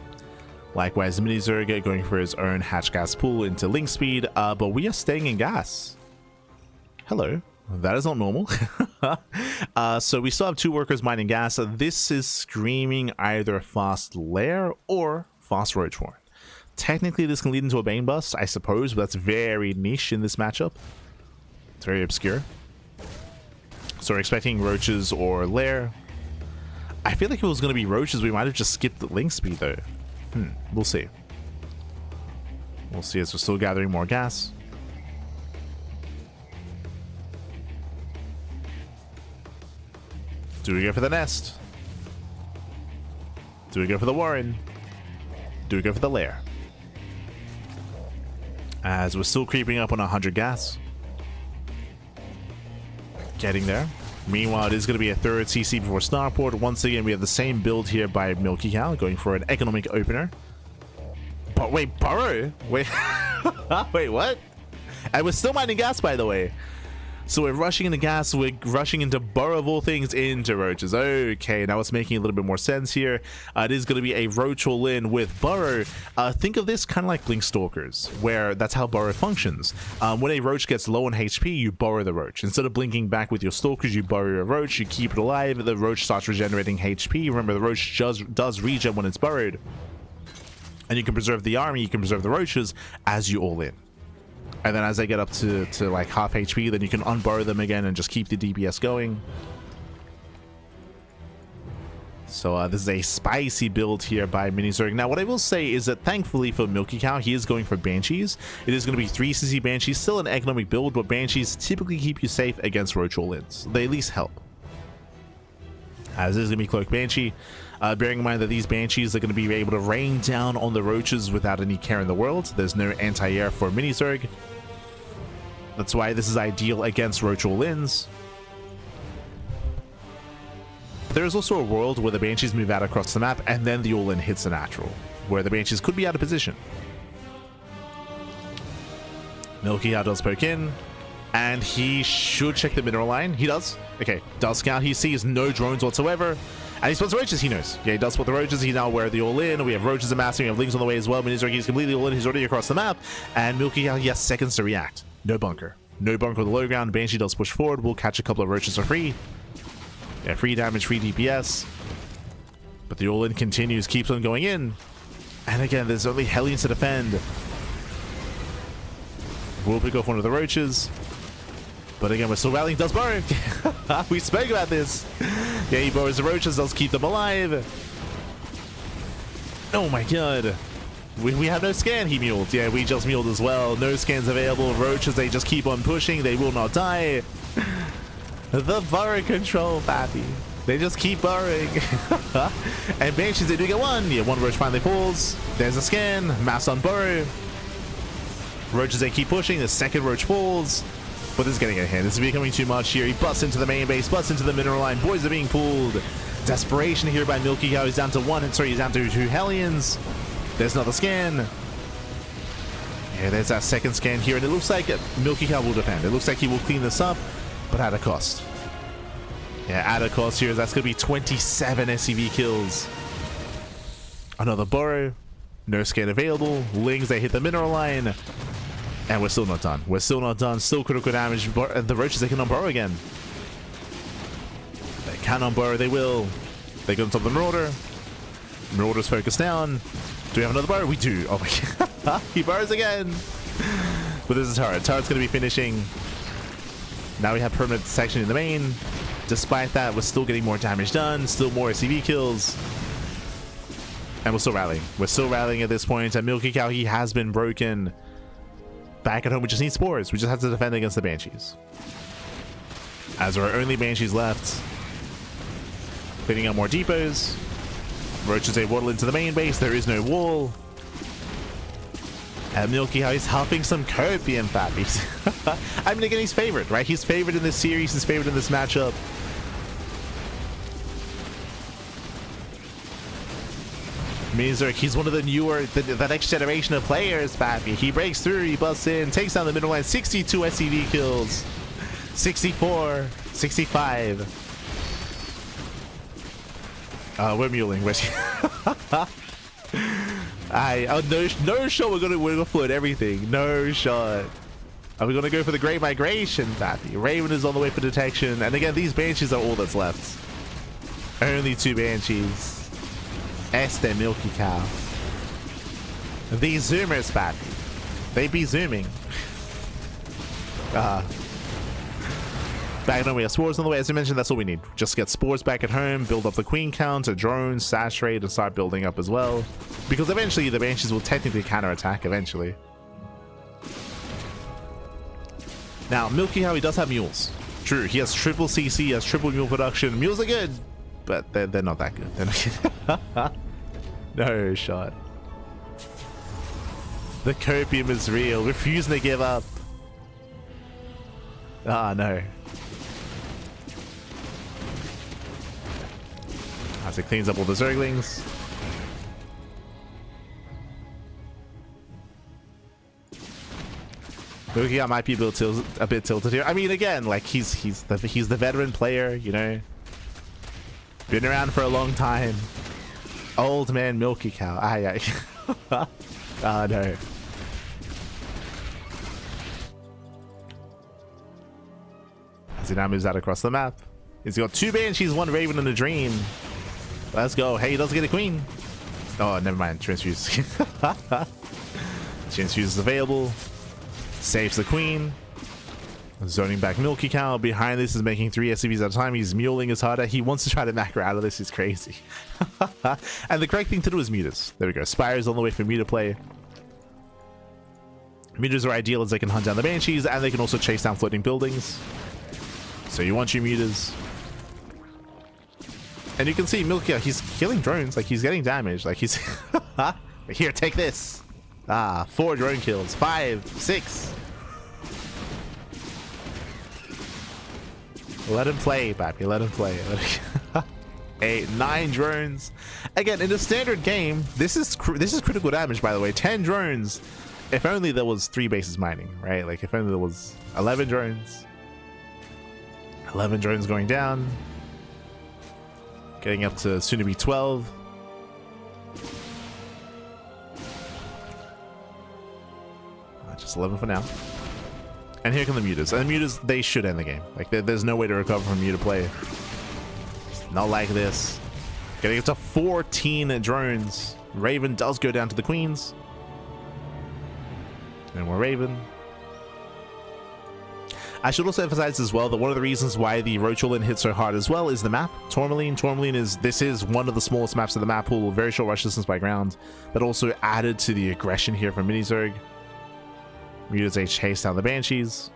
Likewise, MiniZerg going for his own hatch gas pool into link speed, but we are staying in gas. Hello. That is not normal. So we still have 2 workers mining gas. This is screaming either fast lair or fast roach horn. Technically, this can lead into a Bane bust, I suppose, but that's very niche in this matchup. It's very obscure. So we're expecting roaches or lair. I feel like if it was going to be roaches, we might have just skipped the link speed, though. We'll see. We'll see as we're still gathering more gas. Do we go for the nest? Do we go for the warren? Do we go for the lair? As we're still creeping up on 100 gas. Getting there. Meanwhile, it is going to be a 3rd CC before Starport. Once again, we have the same build here by MilkiCow, going for an economic opener. But wait, Burrow? Wait, wait, what? And we're still mining gas, by the way. So we're rushing into gas, we're rushing into Burrow of all things into roaches. Okay, now it's making a little bit more sense here. It is going to be a roach all in with Burrow. Think of this kind of like Blink Stalkers, where that's how Burrow functions. When a roach gets low on HP, you burrow the roach. Instead of blinking back with your stalkers, you burrow your roach, you keep it alive, the roach starts regenerating HP. Remember, the roach does regen when it's burrowed. And you can preserve the army, you can preserve the roaches as you all in. And then as they get up to like half HP, then you can unburrow them again and just keep the DPS going. So this is a spicy build here by MiniZerg. Now, what I will say is that thankfully for MilkiCow, he is going for Banshees. It is going to be 3 CC Banshees, still an economic build, but Banshees typically keep you safe against roach all-ins. They at least help. As this is going to be Cloak Banshee. Bearing in mind that these Banshees are going to be able to rain down on the roaches without any care in the world. There's no anti-air for MiniZerg. That's why this is ideal against roach all-ins. There's also a world where the Banshees move out across the map and then the all-in hits the natural, where the Banshees could be out of position. MilkiCow does poke in, and he should check the mineral line. He does. Okay, does scout. He sees no drones whatsoever. And he spots roaches, he knows. Yeah, he does spot the roaches. He's now aware of the all-in. We have roaches amassing. We have lings on the way as well. MiniZerg is completely all-in. He's already across the map. And MilkiCow, he has seconds to react. No bunker. No bunker with the low ground. Banshee does push forward. We'll catch a couple of roaches for free. Yeah, free damage, free DPS. But the all-in continues, keeps on going in. And again, there's only Hellions to defend. We'll pick off one of the roaches. But again, we're still rallying. Does burrow. We spoke about this. Yeah, he burrows the roaches. Does keep them alive. Oh my god. We have no scan, he muled. Yeah, we just muled as well. No scans available. Roaches, they just keep on pushing. They will not die. The burrow control, Pappy. They just keep burrowing. And Banshees, they do get one. Yeah, one roach finally falls. There's a scan. Mass on burrow. Roaches, they keep pushing. The second roach falls. But this is getting ahead. This is becoming too much here. He busts into the main base, busts into the mineral line. Boys are being pulled. Desperation here by MilkiCow. He's down to he's down to 2 Hellions. There's another scan. Yeah, there's that second scan here. And it looks like MilkiCow will defend. It looks like he will clean this up, but at a cost. Yeah, at a cost here. That's going to be 27 SCV kills. Another burrow. No scan available. Lings, they hit the mineral line. And we're still not done. We're still not done. Still critical damage. The roaches, they can unburrow again. They can unburrow. They will. They get on top of the Marauder. Marauder's focused down. Do we have another burrow? We do. Oh my god. He burrows again. But this is Turret. Turret's going to be finishing. Now we have permanent section in the main. Despite that, we're still getting more damage done. Still more SCV kills. And we're still rallying. We're still rallying at this point. And MilkiCow, he has been broken. Back at home, we just need spores. We just have to defend against the Banshees. As there are only Banshees left. Cleaning up more depots. Roaches, they waddle into the main base. There is no wall. And MilkiCow is helping some copium Fabbies. I mean, again, he's favored, right? He's favored in this series. He's favored in this matchup. MiniZerg, he's one of the newer, the next generation of players, Pappy. He breaks through, he busts in, takes down the middle line, 62 SCV kills, 64, 65. We're muling. No shot. We're gonna float everything. No shot. Are we gonna go for the Great Migration, Pappy? Raven is on the way for detection, and again, these Banshees are all that's left. Only 2 Banshees. Este MilkiCow. These Zoomers, Pappy. They be zooming. Back home, we have spores on the way. As I mentioned, that's all we need. Just get spores back at home, build up the queen count, a drone, saturate, and start building up as well. Because eventually the Banshees will technically counterattack eventually. Now, MilkiCow, he does have mules. True, he has triple CC, he has triple mule production. Mules are good, but they're not that good. They're not no shot. The copium is real, refusing to give up. Ah, no. As it cleans up all the Zerglings. MilkiCow might be a bit tilted here. I mean, again, like he's the veteran player, you know. Been around for a long time. Old man MilkiCow. Aye. Ah, no. As he now moves out across the map. He's got 2 Banshees, 1 Raven, and a Dream. Let's go. Hey, he does get a Queen. Oh, never mind. Transfuse. Transfuse is available. Saves the Queen. Zoning back MilkiCow. Behind this is making 3 SCVs at a time. He's muling his harder. He wants to try to macro out of this. He's crazy. And the correct thing to do is mutas. There we go. Spires on the way for muta play. Mutas are ideal as they can hunt down the Banshees, and they can also chase down floating buildings. So you want your mutas. And you can see MilkiCow, he's killing drones. Like, he's getting damage. Like, he's... Here, take this. 4 drone kills. 5, 6. Let him play, Pappy. Let him play. 8, 9 drones. Again, in a standard game, this is critical damage, by the way. 10 drones. If only there was 3 bases mining, right? Like, if only there was 11 drones. 11 drones going down. Getting up to soon to be 12. Just 11 for now. And here come the mutas. And the mutas, they should end the game. Like, there's no way to recover from muta play. Not like this. Getting up to 14 drones. Raven does go down to the queens. And more Raven. I should also emphasize as well that one of the reasons why the Roacholin hits so hard as well is the map. Tourmaline is one of the smallest maps of the map pool. Very short rush distance by ground. That also added to the aggression here from Minizerg. Mutas they chase down the Banshees.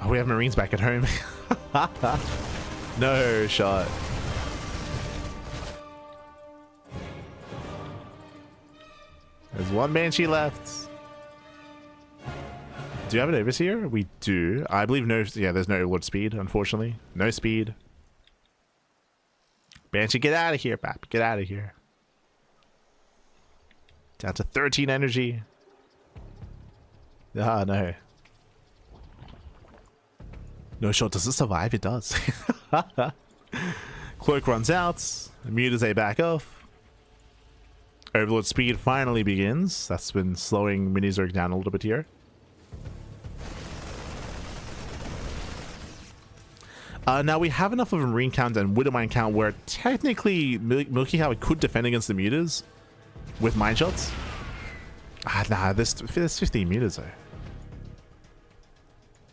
Oh, we have Marines back at home. No shot. There's 1 Banshee left. Do you have an overseer? We do. I believe no. Yeah, there's no overlord speed, unfortunately. No speed. Banshee, get out of here, Pap. Get out of here. Down to 13 energy. Ah, no. No shot. Does it survive? It does. Cloak runs out. Mutas they back off. Overlord speed finally begins. That's been slowing Minizerg down a little bit here. Now we have enough of a Marine count and Widowmine count where technically MilkiCow could defend against the mutas with mine shots. Nah, there's 15 mutas though.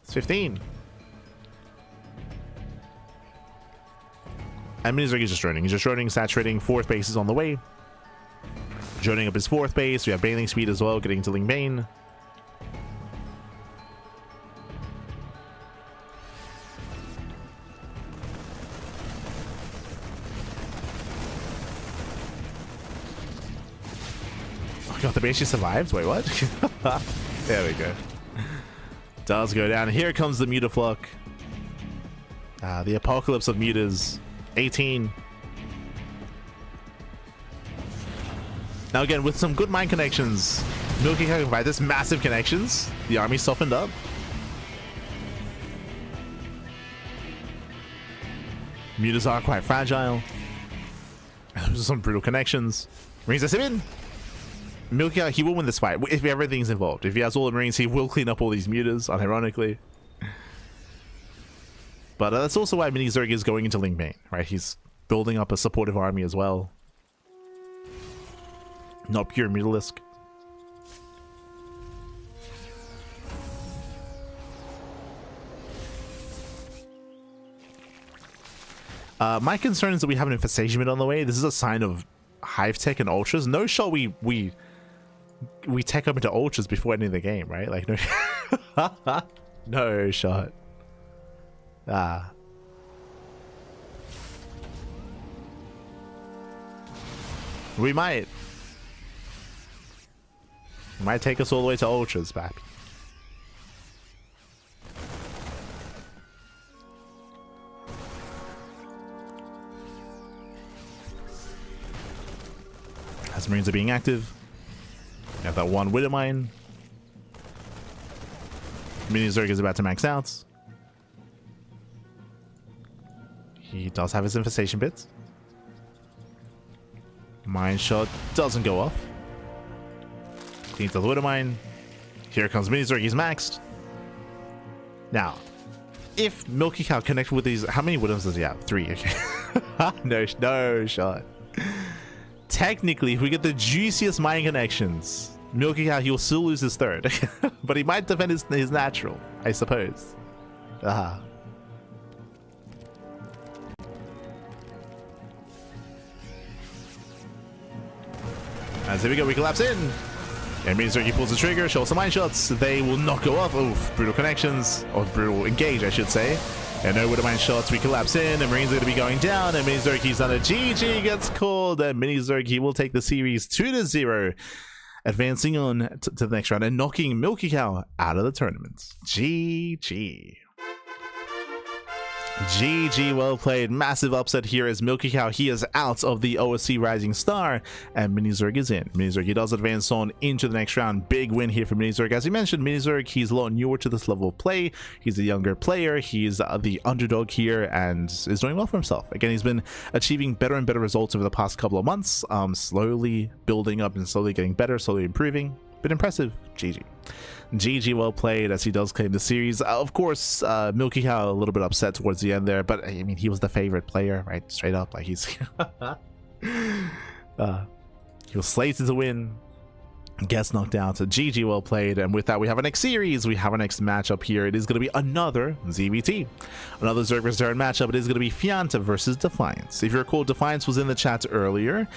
It's 15. And Minizerg is just droning. He's just droning, saturating. 4th base is on the way. Droning up his 4th base. We have Bailing speed as well, getting to Ling Bane. Oh god, the Banshee survived? Wait, what? There we go. Does go down. Here comes the Mutaflux. The apocalypse of mutas. 18. Now again, with some good mine connections, MilkiCow can provide this massive connections. The army softened up. Mutas are quite fragile. There's some brutal connections. Marines are in. MilkiCow, he will win this fight if everything's involved. If he has all the Marines, he will clean up all these Mutas, unironically. But that's also why Mini Zerg is going into Ling Bane, right? He's building up a supportive army as well. Not pure Mutalisk. My concern is that we have an infestation mid on the way. This is a sign of Hive Tech and Ultras. No shot we tech up into Ultras before ending the game, right? Like no no shot. We might take us all the way to Ultras, back. As Marines are being active, you have that one Widowmine. Mini Zerg is about to max out. He does have his infestation bits. Mine shot doesn't go off. Cleans the Widowmine. Here comes Mini Zerg, he's maxed. Now, if MilkiCow connected with these, how many Widows does he have? 3, okay. no shot. Technically, if we get the juiciest mine connections, MilkiCow, he will still lose his third. But he might defend his natural, I suppose. As here we go, we collapse in. And Mini Zerg, he pulls the trigger, shows some mine shots. They will not go off. Oof, brutal connections. Or brutal engage, I should say. And no Widowmine shots, we collapse in, and Marines are going to be going down, and Mini Zerg, he's on a GG, gets called, and Mini Zerg, he will take the series 2-0, advancing on to the next round, and knocking MilkiCow out of the tournament. GG. GG, well played. Massive upset here as MilkiCow, he is out of the OSC Rising Star, and Mini Zerg is in. Mini Zerg, he does advance on into the next round. Big win here for Mini Zerg. As we mentioned, Mini Zerg, he's a lot newer to this level of play. He's a younger player. He's the underdog here and is doing well for himself. Again, he's been achieving better and better results over the past couple of months, slowly building up and slowly getting better, slowly improving. Been impressive. GG. GG, well played, as he does claim the series. Of course, MilkiCow a little bit upset towards the end there, but I mean, he was the favorite player, right? Straight up, like he's he was slated to win, gets knocked out. So GG, well played. And with that, we have our next series. We have our next matchup here. It is going to be another ZVT, another Zerg vs Terran matchup. It is going to be Fianta versus Defiance. If you recall, Defiance was in the chat earlier.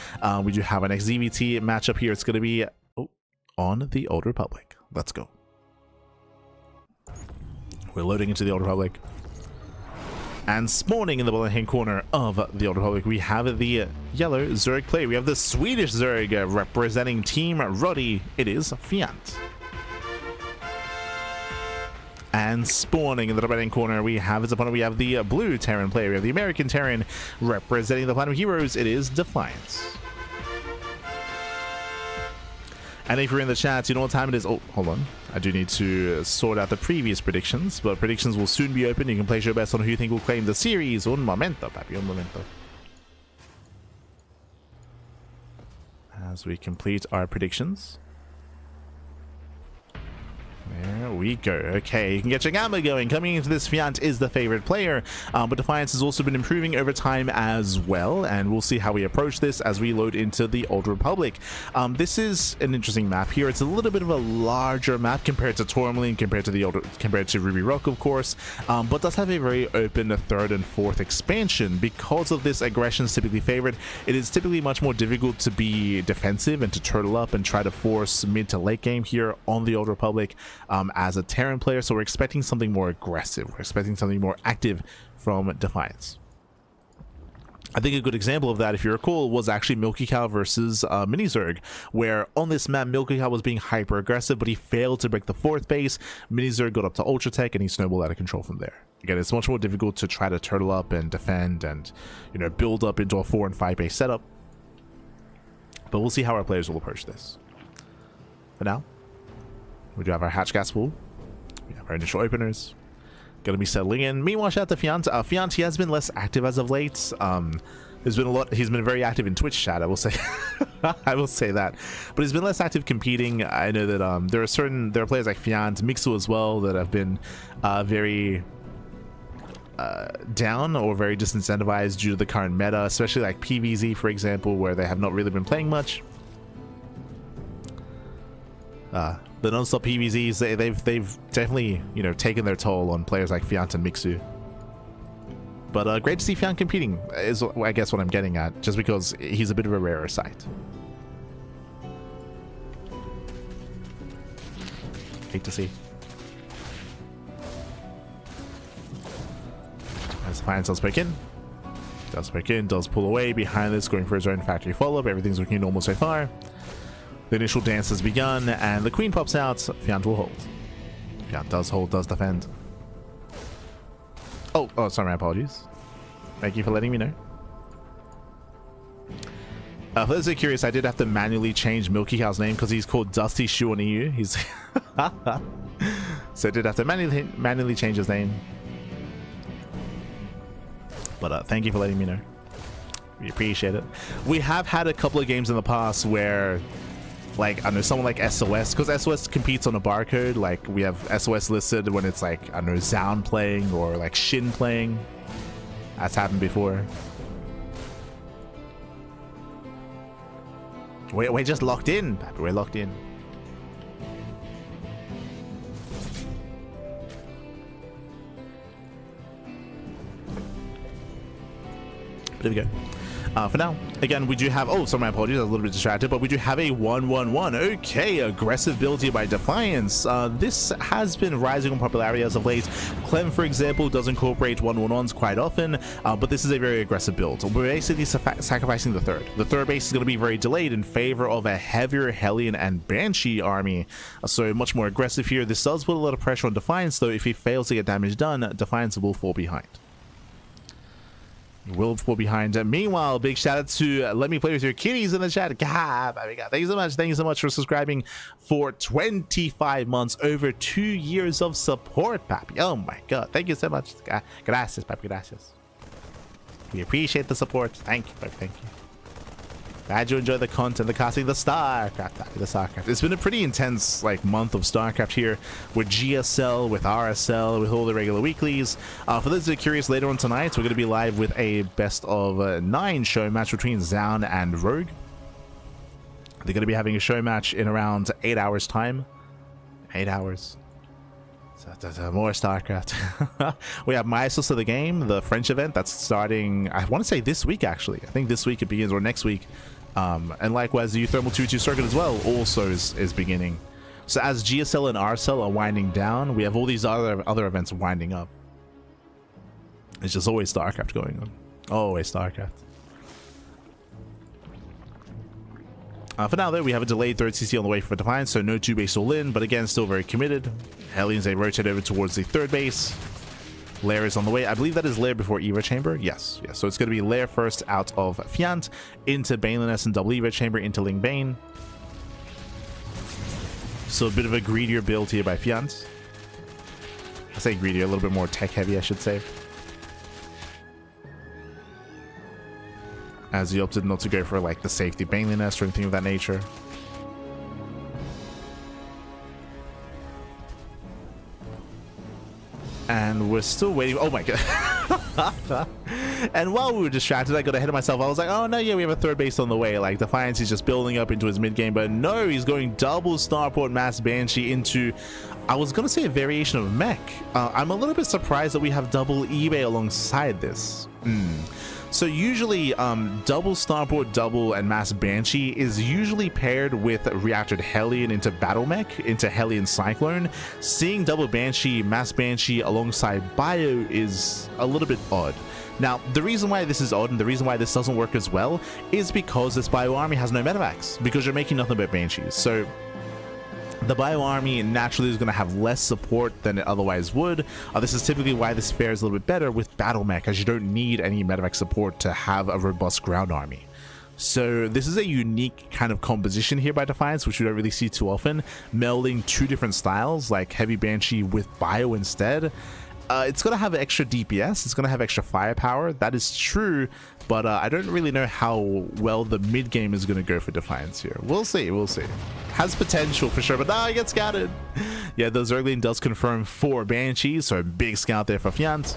We do have our next ZVT matchup here. It's going to be on the Old Republic. Let's go. We're loading into the Old Republic. And spawning in the bottom hand corner of the Old Republic, we have the yellow Zerg player. We have the Swedish Zerg representing Team Roddy. It is Fiant. And spawning in the right hand corner, we have his opponent. We have the blue Terran player. We have the American Terran representing the Platinum Heroes. It is Defiance. And if you're in the chat, you know what time it is. Oh, hold on. I do need to sort out the previous predictions, but predictions will soon be open. You can place your bets on who you think will claim the series. Un momento, papi, un momento. As we complete our predictions. There we go. Okay, you can get your gamma going. Coming into this, Fiant is the favorite player, but Defiance has also been improving over time as well, and we'll see how we approach this as we load into the Old Republic. This is an interesting map here. It's a little bit of a larger map compared to Tourmaline, compared to Ruby Rock, of course, but does have a very open third and fourth expansion. Because of this, aggression is typically favored. It is typically much more difficult to be defensive and to turtle up and try to force mid to late game here on the Old Republic. As a Terran player, so we're expecting something more aggressive. We're expecting something more active from Defiance. I think a good example of that, if you recall, was actually MilkiCow versus Mini Zerg, where on this map, MilkiCow was being hyper aggressive, but he failed to break the fourth base. Mini Zerg got up to Ultra Tech, and he snowballed out of control from there. Again, it's much more difficult to try to turtle up and defend and, you know, build up into a 4 and 5 base setup. But we'll see how our players will approach this. For now, we do have our hatch gas pool. We have our initial openers. Gonna be settling in. Meanwhile, shout out to Fiant. Fiant, he has been less active as of late. There's been a lot. He's been very active in Twitch chat, I will say. I will say that, but he's been less active competing. I know that there are players like Fiant, Mixu as well, that have been very down or very disincentivized due to the current meta, especially like PVZ, for example, where they have not really been playing much. The non-stop PVZs, they've definitely, you know, taken their toll on players like Fiant and Mixu. But great to see Fiant competing is, I guess, what I'm getting at, just because he's a bit of a rarer sight. Hate to see. As Fiant does break in. Does pull away behind this, going for his own factory follow-up. Everything's looking normal so far. The initial dance has begun, and the queen pops out. Fiant will hold. Fiant does hold, does defend. Oh, sorry, my apologies. Thank you for letting me know. For those who are curious, I did have to manually change MilkiCow's name because he's called Dusty Shoe on EU. He's so I did have to manually change his name. But thank you for letting me know. We appreciate it. We have had a couple of games in the past where, like, I don't know, someone like SOS, because SOS competes on a barcode. Like, we have SOS listed when it's like, I don't know, Zound playing or like Shin playing. That's happened before. We're just locked in, Pappy. We're locked in. But there we go. For now, again, we do have, oh, sorry, my apologies, I was a little bit distracted, but we do have a 1-1-1. Okay, aggressive build here by Defiance. This has been rising in popularity as of late. Clem, for example, does incorporate 1-1-1s quite often, but this is a very aggressive build. We're basically sacrificing the third. The third base is going to be very delayed in favor of a heavier Hellion and Banshee army, so much more aggressive here. This does put a lot of pressure on Defiance, though. If he fails to get damage done, Defiance will fall behind. Will fall behind. Meanwhile, big shout out to Let Me Play With Your Kitties in the chat. God, thank you so much. Thank you so much for subscribing for 25 months, over 2 years of support, Pappy. Oh my god, thank you so much. Gracias, Pappy, gracias. We appreciate the support. Thank you, Pappy, thank you. Glad you enjoy the content, the casting, the StarCraft, Pappy, the StarCraft. It's been a pretty intense month of StarCraft here with GSL, with RSL, with all the regular weeklies. For those who are curious, later on tonight, we're going to be live with a best of 9 show match between Zound and Rogue. They're going to be having a show match in around 8 hours time. 8 hours. So, more StarCraft. We have Maestros of the Game, the French event that's starting, I want to say this week actually. I think this week it begins, or next week. And likewise, the Thermal 2-2 circuit as well also is beginning. So as GSL and RSL are winding down, we have all these other events winding up. It's just always StarCraft going on. Always StarCraft. For now, though, we have a delayed third CC on the way for Defiance, so no 2 base all in, but again, still very committed. Hellions, they rotate over towards the third base. Lair is on the way. I believe that is Lair before Evo Chamber. Yes. So it's going to be Lair first out of Fiant, into Baneliness and double Evo Chamber into Ling Bane. So a bit of a greedier build here by Fiant. I say greedier, a little bit more tech heavy, I should say. As he opted not to go for like the safety Baneliness or anything of that nature. And we're still waiting. Oh my god. And while we were distracted, I got ahead of myself. I was like, oh no, yeah, we have a third base on the way. Like, Defiance is just building up into his mid game, but no, he's going double Starport Mass Banshee into, I was gonna say, a variation of mech. I'm a little bit surprised that we have double eBay alongside this. So usually double Starport, double, and Mass Banshee is usually paired with Reactored Hellion into Battle Mech, into Hellion Cyclone. Seeing double Banshee, Mass Banshee alongside Bio is a little bit odd. Now, the reason why this is odd and the reason why this doesn't work as well is because this Bio army has no medevacs, because you're making nothing but Banshees. So the Bio army naturally is going to have less support than it otherwise would. This is typically why this fares a little bit better with Battle Mech, as you don't need any medevac support to have a robust ground army. So this is a unique kind of composition here by Defiance, which we don't really see too often, melding 2 different styles, like Heavy Banshee with Bio instead. It's going to have extra DPS. It's going to have extra firepower. That is true. But I don't really know how well the mid game is going to go for Defiance here. We'll see. We'll see. Has potential for sure, but he gets scouted. Yeah, the Zergling does confirm 4 Banshees, so a big scout there for Fiant.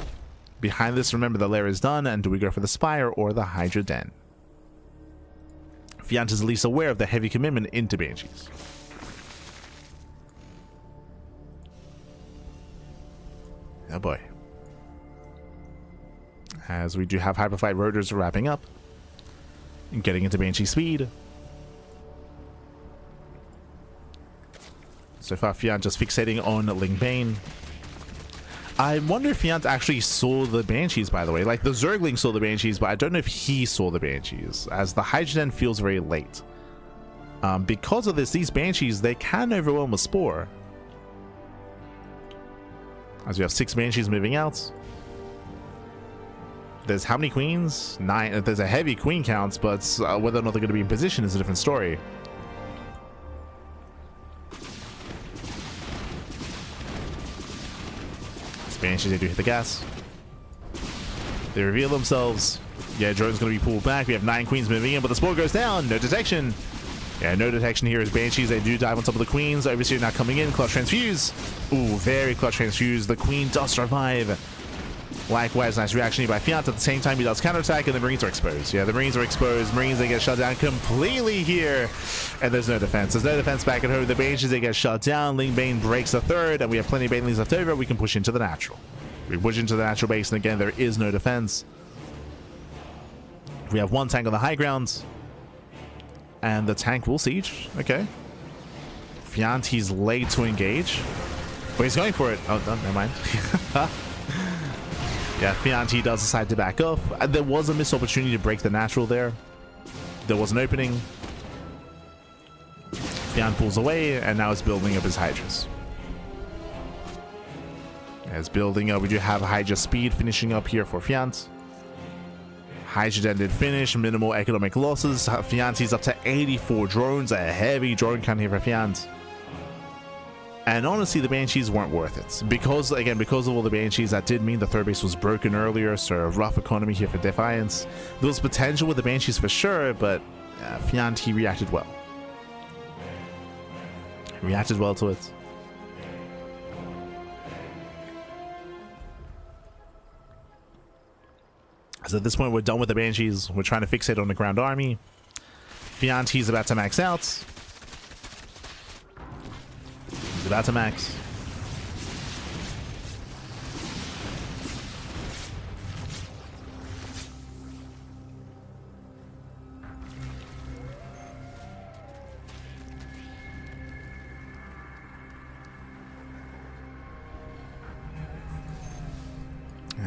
Behind this, remember the lair is done, and do we go for the Spire or the Hydra Den? Fiant is at least aware of the heavy commitment into Banshees. Oh boy. As we do have Hyperflight Rotors wrapping up. And getting into Banshee speed. So far, Fiant just fixating on Ling Bane. I wonder if Fiant actually saw the Banshees, by the way. Like, the Zergling saw the Banshees, but I don't know if he saw the Banshees, as the Hydrogen feels very late. Because of this, these Banshees, they can overwhelm a Spore. As we have 6 Banshees moving out. There's how many queens? 9. There's a heavy queen counts, but whether or not they're going to be in position is a different story. Banshees, they do hit the gas. They reveal themselves. Yeah, drone's going to be pulled back. We have 9 queens moving in, but the Spore goes down. No detection. Yeah, no detection here as Banshees. They do dive on top of the queens. Overseer now coming in. Clutch Transfuse. Ooh, very clutch transfuse. The queen does survive. Likewise, nice reaction here by Fiant. At the same time, he does counterattack, and the Marines are exposed. Yeah, the Marines are exposed. Marines, they get shut down completely here. And there's no defense. There's no defense back at home. The Banshees, they get shut down. Ling Bane breaks the third, and we have plenty of Banelings left over. We can push into the natural. We push into the natural base, and again, there is no defense. We have 1 tank on the high ground. And the tank will siege. Okay. Fiant, he's late to engage. But he's going for it. Oh, no, never mind. Yeah, Fiant, he does decide to back off. There was a missed opportunity to break the natural there. There was an opening. Fiant pulls away, and now it's building up his Hydras. As building up, we do have Hydra speed finishing up here for Fiant. Hydra Den did finish, minimal economic losses. Fiant, he's up to 84 drones, a heavy drone count here for Fiant. And honestly, the Banshees weren't worth it. Because, again, because of all the Banshees, that did mean the third base was broken earlier, so a rough economy here for Defiance. There was potential with the Banshees for sure, but Fiant, he reacted well. Reacted well to it. So at this point, we're done with the Banshees. We're trying to fixate on the ground army. Fiant, he's about to max out. He's about to max.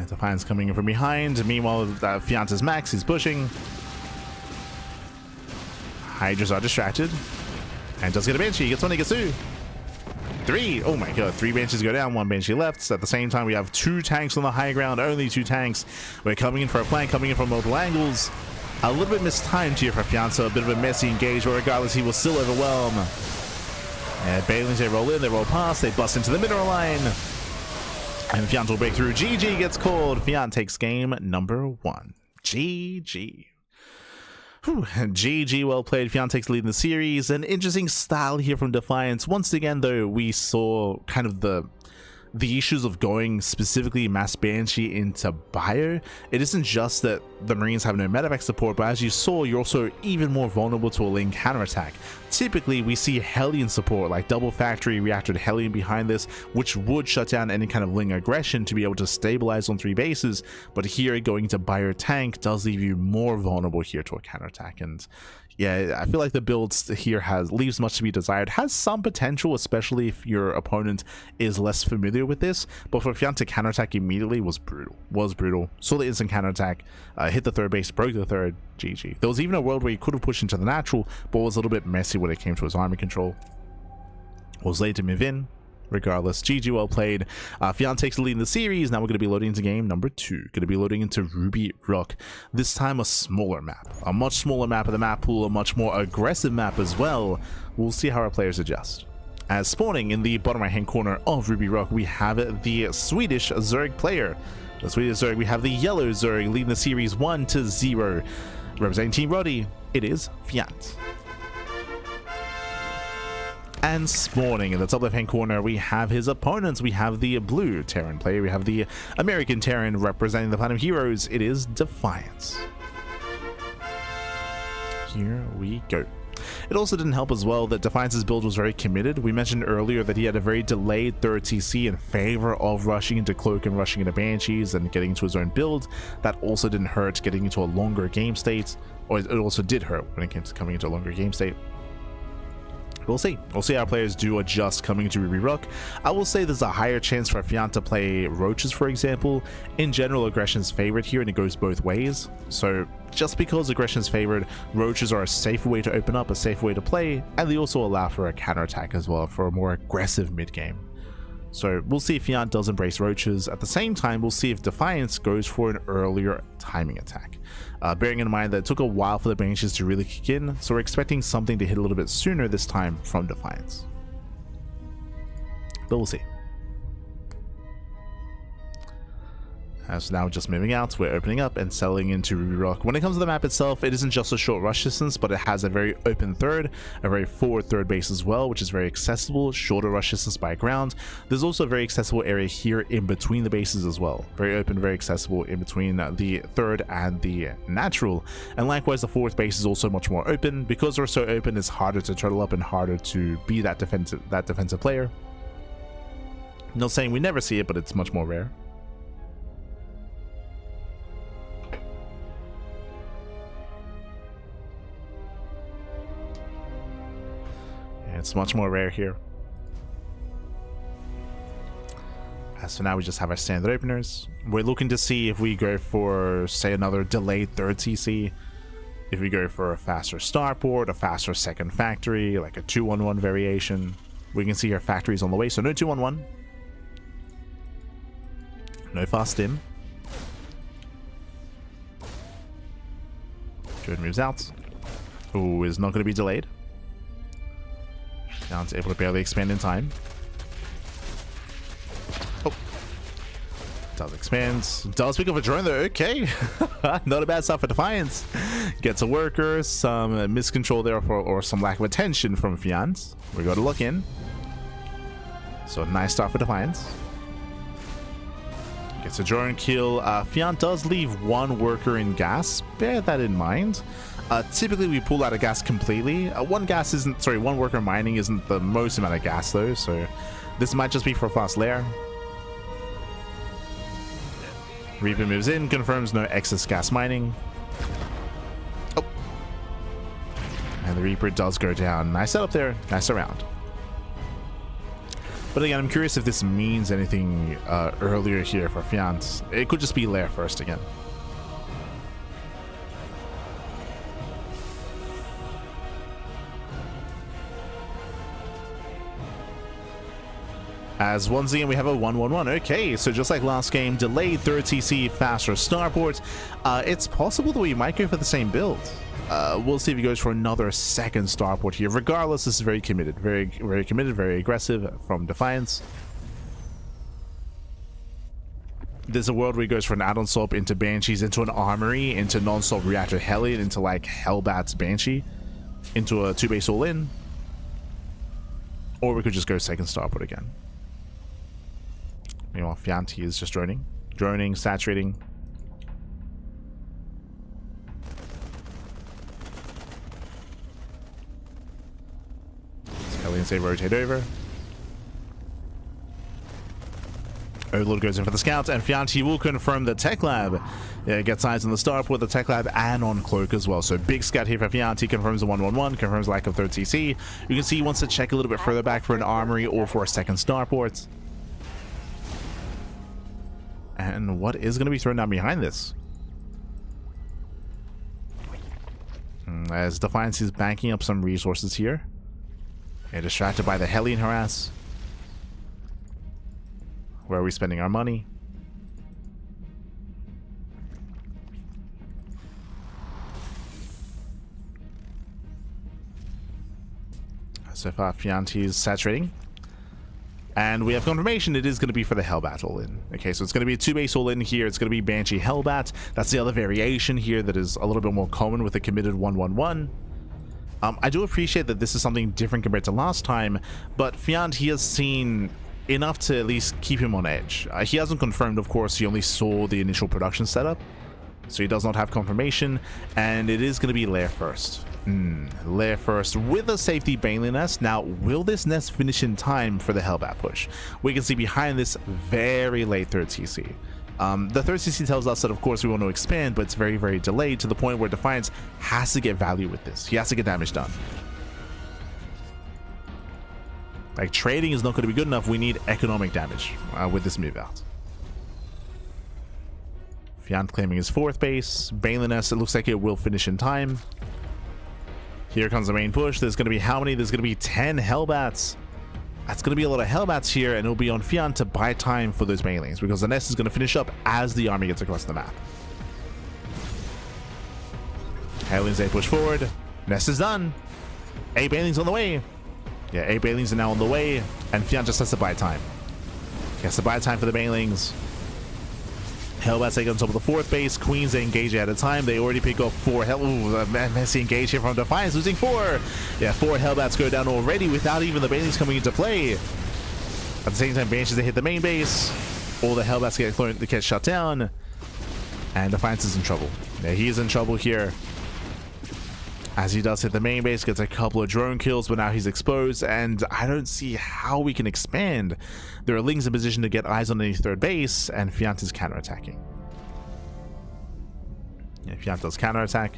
Defiance coming in from behind. Meanwhile, Fiant is max. He's pushing. Hydras are distracted. And does get a Banshee. Gets one, he gets 2. 3. Oh my god. 3 Banshees go down. 1 Banshee left. At the same time, we have 2 tanks on the high ground. Only 2 tanks. We're coming in for a flank. Coming in from multiple angles. A little bit mistimed here for Fiant. So a bit of a messy engage. But regardless, he will still overwhelm. And Banelings, they roll in. They roll past. They bust into the mineral line. And Fiant will break through. GG gets called. Fiant takes game number 1. GG. Whew. GG, well played. Fiant takes the lead in the series. An interesting style here from Defiance. Once again, though, we saw kind of the issues of going specifically mass Banshee into bio. It isn't just that the Marines have no medevac support, but as you saw, you're also even more vulnerable to a Ling counterattack. Typically, we see Hellion support, like double factory reactor Hellion behind this, which would shut down any kind of Ling aggression to be able to stabilize on 3 bases, but here going to bio tank does leave you more vulnerable here to a counterattack. And yeah, I feel like the build here leaves much to be desired. Has some potential, especially if your opponent is less familiar with this. But for Fiant to counterattack immediately was brutal. Saw the instant counterattack, hit the third base, broke the third. GG. There was even a world where he could have pushed into the natural, but was a little bit messy when it came to his army control. Was late to move in. Regardless, GG, well played. Fiant takes the lead in the series. Now we're going to be loading into game number 2. Going to be loading into Ruby Rock. This time a smaller map. A much smaller map of the map pool. A much more aggressive map as well. We'll see how our players adjust. As spawning in the bottom right hand corner of Ruby Rock, we have the Swedish Zerg player. The Swedish Zerg, we have the yellow Zerg leading the series 1-0. Representing Team Roddy, it is Fiant. And spawning in the top left hand corner, we have his opponents. We have the blue Terran player, we have the American Terran representing the Platinum Heroes, it is Defiance. Here we go. It also didn't help as well that Defiance's build was very committed. We mentioned earlier that he had a very delayed third TC in favor of rushing into Cloak and rushing into Banshees and getting into his own build. That also didn't hurt getting into a longer game state, or it also did hurt when it came to coming into a longer game state. We'll see. We'll see how players do adjust coming to Ruby Rock. I will say there's a higher chance for Fiant to play Roaches, for example. In general, aggression is favored here, and it goes both ways. So just because aggression is favored, Roaches are a safer way to open up, a safer way to play, and they also allow for a counterattack as well, for a more aggressive mid-game. So we'll see if Fiant does embrace Roaches. At the same time, we'll see if Defiance goes for an earlier timing attack. Bearing in mind that it took a while for the Banshees to really kick in, so we're expecting something to hit a little bit sooner this time from Defiance. But we'll see. So now just moving out, we're opening up and selling into Ruby Rock. When it comes to the map itself, it isn't just a short rush distance, but it has a very open third, a very forward third base as well, which is very accessible, shorter rush distance by ground. There's also a very accessible area here in between the bases as well. Very open, very accessible in between the third and the natural. And likewise, the fourth base is also much more open. Because they're so open, it's harder to turtle up and harder to be that defensive player. I'm not saying we never see it, but it's much more rare. It's much more rare here. So now we just have our standard openers. We're looking to see if we go for, say, another delayed third TC. If we go for a faster starport, a faster second factory, like a 2-1-1 variation. We can see our factories on the way, so no 2-1-1. No fast stim. Good moves out. Ooh, is not going to be delayed. Now it's able to barely expand in time. Oh. Does expand. Does pick up a drone though. Okay. Not a bad start for Defiance. Gets a worker. Some miscontrol there or some lack of attention from Fiant. We got to look in. So nice start for Defiance. Gets a drone kill. Fiant does leave one worker in gas. Bear that in mind. Typically we pull out of gas completely. One worker mining isn't the most amount of gas though, so this might just be for a fast lair. Reaper moves in, confirms no excess gas mining. Oh. And the Reaper does go down. Nice setup there, nice round. But again, I'm curious if this means anything earlier here for Fiant. It could just be lair first again. As once again we have a 1-1-1. Okay, so just like last game, delayed third TC, faster starport. It's possible that we might go for the same build. We'll see if he goes for another second starport here. Regardless, this is very committed, very committed, very aggressive from Defiance. There's a world where he goes for an add-on swap into Banshees, into an armory, into non-stop reactor Hellion, into like Hellbat's Banshee, into a 2-base all-in. Or we could just go second starport again. Meanwhile, Fiant is just droning, saturating. Hellions, they rotate over. Overlord goes in for the scout, and Fiant will confirm the tech lab. Yeah, gets eyes on the starport, the tech lab, and on Cloak as well. So big scout here for Fiant. He confirms the 1-1-1, confirms lack of third TC. You can see he wants to check a little bit further back for an armory or for a second starport. And what is going to be thrown down behind this? As Defiance is banking up some resources here. Yeah, distracted by the Hellion harass. Where are we spending our money? So far, Fiant is saturating. And we have confirmation it is going to be for the Hellbat all-in. Okay, so it's going to be a 2-base all-in here. It's going to be Banshee Hellbat. That's the other variation here that is a little bit more common with a committed 1-1-1. I do appreciate that this is something different compared to last time, but Fiant, he has seen enough to at least keep him on edge. He hasn't confirmed, of course. He only saw the initial production setup, so he does not have confirmation, and it is going to be Lair first. Lair first with a safety Baneling nest. Now, will this nest finish in time for the Hellbat push? We can see behind this very late third CC. The third CC tells us that, of course, we want to expand, but it's very, very delayed to the point where Defiance has to get value with this. He has to get damage done. Like, trading is not going to be good enough. We need economic damage with this move out. Fiant claiming his 4th base. Baneling nest, it looks like it will finish in time. Here comes the main push. There's going to be how many? There's going to be 10 Hellbats. That's going to be a lot of Hellbats here, and it'll be on Fiant to buy time for those Banelings, because the nest is going to finish up as the army gets across the map. Banelings, they push forward. Nest is done. 8 Banelings on the way. Yeah, 8 Banelings are now on the way, and Fiant just has to buy time. He has to buy time for the Banelings. Hellbats take on top of the 4th base. Queens, they engage at a time. They already pick up 4 messy engage here from Defiance, losing 4. Yeah, 4 Hellbats go down already without even the Banelings coming into play. At the same time, Banshees, they hit the main base. All the Hellbats get shut down. And Defiance is in trouble. Yeah, he is in trouble here, as he does hit the main base, gets a couple of drone kills, but now he's exposed, and I don't see how we can expand. There are Lings in position to get eyes on any 3rd base, and Fiant is counterattacking. Yeah, Fiant does counterattack.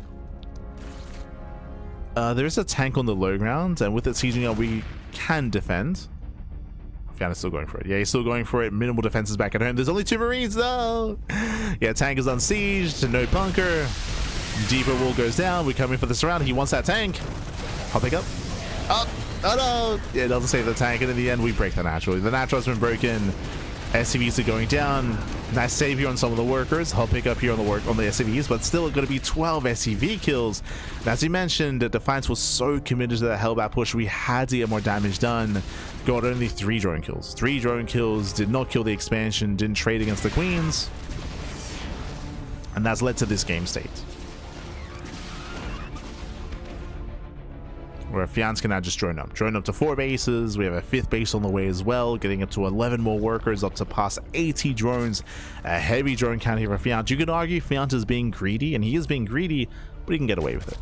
There is a tank on the low ground, and with it sieging up, we can defend. Fiant is still going for it. Yeah, he's still going for it. Minimal defenses back at home. There's only 2 Marines, though! Yeah, tank is unsieged, no bunker. Deeper wall goes down. We're coming for the surround. He wants that tank. I'll pick up. Oh no! Yeah, it doesn't save the tank, and in the end, we break the natural. The natural has been broken. SCVs are going down. Nice save here on some of the workers. I'll pick up here on the SCVs, but still going to be 12 SCV kills. And as you mentioned, Defiance was so committed to that Hellbat push, we had to get more damage done. Got only 3 drone kills. 3 drone kills. Did not kill the expansion. Didn't trade against the Queens. And that's led to this game state, where Fiant can now just drone up to 4 bases. We have a 5th base on the way as well, getting up to 11 more workers, up to past 80 drones. A heavy drone count here for Fiant. You could argue Fiant is being greedy, and he is being greedy, but he can get away with it.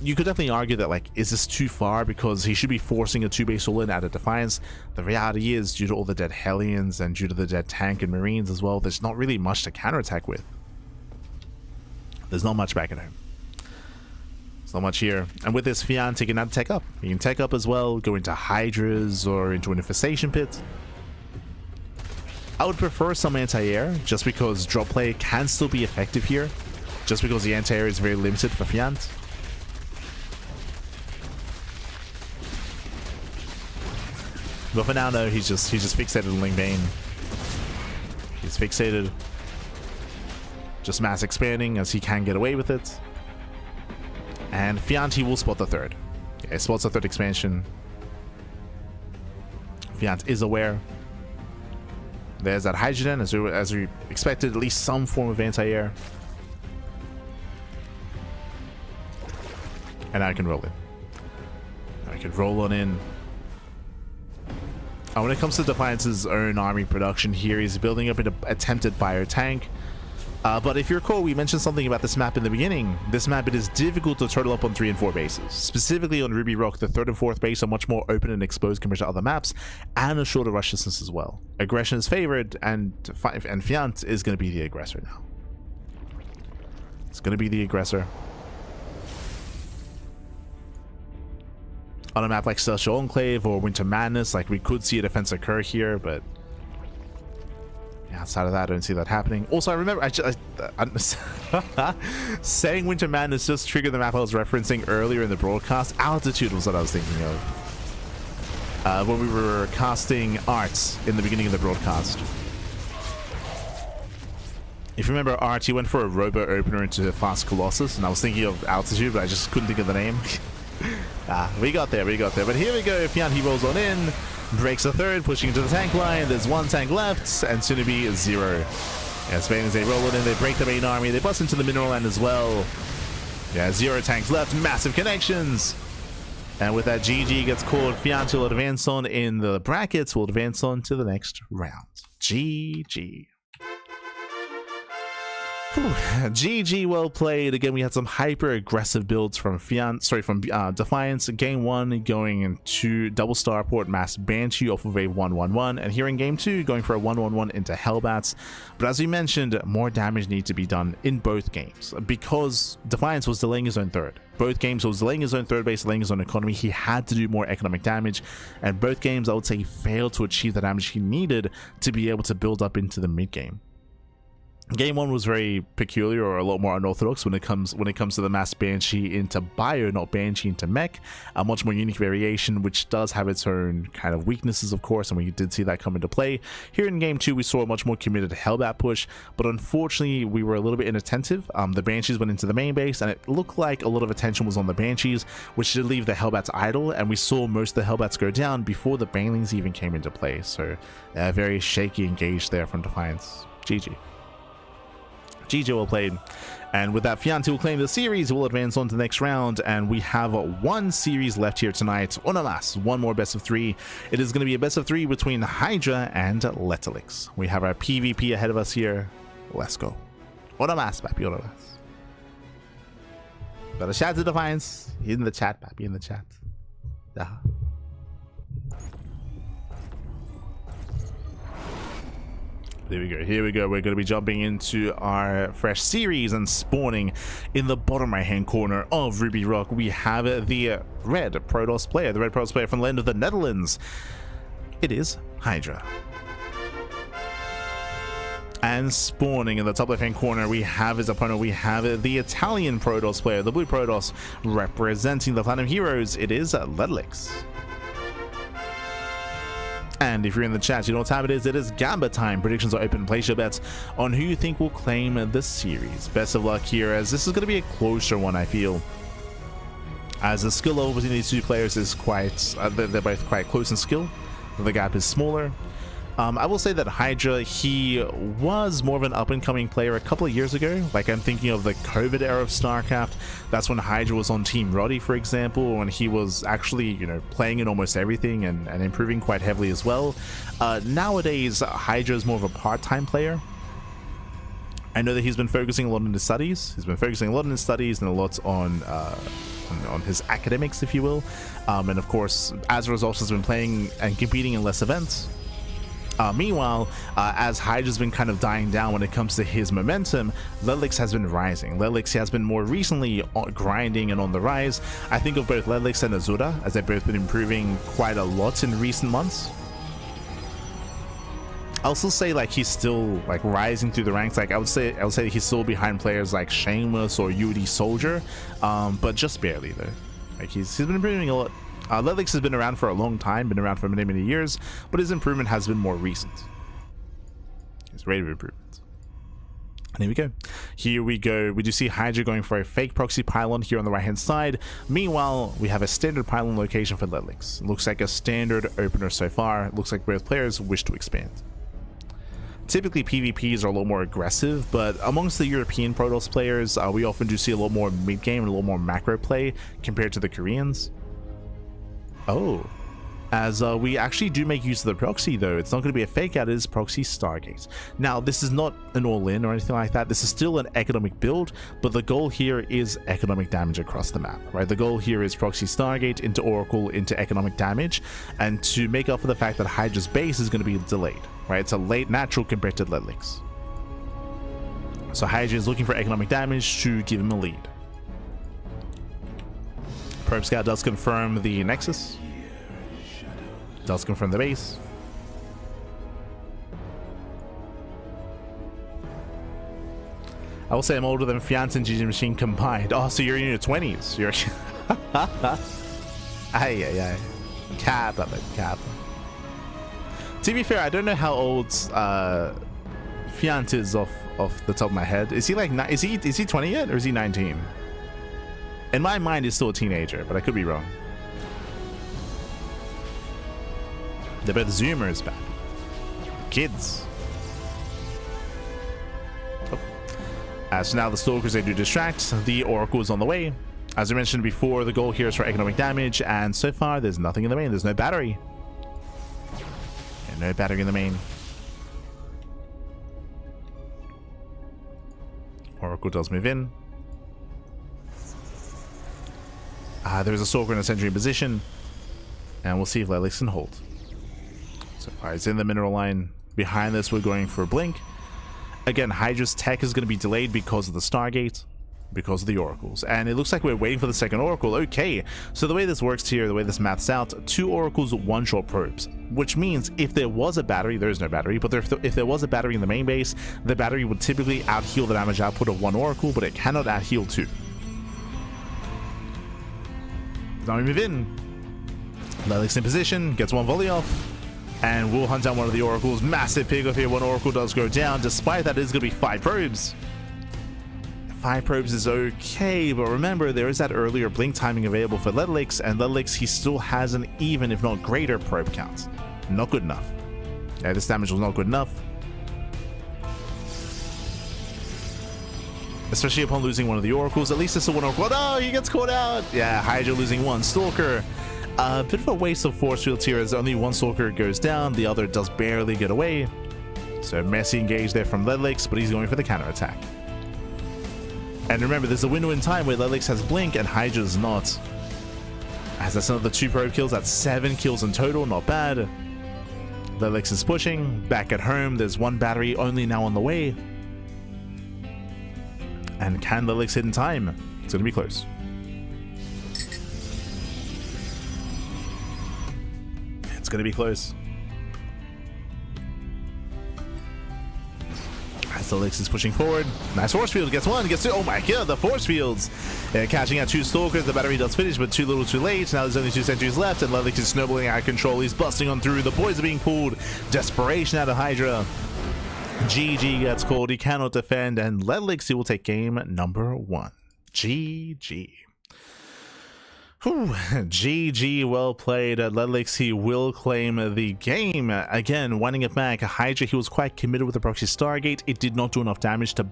You could definitely argue that, like, is this too far, because he should be forcing a 2-base all-in out of Defiance. The reality is, due to all the dead Hellions and due to the dead tank and Marines as well, there's not really much to counterattack with. There's not much back at home. So much here. And with this, Fiant, he can now tech up. He can tech up as well, go into Hydras or into an Infestation Pit. I would prefer some anti-air, just because drop play can still be effective here, just because the anti-air is very limited for Fiant. But for now, no, he's just fixated on Ling Bane. He's fixated. Just mass expanding as he can get away with it. And Fiant, he will spot the 3rd. Yeah, he spots the 3rd expansion. Fiant is aware. There's that Hydrogen, as we expected, at least some form of anti-air. And now I can roll in. I can roll on in. When it comes to Defiance's own army production here, he's building up an attempted bio tank. But if you recall, we mentioned something about this map in the beginning. This map, it is difficult to turtle up on 3 and 4 bases. Specifically on Ruby Rock, the 3rd and 4th base are much more open and exposed compared to other maps, and a shorter rush distance as well. Aggression is favored, and Fiant is going to be the aggressor now. It's going to be the aggressor. On a map like Celestial Enclave or Winter Madness, like, we could see a defense occur here, but outside of that, I don't see that happening. Also, I remember saying Winter Madness just triggered the map I was referencing earlier in the broadcast. Altitude was what I was thinking of when we were casting Arts in the beginning of the broadcast. If you remember, Art, he went for a robo opener into Fast Colossus, and I was thinking of Altitude, but I just couldn't think of the name. We got there. But here we go. Fiant, he rolls on in, breaks a third, pushing into the tank line. There's one tank left, and soon to be 0. Yeah, Spain, they roll it in, they break the main army, they bust into the mineral land as well. Yeah, 0 tanks left, massive connections. And with that, GG gets called. Fiant will advance on in the brackets, will advance on to the next round. GG. GG, well played. Again, we had some hyper aggressive builds from Defiance. Game 1 going into double starport mass Banshee off of a 1-1-1, and here in game 2 going for a 1-1-1 into Hellbats. But as we mentioned, more damage needs to be done in both games because Defiance was delaying his own third. Both games he was delaying his own third base, delaying his own economy. He had to do more economic damage, and both games I would say he failed to achieve the damage he needed to be able to build up into the mid game. Game 1 was very peculiar, or a lot more unorthodox when it comes to the mass Banshee into Bio, not Banshee into Mech. A much more unique variation, which does have its own kind of weaknesses, of course, and we did see that come into play. Here in Game 2, we saw a much more committed Hellbat push, but unfortunately, we were a little bit inattentive. The Banshees went into the main base, and it looked like a lot of attention was on the Banshees, which did leave the Hellbats idle, and we saw most of the Hellbats go down before the Banelings even came into play. So, very shaky engage there from Defiance. GG. GG, well played. And with that, Fiant will claim the series, will advance on to the next round, and we have one series left here tonight. On alas, one more best of 3. It is going to be a best of 3 between Hydra and Letalix. We have our PvP ahead of us here. Let's go. On alas, papi, on alas. Got a shout to Defiance. In the chat, papi, in the chat. There we go. Here we go. We're going to be jumping into our fresh series and spawning in the bottom right hand corner of Ruby Rock. We have the red Protoss player, from the land of the Netherlands. It is Hydra. And spawning in the top left hand corner, we have his opponent. We have the Italian Protoss player, the blue Protoss, representing the Platinum Heroes. It is Letalix. And if you're in the chat, you know what time it is. It is Gamba time. Predictions are open. Place your bets on who you think will claim this series. Best of luck here, as this is going to be a closer one, I feel. As the skill level between these two players is quite... they're both quite close in skill. The gap is smaller. I will say that Hydra, he was more of an up-and-coming player a couple of years ago. Like, I'm thinking of the COVID era of StarCraft. That's when Hydra was on Team Roddy, for example, when he was actually, you know, playing in almost everything and improving quite heavily as well. Nowadays, Hydra is more of a part-time player. I know that he's been focusing a lot on his studies. And a lot on his academics, if you will. And of course, as a result, has been playing and competing in less events. Meanwhile, as Hydra's been kind of dying down when it comes to his momentum, Letalix has been rising. Letalix has been more recently grinding and on the rise. I think of both Letalix and Azura, as they've both been improving quite a lot in recent months. I'll still say like he's still like rising through the ranks. Like I would say he's still behind players like Shameless or UD Soldier, but just barely though. Like he's been improving a lot. Letalix has been around for a long time, been around for many years, but his improvement has been more recent. His rate of improvement. And here we go. Here we go. We do see Hydra going for a fake proxy pylon here on the right hand side. Meanwhile, we have a standard pylon location for Letalix. Looks like a standard opener so far. Looks like both players wish to expand. Typically PvPs are a lot more aggressive, but amongst the European Protoss players, we often do see a lot more mid game and a little more macro play compared to the Koreans. Oh, as we actually do make use of the proxy though. It's not going to be a fake out, it is proxy Stargate. Now this is not an all-in or anything like that. This is still an economic build, but the goal here is economic damage across the map, right? The goal here is proxy Stargate into Oracle into economic damage, and to make up for the fact that Hydra's base is going to be delayed, right? It's a late natural compared to Letalix. So Hydra is looking for economic damage to give him a lead. Probe Scout does confirm the Nexus. Does confirm the base. I will say I'm older than Fiant and GgMaChine combined. Oh, so you're in your 20s. You're... Ay. Cap. To be fair, I don't know how old Fiant is off the top of my head. Is he like... Is he 20 yet? Or is he 19? In my mind, he's still a teenager, but I could be wrong. They're both Zoomers, back. Kids. Oh. So now the Stalkers, they do distract. The Oracle is on the way. As I mentioned before, the goal here is for economic damage, and so far there's nothing in the main. There's no battery. Yeah, no battery in the main. Oracle does move in. There's a Stalker and a Sentry in position, and we'll see if Lelix can hold. So far, it's in the mineral line. Behind this, we're going for Blink. Again, Hydra's tech is going to be delayed because of the Stargate, because of the Oracles. And it looks like we're waiting for the second Oracle. Okay, so the way this works here, the way this maths out, 2 Oracles, 1 short probes. Which means if there was a battery, there is no battery, but if there was a battery in the main base, the battery would typically out-heal the damage output of 1 Oracle, but it cannot out-heal 2. Now we move in. Lelix in position, gets 1 volley off, and we'll hunt down one of the Oracles. Massive pick off here. 1 Oracle does go down. Despite that, it's going to be 5 probes. 5 probes is okay, but remember, there is that earlier blink timing available for Lelix, and Lelix, he still has an even, if not greater, probe count. Not good enough. Yeah, this damage was not good enough. Especially upon losing one of the Oracles. At least it's a 1 Oracle. Oh, he gets caught out. Yeah, Hydra losing 1 Stalker. A bit of a waste of force fields here as only 1 Stalker goes down. The other does barely get away. So messy engage there from Lelix, but he's going for the counterattack. And remember, there's a window in time where Lelix has Blink and Hydra does not. As that's another 2 probe kills. That's 7 kills in total. Not bad. Lelix is pushing. Back at home, there's 1 battery only now on the way. And can Lelix hit in time? It's going to be close. It's going to be close. As Lelix is pushing forward. Nice force field. Gets 1, gets 2. Oh my god, the force fields. Catching out 2 Stalkers. The battery does finish, but too little too late. Now there's only 2 sentries left, and Lelix is snowballing out of control. He's busting on through. The boys are being pulled. Desperation out of Hydra. GG gets called. He cannot defend, and Lelix, he will take game number 1. GG. Whew. GG, well played. Lelix, he will claim the game. Again, winding it back, Hydra, he was quite committed with the proxy Stargate. It did not do enough damage to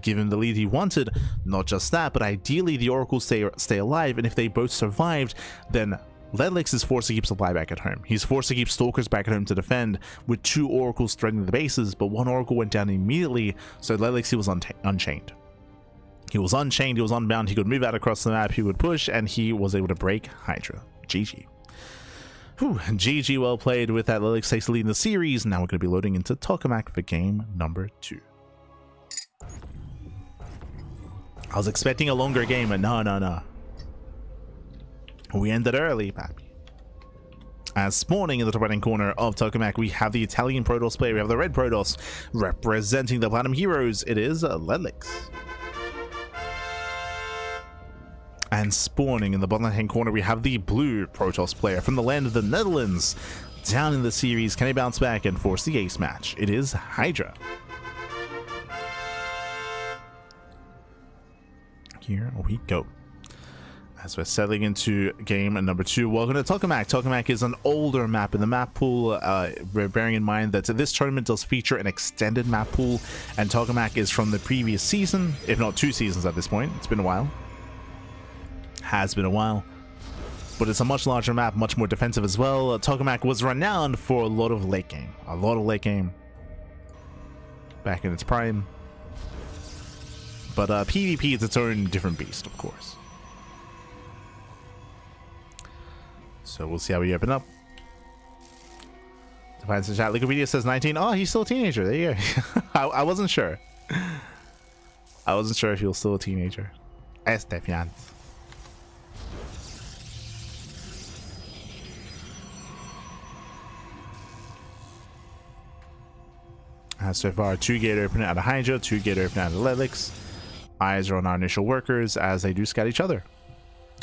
give him the lead he wanted. Not just that, but ideally the Oracles stay alive, and if they both survived, then Lelix is forced to keep supply back at home. He's forced to keep Stalkers back at home to defend, with 2 Oracles threatening the bases, but 1 Oracle went down immediately, so Lelix, he was unchained. He was unchained, he was unbound, he could move out across the map, he would push, and he was able to break Hydra. GG. Whew, GG, well played. With that, Lelix takes the lead in the series. Now we're going to be loading into Tokamak for game number 2. I was expecting a longer game, but no. We ended early, papi. As spawning in the top right hand corner of Tokamak, we have the Italian Protoss player. We have the red Protoss representing the Platinum Heroes. It is Lelix. And spawning in the bottom right hand corner, we have the blue Protoss player from the land of the Netherlands. Down in the series, can he bounce back and force the ace match? It is Hydra. Here we go. As we're settling into game number 2, welcome to Tokamak. Tokamak is an older map in the map pool. Bearing in mind that this tournament does feature an extended map pool, and Tokamak is from the previous season, if not 2 seasons at this point. It's been a while. Has been a while. But it's a much larger map, much more defensive as well. Tokamak was renowned for a lot of late game. Back in its prime. But PvP is its own different beast, of course. So we'll see how we open up. Defines in chat. Wikipedia says 19. Oh, he's still a teenager. There you go. I wasn't sure. I wasn't sure if he was still a teenager. Estefiant. So far, 2 gate opening out of Hydra, 2 gate opening out of Lelix. Eyes are on our initial workers as they do scout each other.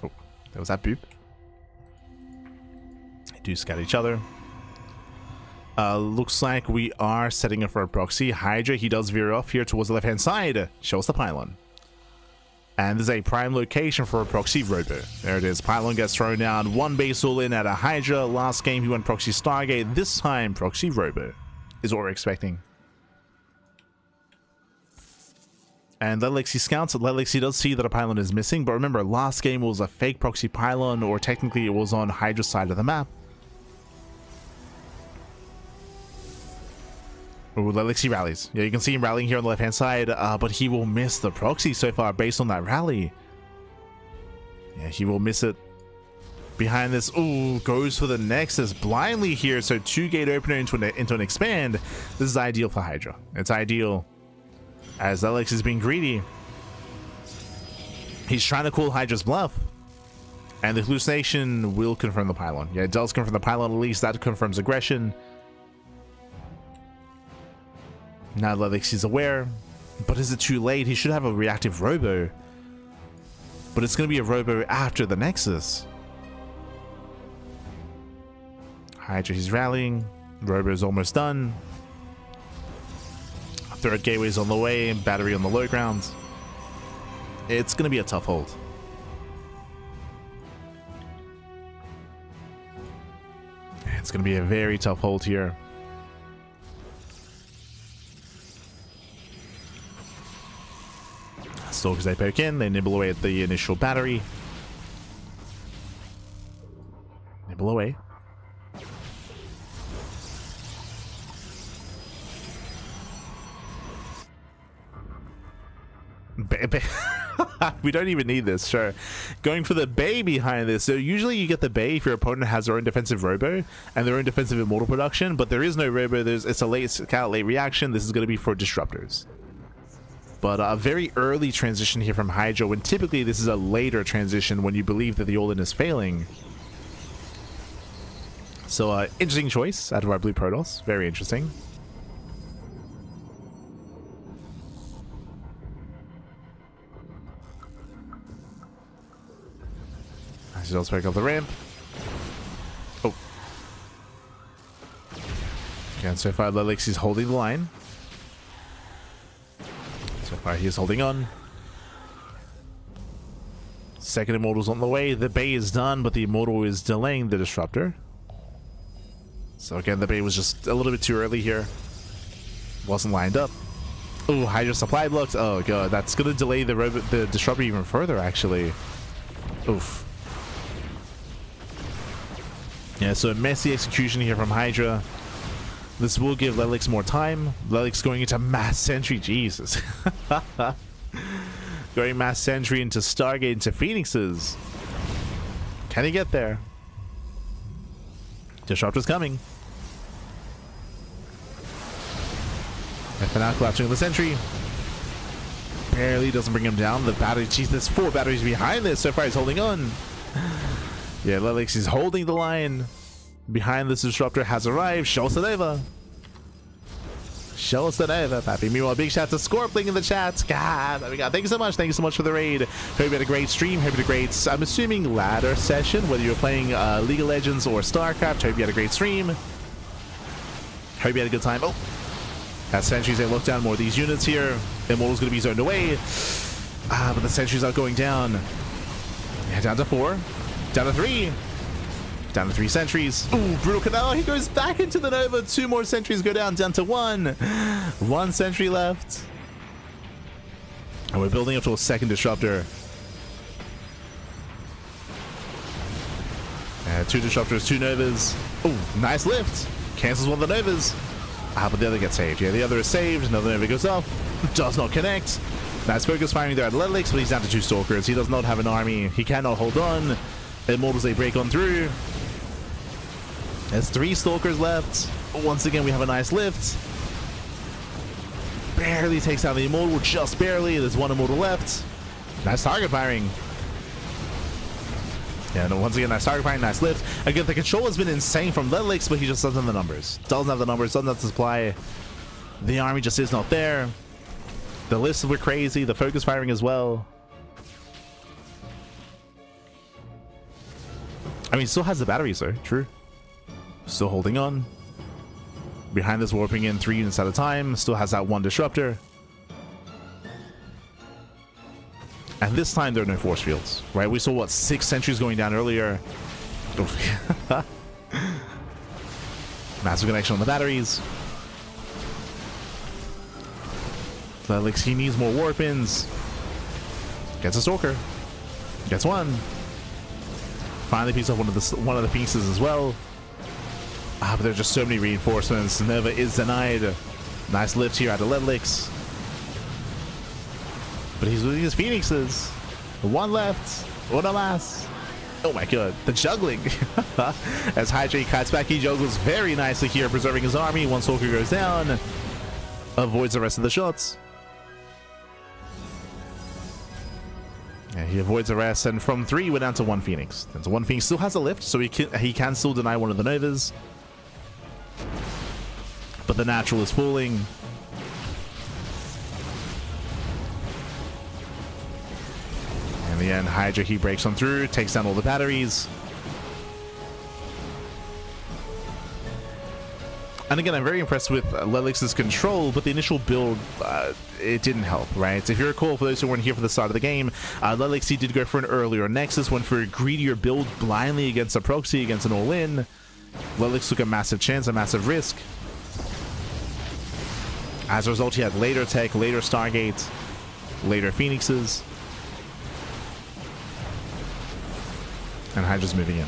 Oh, there was that boop. They do scout each other. Looks like we are setting up for a proxy. Hydra, he does veer off here towards the left-hand side. Shows the pylon. And there's a prime location for a proxy robo. There it is. Pylon gets thrown down. One base all in at a Hydra. Last game he went proxy Stargate. This time proxy robo is what we're expecting. And Lelexi scouts. Lelexi does see that a pylon is missing, but remember, last game was a fake proxy pylon, or technically it was on Hydra's side of the map. Ooh, Lelexi rallies. Yeah, you can see him rallying here on the left-hand side, but he will miss the proxy so far based on that rally. Yeah, he will miss it. Behind this, ooh, goes for the Nexus blindly here, so 2-gate opener into an expand. This is ideal for Hydra. It's ideal, as Lelex is being greedy. He's trying to call Hydra's bluff, and the hallucination will confirm the pylon. Yeah, it does confirm the pylon, at least that confirms aggression. Now Lelex is aware, but is it too late? He should have a reactive robo, but it's going to be a robo after the Nexus. Hydra, he's rallying. Robo is almost done. Third gateway's on the way, battery on the low ground. It's going to be a tough hold. It's going to be a very tough hold here. Stalkers, they poke in, they nibble away at the initial battery. Nibble away. We don't even need this, sure. Going for the Bay behind this. So usually you get the Bay if your opponent has their own defensive robo and their own defensive immortal production, but there is no robo. It's a late scout, late reaction. This is going to be for disruptors. But a very early transition here from Hydra, when typically this is a later transition when you believe that the all-in is failing. So interesting choice out of our blue Protoss. Very interesting. He does pick up the ramp. Oh. Okay, and so far Lelex is holding the line. So far he is holding on. Second Immortal's on the way. The Bay is done, but the Immortal is delaying the Disruptor. So again, the Bay was just a little bit too early here. Wasn't lined up. Oh, Hydra supply blocks. Oh god, that's gonna delay the Disruptor even further, actually. Oof. Yeah, so a messy execution here from Hydra. This will give Lelex more time. Lelex going into Mass Sentry. Jesus. Going Mass Sentry into Stargate, into Phoenixes. Can he get there? Disruptor's coming. And for now, collapsing on the Sentry. Barely doesn't bring him down. The battery, jeez, there's 4 batteries behind this. So far he's holding on. Yeah, Lelex is holding the line. Behind this Disruptor has arrived. Show us the Nova. Show us the Nova, Pappy. Meanwhile, big shout to Scorpling in the chat. God, there we go. Thank you so much. Thank you so much for the raid. Hope you had a great stream. Hope you had a great, I'm assuming, ladder session. Whether you're playing League of Legends or StarCraft. Hope you had a great stream. Hope you had a good time. Oh, as Sentries, they look down more of these units here. Immortal's going to be zoned away. But the Sentries are going down. Yeah, down to 4. Down to 3. Down to 3 sentries. Ooh, Brutal Canal. He goes back into the Nova. 2 more sentries go down to 1. 1 sentry left. And we're building up to a second Disruptor. 2 Disruptors, 2 Novas. Ooh, nice lift. Cancels one of the Novas. But the other gets saved. Yeah, the other is saved. Another Nova goes off. Does not connect. Nice focus firing there at Lelex, but he's down to 2 Stalkers. He does not have an army. He cannot hold on. Immortals, they break on through. There's 3 Stalkers left. Once again, we have a nice lift. Barely takes down the Immortal, just barely. There's 1 Immortal left. Nice target firing. Yeah, no, once again, nice target firing, nice lift. Again, the control has been insane from Lelex, but he just doesn't have the numbers. Doesn't have the numbers, doesn't have the supply. The army just is not there. The lifts were crazy, the focus firing as well. I mean, he still has the batteries though, true. Still holding on. Behind this, warping in 3 units at a time. Still has that 1 Disruptor. And this time there are no force fields, right? We saw, what, 6 sentries going down earlier. Massive connection on the batteries. Lelix, he needs more warpins. Gets a Stalker. Gets one. Finally picks up one of the pieces as well. But there are just so many reinforcements. Nova is denied. Nice lift here out of Lelix. But he's losing his Phoenixes. One left. One alas. Oh my god. The juggling. As Hydra cuts back, he juggles very nicely here, preserving his army. One Stalker goes down. Avoids the rest of the shots. Yeah, he avoids the rest, and from 3 we're down to 1 Phoenix. And so 1 Phoenix still has a lift, so he can still deny one of the Novas. But the natural is falling. In the end, Hydra, he breaks on through, takes down all the batteries. And again, I'm very impressed with Lelix's control, but the initial build, it didn't help, right? If you recall, for those who weren't here for the start of the game, Lelix, he did go for an earlier Nexus, went for a greedier build blindly against a proxy, against an all-in. Lelix took a massive chance, a massive risk. As a result, he had later tech, later Stargate, later Phoenixes. And Hydra's moving in.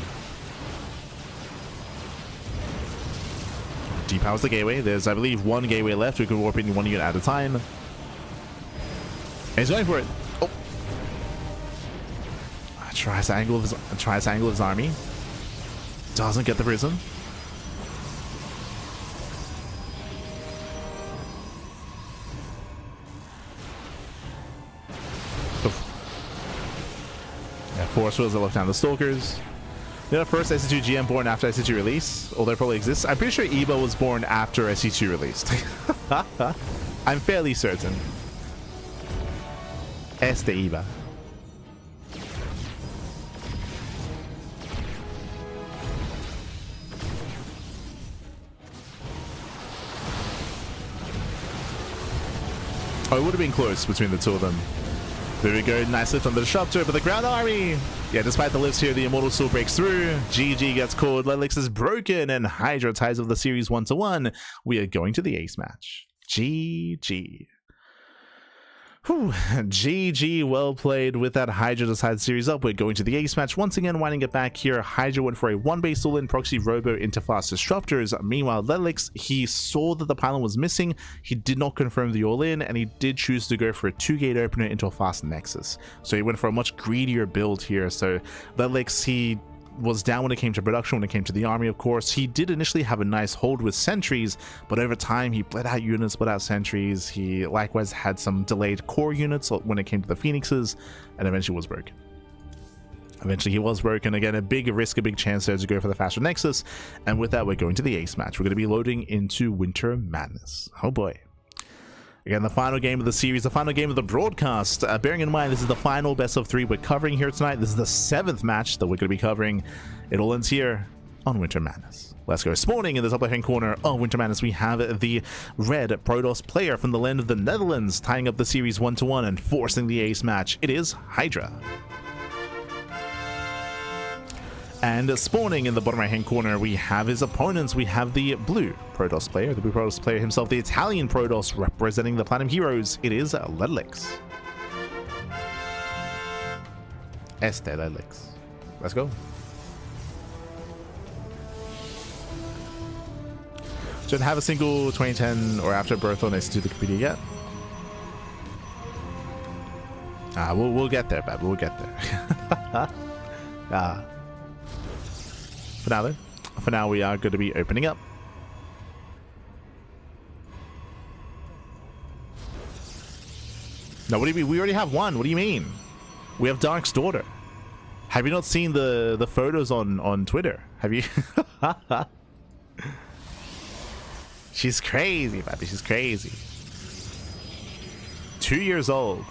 Depowers the gateway. There's, I believe, 1 gateway left. We could warp in 1 unit at a time. And he's going for it. Oh. Tries to angle his army. Doesn't get the prison. Yeah, force wheels that look down the Stalkers. You know, first SC2 GM born after SC2 release, although it probably exists. I'm pretty sure Ebo was born after SC2 released. I'm fairly certain. Este Eba. Oh, it would have been close between the two of them. There we go, nice lift on the Disruptor, but the ground army! Yeah, despite the lifts here, the Immortal still breaks through. GG gets called, Lelix is broken, and Hydra ties up the series 1-1. We are going to the ace match. GG. Whew. GG, well played with that. Hydra decides series up. We're going to the ace match once again, winding it back here. Hydra went for a 1-base all-in proxy robo into fast disruptors. Meanwhile, Lelix, he saw that the pylon was missing. He did not confirm the all-in, and he did choose to go for a 2-gate opener into a fast nexus. So he went for a much greedier build here. So Lelix, he was down when it came to production, when it came to the army, of course. He did initially have a nice hold with sentries, but over time he bled out units, bled out sentries. He likewise had some delayed core units when it came to the Phoenixes, and eventually was broken. Eventually he was broken. Again, a big risk, a big chance there to go for the faster nexus, and with that we're going to the ace match. We're going to be loading into Winter Madness. Oh boy. Again, the final game of the series, the final game of the broadcast. Bearing in mind, this is the final best of 3 we're covering here tonight. This is the 7th match that we're going to be covering. It all ends here on Winter Madness. Let's go. Spawning in the top left-hand corner of Winter Madness, we have the red Protoss player from the land of the Netherlands, tying up the series 1-1 and forcing the ace match. It is Hydra. And spawning in the bottom right hand corner, we have his opponents. We have the blue Protoss player, himself, the Italian Protoss representing the Platinum Heroes. It is Lelix. Este Lelix. Let's go. Don't have a single 2010 or after birth on SC2 the computer yet. We'll get there, Bab. We'll get there. For now, though. For now, we are going to be opening up. No, what do you mean? We already have one. What do you mean? We have Dark's daughter. Have you not seen the photos on Twitter? Have you? She's crazy, baby. She's crazy. 2 years old.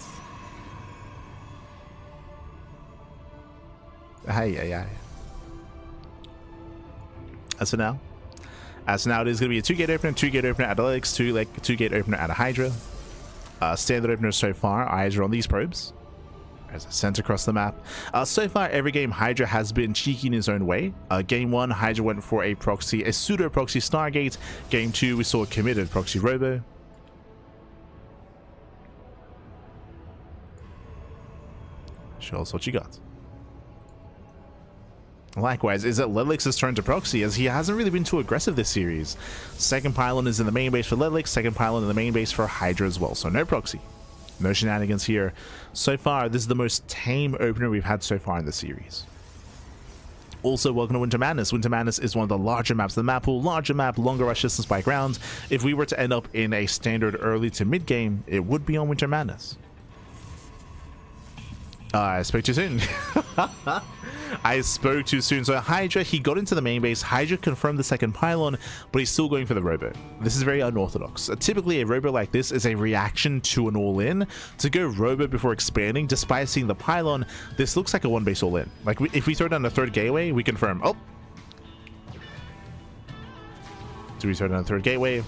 Hi. As for now, it is going to be a 2-gate opener, 2-gate opener at Lelix, 2-gate opener at a Hydra. Standard openers so far, eyes are on these probes. As I sent across the map. So far, every game Hydra has been cheeky in his own way. Game 1, Hydra went for a pseudo proxy Stargate. Game 2, we saw a committed proxy Robo. Show us what you got. Likewise, is it Ledlix's turn to proxy, as he hasn't really been too aggressive this series. Second pylon is in the main base for Ledlix, second pylon in the main base for Hydra as well, so no proxy. No shenanigans here. So far, this is the most tame opener we've had so far in the series. Also, welcome to Winter Madness. Winter Madness is one of the larger maps of the map pool. Larger map, longer rush distance by ground. If we were to end up in a standard early to mid game, it would be on Winter Madness. I spoke too soon. I spoke too soon. So Hydra, he got into the main base. Hydra confirmed the second pylon, but he's still going for the Robo. This is very unorthodox. Typically, a Robo like this is a reaction to an all-in. To go Robo before expanding, despite seeing the pylon, this looks like a one-base all-in. Like, if we throw down the third gateway, we confirm. Oh! Do we throw down the third gateway?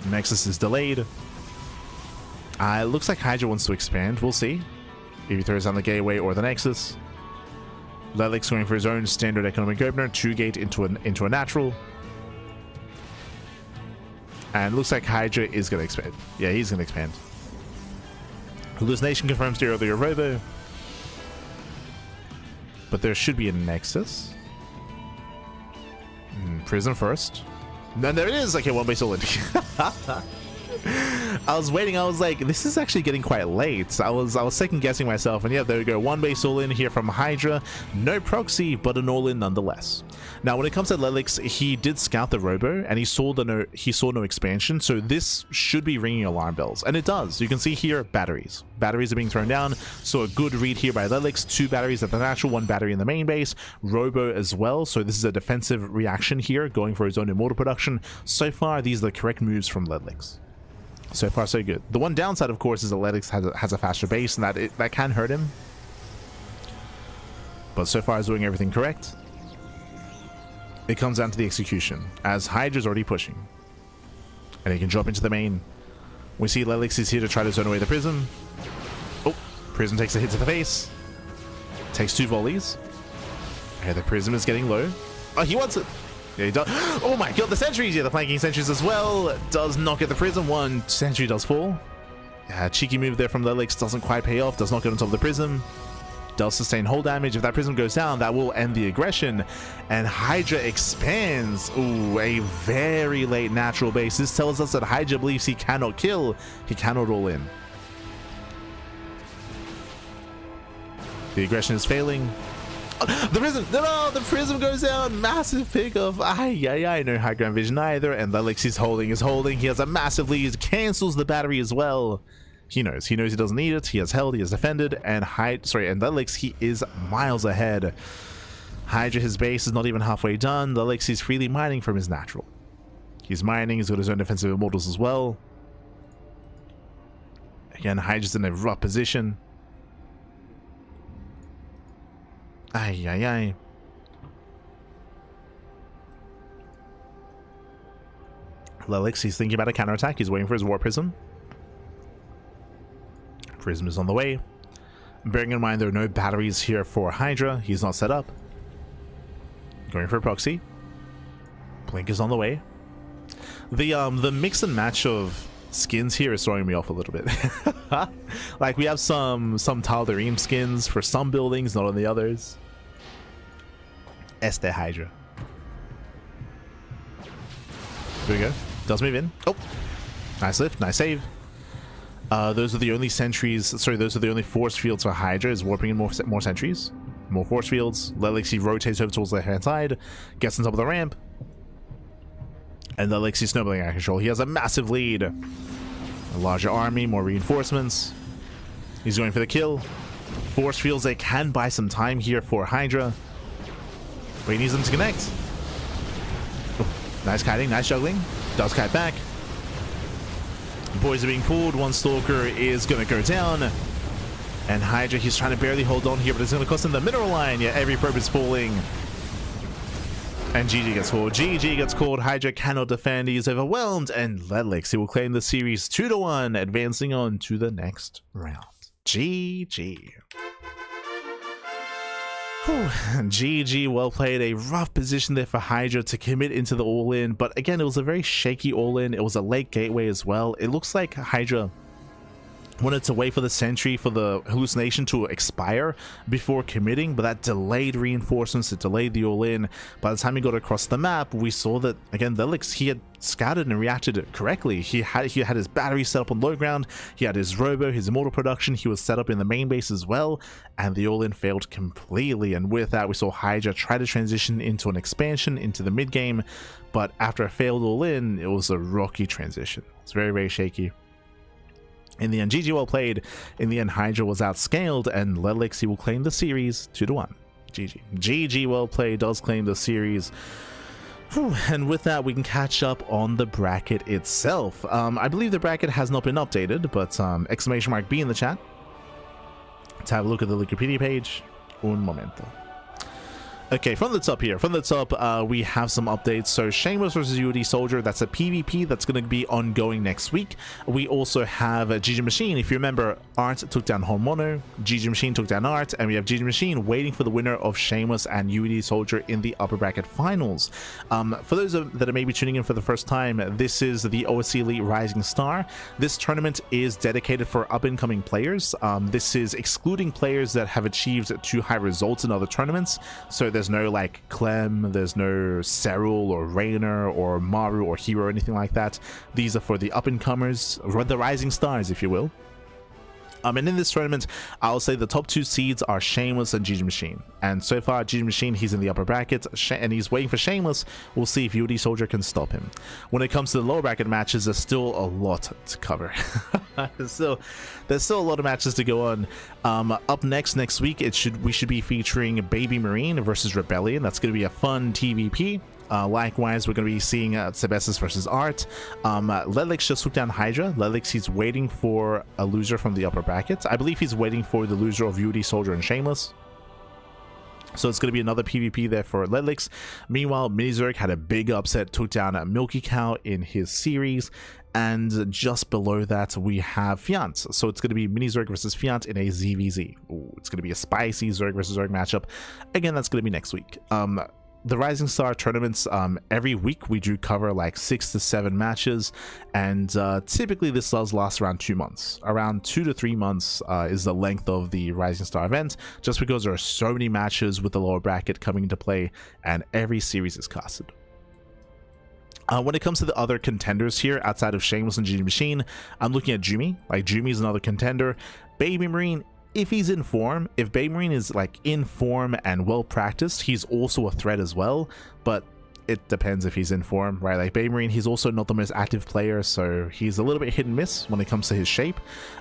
Nexus is delayed. It looks like Hydra wants to expand. We'll see if he throws down the gateway or the Nexus. Ledlix going for his own standard economic opener, 2-gate into a natural. And looks like Hydra is going to expand. Yeah, he's going to expand. Hallucination confirms the earlier Robo. But there should be a Nexus. Prism first. Then there it is. Okay, one base all-in. I was waiting. I was like, this is actually getting quite late. I was second guessing myself, and yeah, there we go. One base all in here from Hydra. No proxy, but an all in nonetheless. Now, when it comes to Ledlix, he did scout the Robo, and he saw no expansion. So this should be ringing alarm bells, and it does. You can see here batteries. Batteries are being thrown down. So a good read here by Ledlix. 2 batteries at the natural, 1 battery in the main base. Robo as well. So this is a defensive reaction here, going for his own immortal production. So far, these are the correct moves from Ledlix. So far, so good. The one downside, of course, is that Ledlix has a faster base, and that can hurt him. But so far, he's doing everything correct. It comes down to the execution, as Hydra's already pushing. And he can drop into the main. We see Ledlix is here to try to zone away the Prism. Oh, Prism takes a hit to the face. Takes 2 volleys. Okay, the Prism is getting low. Oh, he wants it. Yeah, he does. Oh my god, the sentries! Yeah, the flanking sentries as well. Does not get the Prism. 1 sentry does fall. Yeah, cheeky move there from Ledlix. Doesn't quite pay off. Does not get on top of the Prism. Does sustain hull damage. If that Prism goes down, that will end the aggression. And Hydra expands. Ooh, a very late natural base. This tells us that Hydra believes he cannot kill. He cannot all in. The aggression is failing. The Prism! No, the Prism goes down! Massive pickoff! I no high ground vision either, and Ledlix is holding. He has a massive lead, cancels the battery as well. He knows he doesn't need it. He has held, he has defended, and Ledlix, he is miles ahead. Hydra, his base is not even halfway done. Ledlix is freely mining from his natural. He's mining, he's got his own defensive immortals as well. Again, Hydra's in a rough position. Ledlix, he's thinking about a counterattack. He's waiting for his War Prism. Prism is on the way. Bearing in mind there are no batteries here for Hydra. He's not set up. Going for a proxy. Blink is on the way. The mix and match of skins here is throwing me off a little bit. Like, we have some Tal'Darim skins for some buildings, not on the others. Este Hydra. Here we go. Does move in. Oh, nice lift, nice save. Those are the only sentries. Sorry, those are the only force fields for Hydra. Is warping in more sentries, more force fields. Ledlix, he rotates over towards the left hand side, gets on top of the ramp, and Ledlix is snowballing out of control. He has a massive lead. A larger army, more reinforcements. He's going for the kill. Force fields, they can buy some time here for Hydra, but he needs them to connect. Oh, nice kiting, nice juggling. Does kite back. Boys are being pulled. One Stalker is going to go down. And Hydra, he's trying to barely hold on here, but it's going to cost him the mineral line. Yeah, every probe is falling. And GG gets called. GG gets called. Hydra cannot defend. He is overwhelmed. And Ledlix, he will claim the series 2-1, advancing on to the next round. GG. Whew. GG, well played. A rough position there for Hydra to commit into the all-in, but again, it was a very shaky all-in. It was a late gateway as well. It looks like Hydra wanted to wait for the sentry for the hallucination to expire before committing, but that delayed reinforcements, it delayed the all-in. By the time he got across the map, we saw that again Lelix, he had scouted and reacted correctly. He had his battery set up on low ground, he had his robo, his immortal production, he was set up in the main base as well, and the all-in failed completely. And with that, we saw Hydra try to transition into an expansion into the mid game, but after a failed all-in, it was a rocky transition. It's very, very shaky. In the end, GG, well played. In the end, Hydra was outscaled, and Lelix, he will claim the series 2-1. GG. GG, well played, does claim the series. Whew. And with that, we can catch up on the bracket itself. I believe the bracket has not been updated, but !B in the chat. Let's have a look at the Wikipedia page. Un momento. Okay, from the top here, we have some updates. So Shameless versus UD Soldier, that's a PvP that's going to be ongoing next week. We also have GgMaChine. If you remember, Art took down Hormono, GgMaChine took down Art, and we have GgMaChine waiting for the winner of Shameless and UD Soldier in the upper bracket finals. For those that are maybe tuning in for the first time, this is the OSC Elite Rising Star. This tournament is dedicated for up-and-coming players. This is excluding players that have achieved too high results in other tournaments. So there's no like Clem, there's no Serral or Rainer or Maru or Hero or anything like that. These are for the up-and-comers, or the rising stars, if you will. And in this tournament, I'll say the top 2 seeds are Shameless and GgMaChine. And so far, GgMaChine, he's in the upper bracket, and he's waiting for Shameless. We'll see if UD Soldier can stop him. When it comes to the lower bracket matches, there's still a lot to cover. there's still a lot of matches to go on. Up next week, we should be featuring Baby Marine versus Rebellion. That's going to be a fun TVP. Likewise, we're going to be seeing Sebesdes versus Art. Lelix just took down Hydra. Lelix, he's waiting for a loser from the upper brackets. I believe he's waiting for the loser of UD Soldier and Shameless. So it's going to be another PvP there for Lelix. Meanwhile, Minizerg had a big upset, took down MilkiCow in his series. And just below that, we have Fiant. So it's going to be Minizerg versus Fiant in a ZVZ. Ooh, it's going to be a spicy Zerg versus Zerg matchup. Again, that's going to be next week. The Rising Star tournaments, every week we do cover like 6 to 7 matches, and typically this does last around 2 months. Around 2 to 3 months is the length of the Rising Star event, just because there are so many matches with the lower bracket coming into play, and every series is casted. When it comes to the other contenders here, outside of Shameless and GgMaChine, I'm looking at Jumi. Like, Jumi is another contender. Baby Marine, if he's in form, if Baby Marine is like in form and well practiced, he's also a threat as well, but it depends if he's in form, right? Like Baby Marine, he's also not the most active player, so he's a little bit hit and miss when it comes to his shape.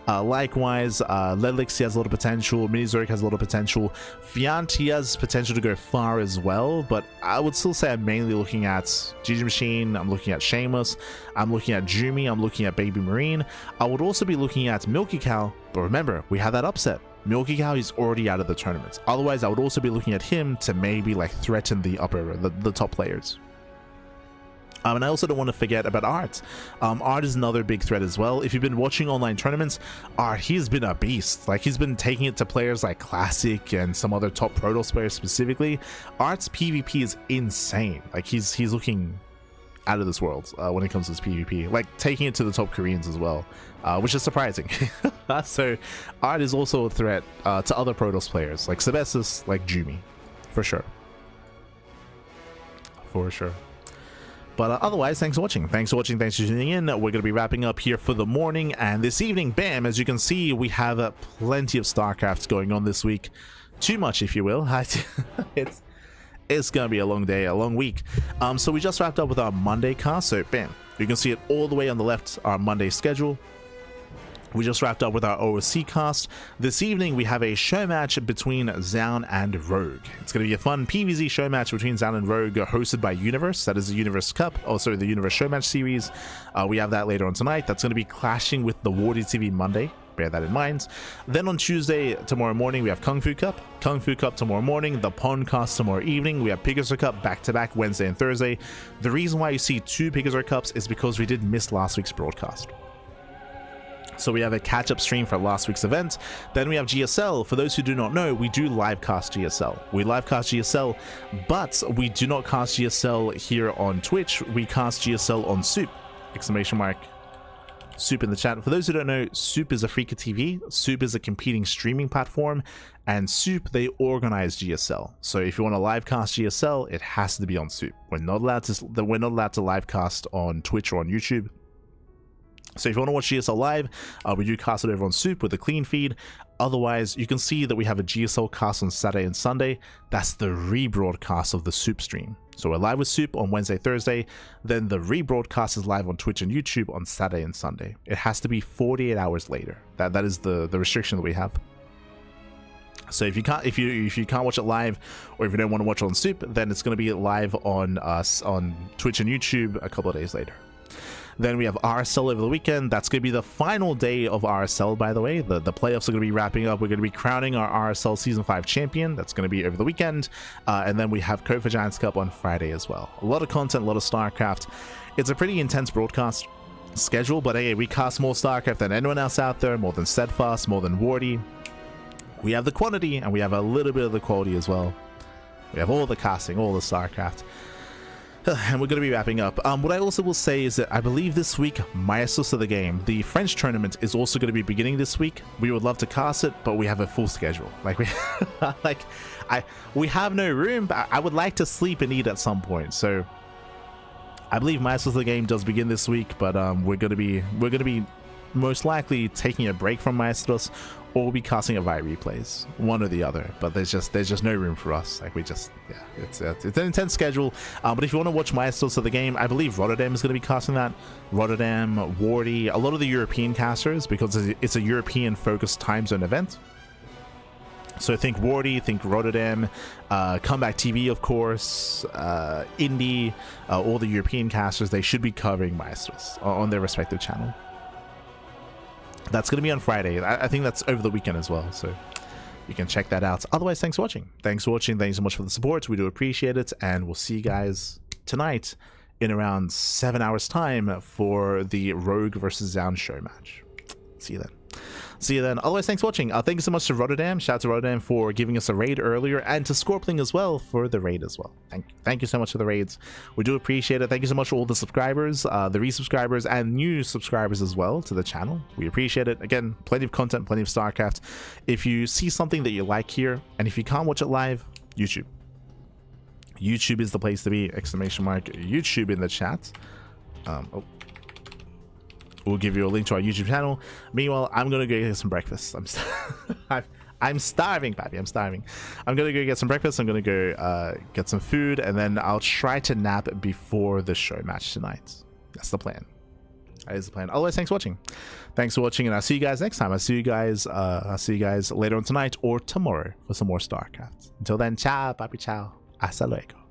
Likewise, Lelix, he has a lot of potential. Minizerg has a lot of potential. Fiant, he has potential to go far as well, but I would still say I'm mainly looking at GgMaChine, I'm looking at Shameless, I'm looking at Jumi, I'm looking at Baby Marine. I would also be looking at MilkiCow, but remember, we had that upset. MilkiCow is already out of the tournament. Otherwise, I would also be looking at him to maybe like threaten the top players. And I also don't want to forget about Art. Art is another big threat as well. If you've been watching online tournaments, Art, he's been a beast. Like, he's been taking it to players like Classic and some other top Protoss players specifically. Art's PvP is insane. Like, he's looking out of this world when it comes to his PvP, like taking it to the top Koreans as well, which is surprising. So Art is also a threat to other Protoss players like Sebesdes, like Jumi, for sure. But otherwise, thanks for watching. Thanks for tuning in. We're going to be wrapping up here for the morning, and this evening, bam, as you can see, we have plenty of StarCrafts going on this week. Too much, if you will. It's gonna be a long day, a long week. So we just wrapped up with our Monday cast, so bam, you can see it all the way on the left, our Monday schedule. We just wrapped up with our OSC cast. This evening we have a show match between Zaun and Rogue. It's going to be a fun PvZ show match between Zaun and Rogue, hosted by Universe. That is the Universe Cup, also the Universe show match series. We have that later on tonight. That's going to be clashing with the Wardy TV Monday. Bear that in mind. Then on Tuesday, tomorrow morning, we have Kung Fu Cup. Kung Fu Cup tomorrow morning. The Pondcast tomorrow evening. We have Pegasus Cup back-to-back Wednesday and Thursday. The reason why you see 2 Pegasus Cups is because we did miss last week's broadcast. So we have a catch-up stream for last week's event. Then we have GSL. For those who do not know, we do live cast GSL. We live cast GSL, but we do not cast GSL here on Twitch. We cast GSL on Soup! Exclamation mark. Soup in the chat. For those who don't know, Soup is a Freaker TV. Soup is a competing streaming platform, and Soup, they organize GSL. So if you want to live cast GSL, it has to be on Soup. We're not allowed to live cast on Twitch or on YouTube. So if you want to watch GSL live, we do cast it over on Soup with a clean feed. Otherwise, you can see that we have a GSL cast on Saturday and Sunday. That's the rebroadcast of the Soup stream. So we're live with Soup on Wednesday, Thursday. Then the rebroadcast is live on Twitch and YouTube on Saturday and Sunday. It has to be 48 hours later. That is the restriction that we have. So if you can't watch it live, or if you don't want to watch it on Soup, then it's going to be live on Twitch and YouTube a couple of days later. Then we have RSL over the weekend. That's going to be the final day of RSL, by the way. The playoffs are going to be wrapping up. We're going to be crowning our RSL Season 5 champion. That's going to be over the weekend. And then we have Code for Giants Cup on Friday as well. A lot of content, a lot of StarCraft. It's a pretty intense broadcast schedule, but hey, we cast more StarCraft than anyone else out there, more than Steadfast, more than Wardy. We have the quantity, and we have a little bit of the quality as well. We have all the casting, all the StarCraft. And we're going to be wrapping up. What I also will say is that I believe this week, Maestros of the Game, the French tournament, is also going to be beginning this week. We would love to cast it, but we have a full schedule. Like we have no room, but I would like to sleep and eat at some point. So I believe Maestros of the Game does begin this week, but we're going to be most likely taking a break from Maestros, or we'll be casting it via replays, one or the other. But there's just no room for us. Like it's an intense schedule. But if you want to watch Maestros of the Game, I believe Rotterdam is going to be casting that. Rotterdam, Wardy, a lot of the European casters, because it's a European focused time zone event. So think Wardy, think Rotterdam, Comeback TV, of course, Indie, all the European casters, they should be covering Maestros on their respective channel. That's going to be on Friday. I think that's over the weekend as well, so you can check that out. Otherwise, thanks for watching. Thanks so much for the support. We do appreciate it, and we'll see you guys tonight in around 7 hours time for the Rogue versus Zound show match. See you then. Otherwise, thanks for watching. Thank you so much to Rotterdam. Shout out to Rotterdam for giving us a raid earlier, and to Scorpling as well for the raid as well. Thank you so much for the raids. We do appreciate it. Thank you so much for all the subscribers, the resubscribers, and new subscribers as well to the channel. We appreciate it. Again, plenty of content, plenty of StarCraft. If you see something that you like here, and if you can't watch it live, YouTube is the place to be. Exclamation mark YouTube in the chat. We'll give you a link to our YouTube channel. Meanwhile, I'm gonna go get some breakfast. I'm starving, Pappy. I'm starving. I'm gonna go get some breakfast. I'm gonna go get some food, and then I'll try to nap before the show match tonight. That's the plan. That is the plan. Otherwise, thanks for watching. And I'll see you guys next time. I'll see you guys later on tonight or tomorrow for some more StarCraft. Until then, ciao, Papi, ciao. Hasta luego.